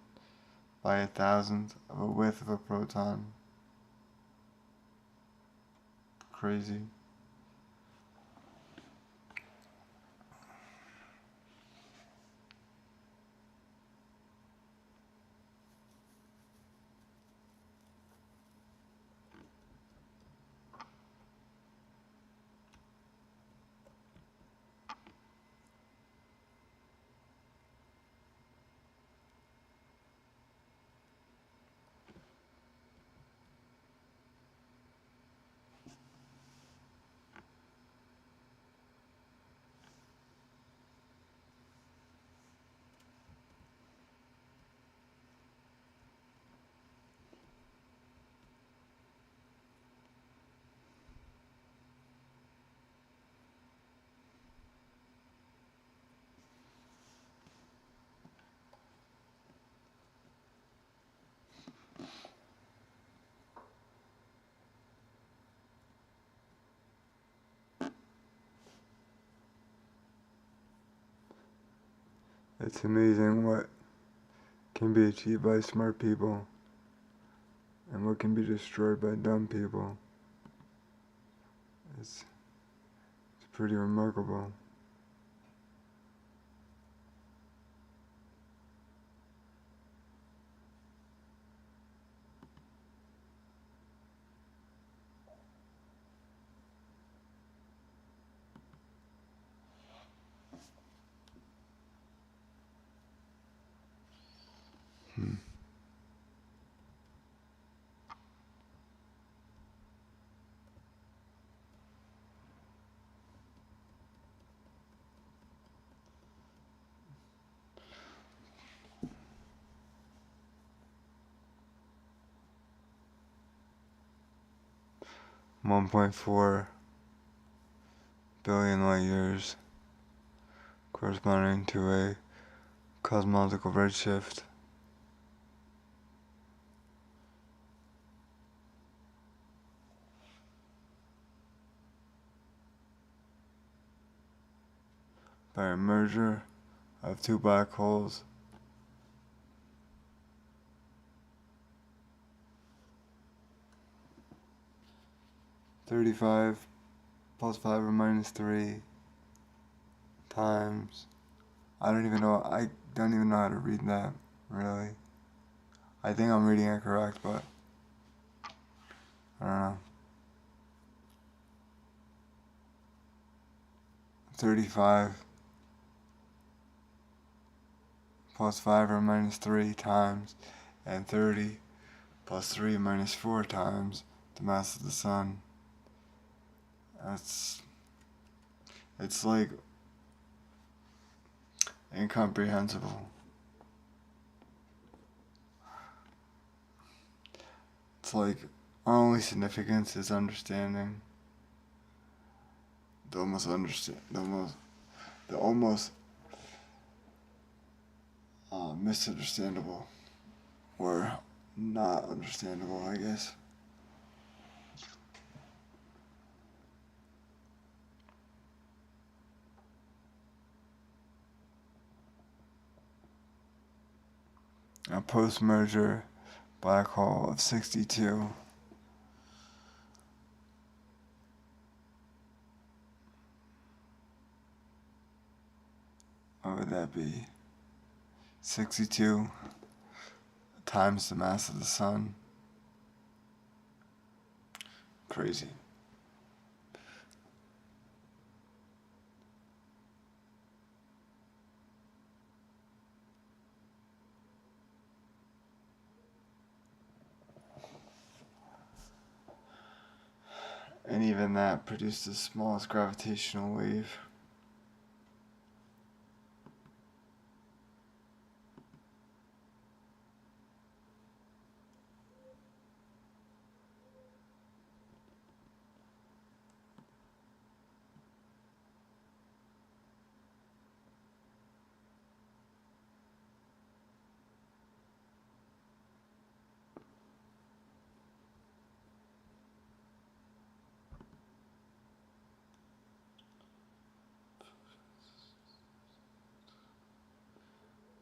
by a thousandth of a width of a proton. Crazy. It's amazing what can be achieved by smart people and what can be destroyed by dumb people. It's pretty remarkable. Hmm. 1.4 billion light years, corresponding to a cosmological redshift by a merger of two black holes. "35 plus 5 or minus 3 times." I don't even know how to read that, really. I think I'm reading it correct, but I don't know. 35 plus 5 or minus 3 times, and 30 plus 3 minus 4 times the mass of the sun. It's like incomprehensible. It's like our only significance is understanding the almost misunderstandable, or not understandable, I guess. A post-merger black hole of 62. What would that be? 62 times the mass of the sun. Crazy. And even that produced the smallest gravitational wave.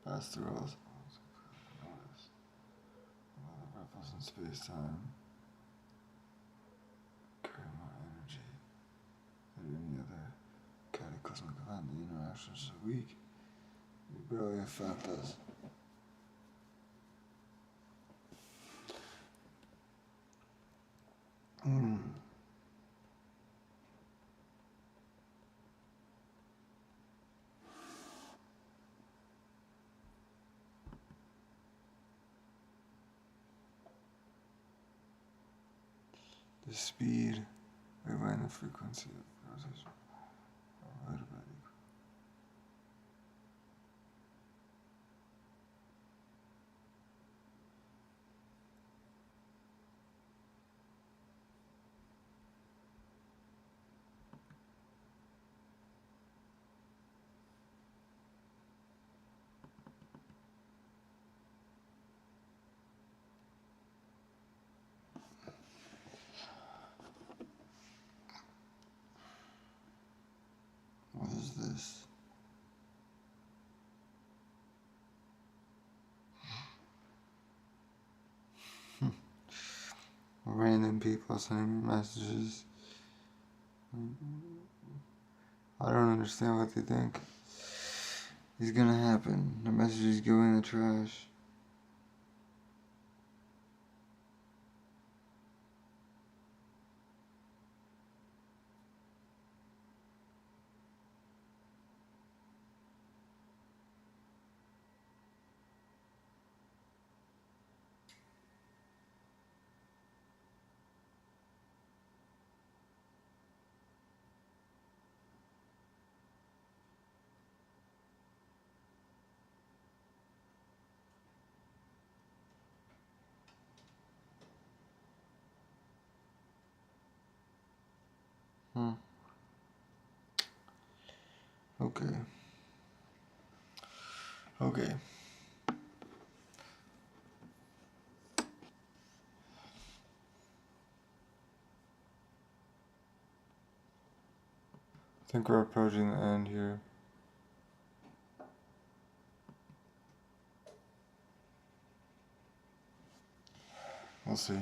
Pass through all the ripples in space-time. Carry more energy than any other cataclysmic event. The interactions are weak. They barely affect us. The speed, wavelength, and the frequency of process are right about equal. What is this? random people sending me messages. I don't understand what they think is gonna happen. The messages go in the trash. Okay. Okay. I think we're approaching the end here. We'll see.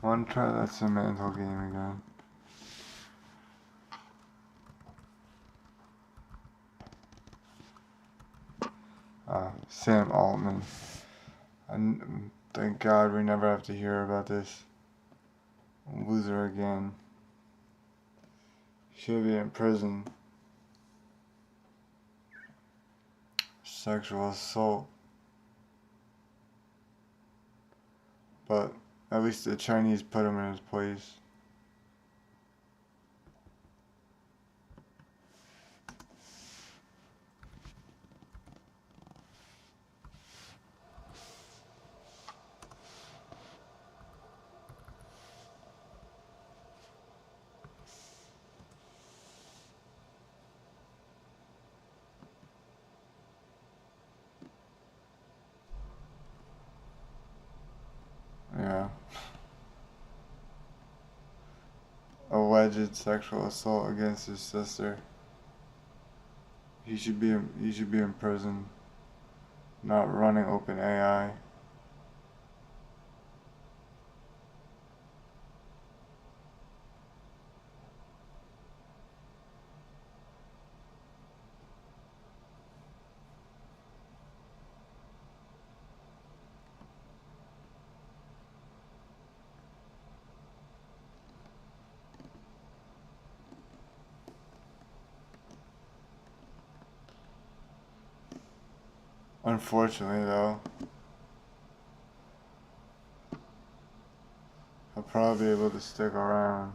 I want to try that Samantha game again. Sam Altman. Thank God we never have to hear about this loser again. She'll be in prison. Sexual assault. But at least the Chinese put him in his place. Yeah. Alleged sexual assault against his sister. He should be in prison, not running open AI. Unfortunately, though, I'll probably be able to stick around.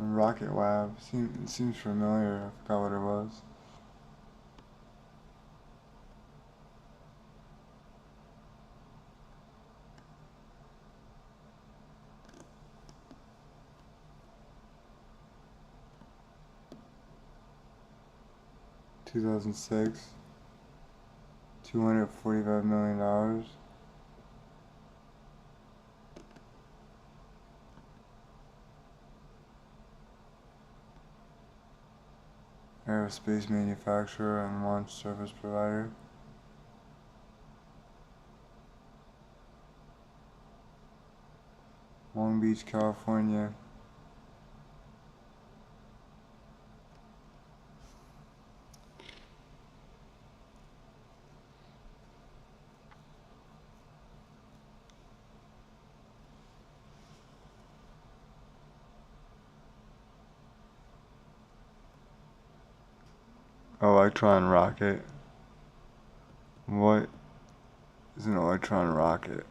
Rocket Lab. It seems familiar. I forgot what it was. $2006. $245 million. aerospace manufacturer and launch service provider. Long Beach, California. Electron rocket. What is an electron rocket?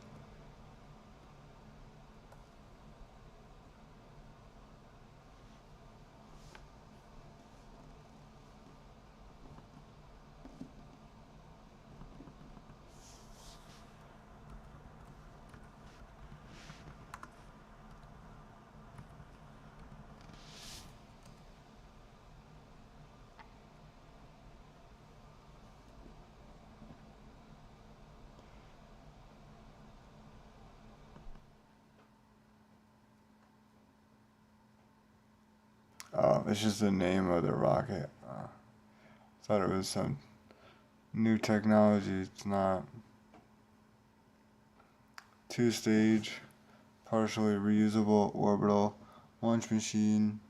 It's just the name of the rocket. Thought it was some new technology. It's not. Two-stage, partially reusable orbital launch machine.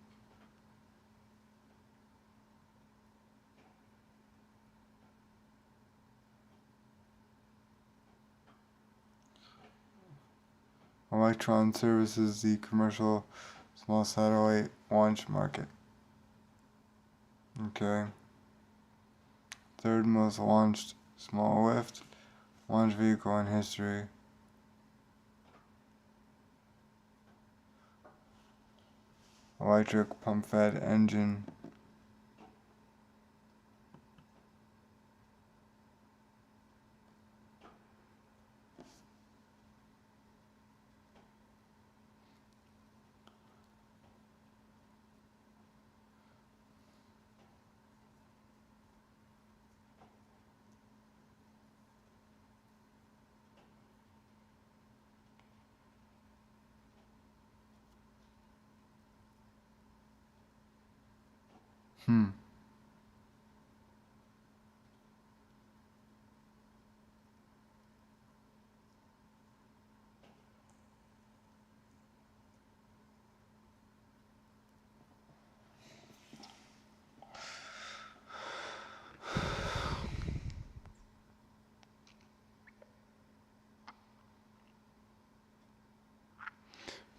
Electron services the commercial small satellite launch market. Okay. Third most launched small lift launch vehicle in history. Electric pump-fed engine.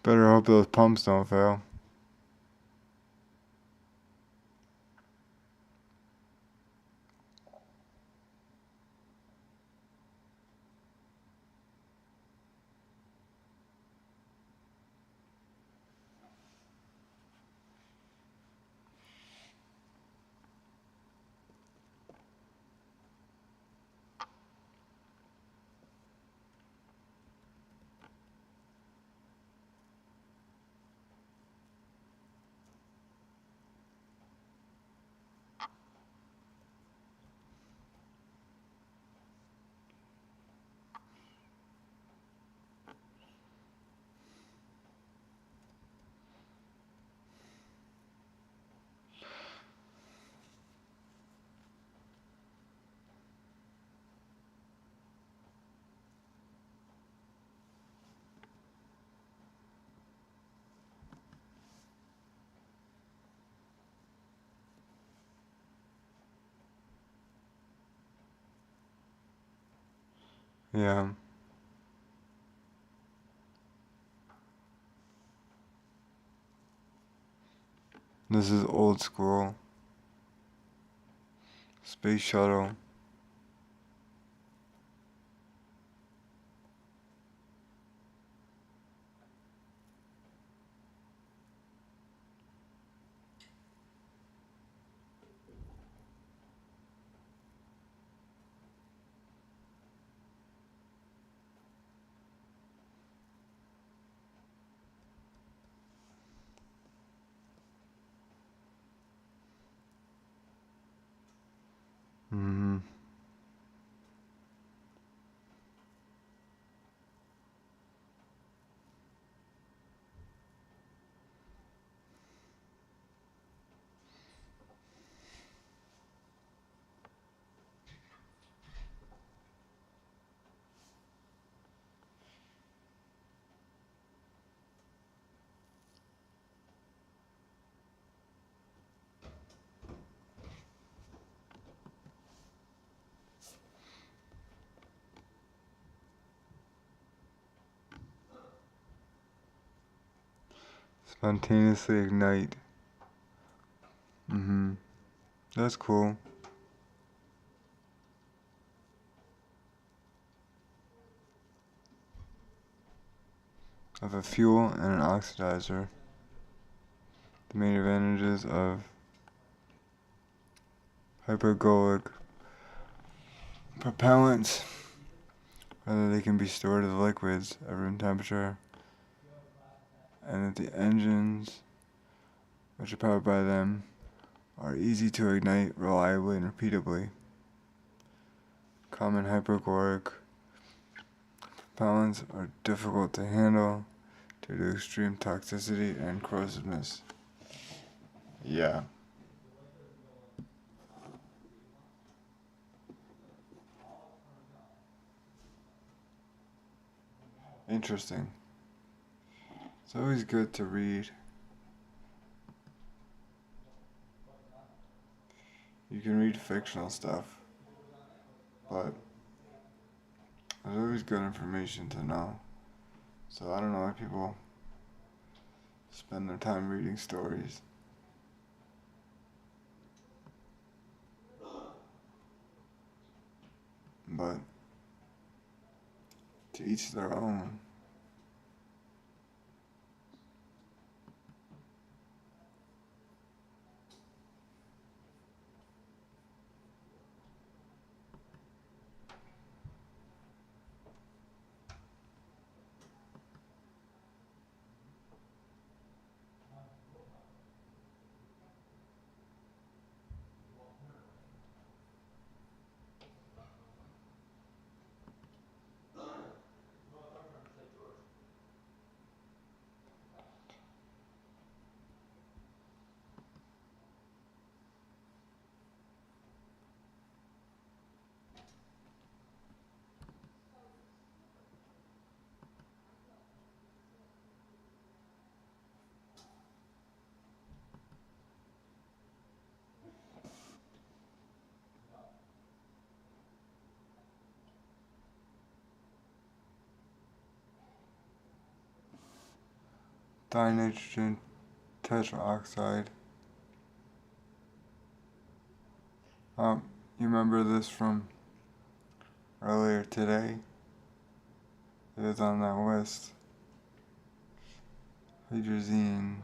Better hope those pumps don't fail. Yeah. This is old school. Space shuttle. Mm-hmm. spontaneously ignite. That's cool. Of a fuel and an oxidizer. The main advantages of hypergolic propellants are that they can be stored as liquids at room temperature, and that the engines, which are powered by them, are easy to ignite reliably and repeatably. Common hypergolic propellants are difficult to handle due to extreme toxicity and corrosiveness. Yeah. Interesting. It's always good to read. You can read fictional stuff, but there's always good information to know. So I don't know why people spend their time reading stories. But to each their own. Dinitrogen tetroxide. You remember this from earlier today? It was on that list. Hydrazine.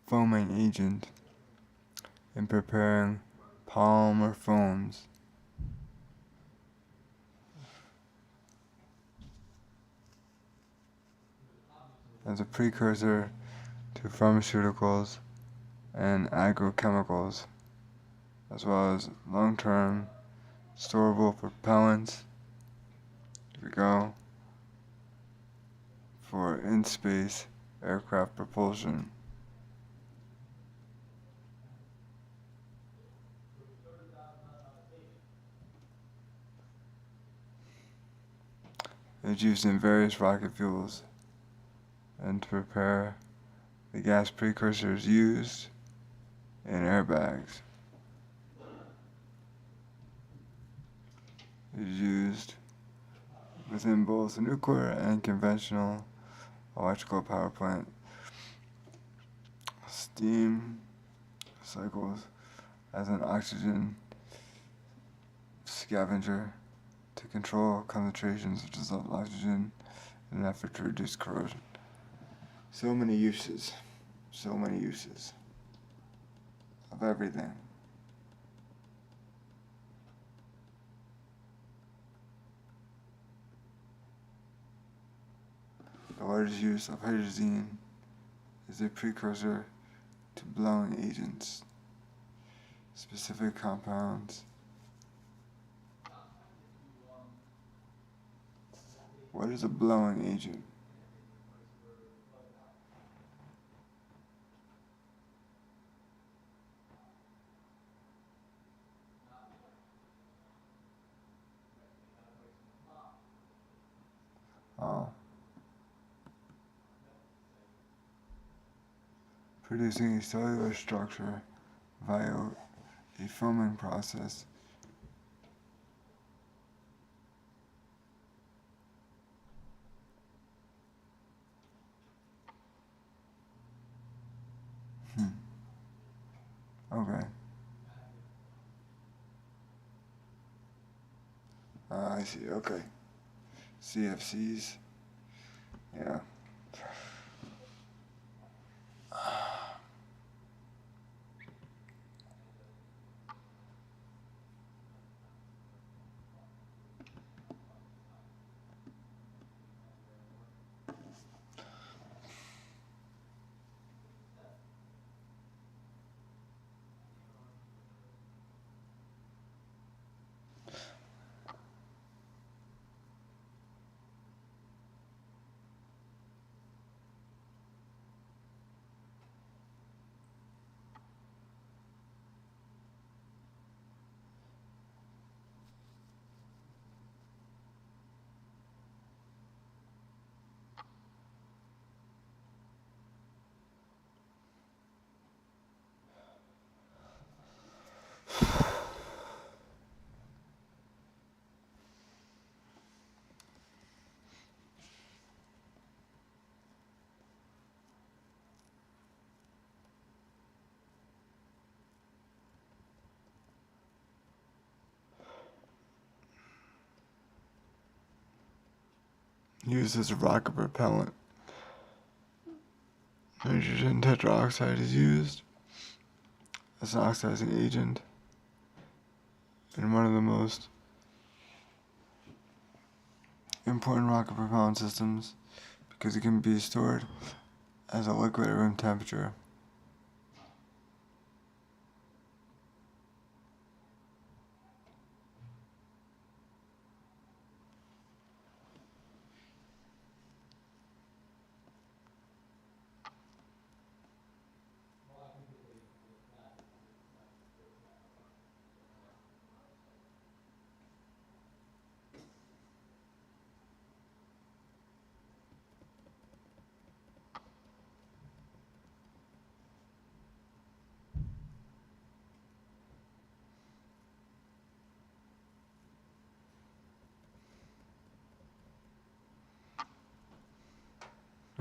Foaming agent in preparing polymer foams. As a precursor to pharmaceuticals and agrochemicals, as well as long-term storable propellants. Here we go. For in-space aircraft propulsion. It's used in various rocket fuels and to prepare the gas precursors used in airbags. It is used within both nuclear and conventional electrical power plant steam cycles as an oxygen scavenger to control concentrations of dissolved oxygen in an effort to reduce corrosion. So many uses of everything. The largest use of hydrazine is a precursor to blowing agents. Specific compounds. What is a blowing agent? producing a cellular structure via a foaming process. Okay. I see. Okay. CFCs. Yeah. Used as a rocket propellant. Nitrogen tetroxide is used as an oxidizing agent in one of the most important rocket propellant systems because it can be stored as a liquid at room temperature.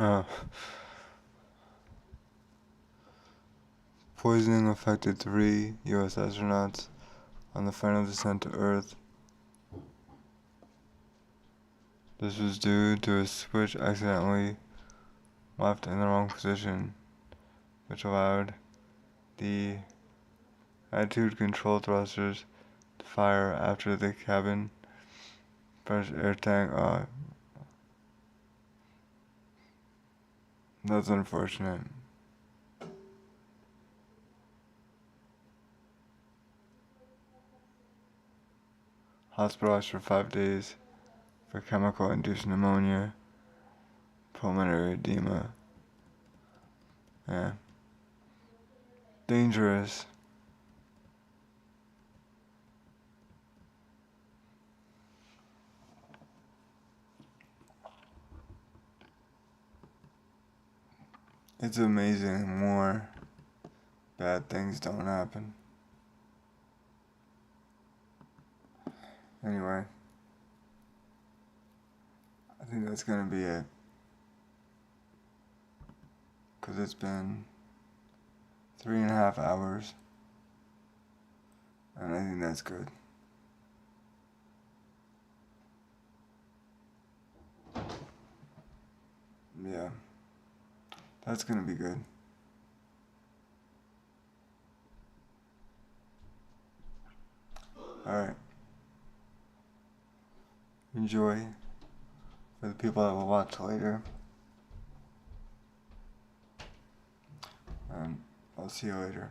Uh, Poisoning affected 3 U.S. astronauts on the final descent to Earth. This was due to a switch accidentally left in the wrong position, which allowed the attitude control thrusters to fire after the cabin pressure air tank. That's unfortunate. Hospitalized for 5 days for chemical-induced pneumonia, pulmonary edema. Yeah. Dangerous. It's amazing more bad things don't happen. Anyway, I think that's gonna be it. Because it's been 3.5 hours. And I think that's good. Yeah. That's gonna be good. Alright. Enjoy for the people that will watch later. And I'll see you later.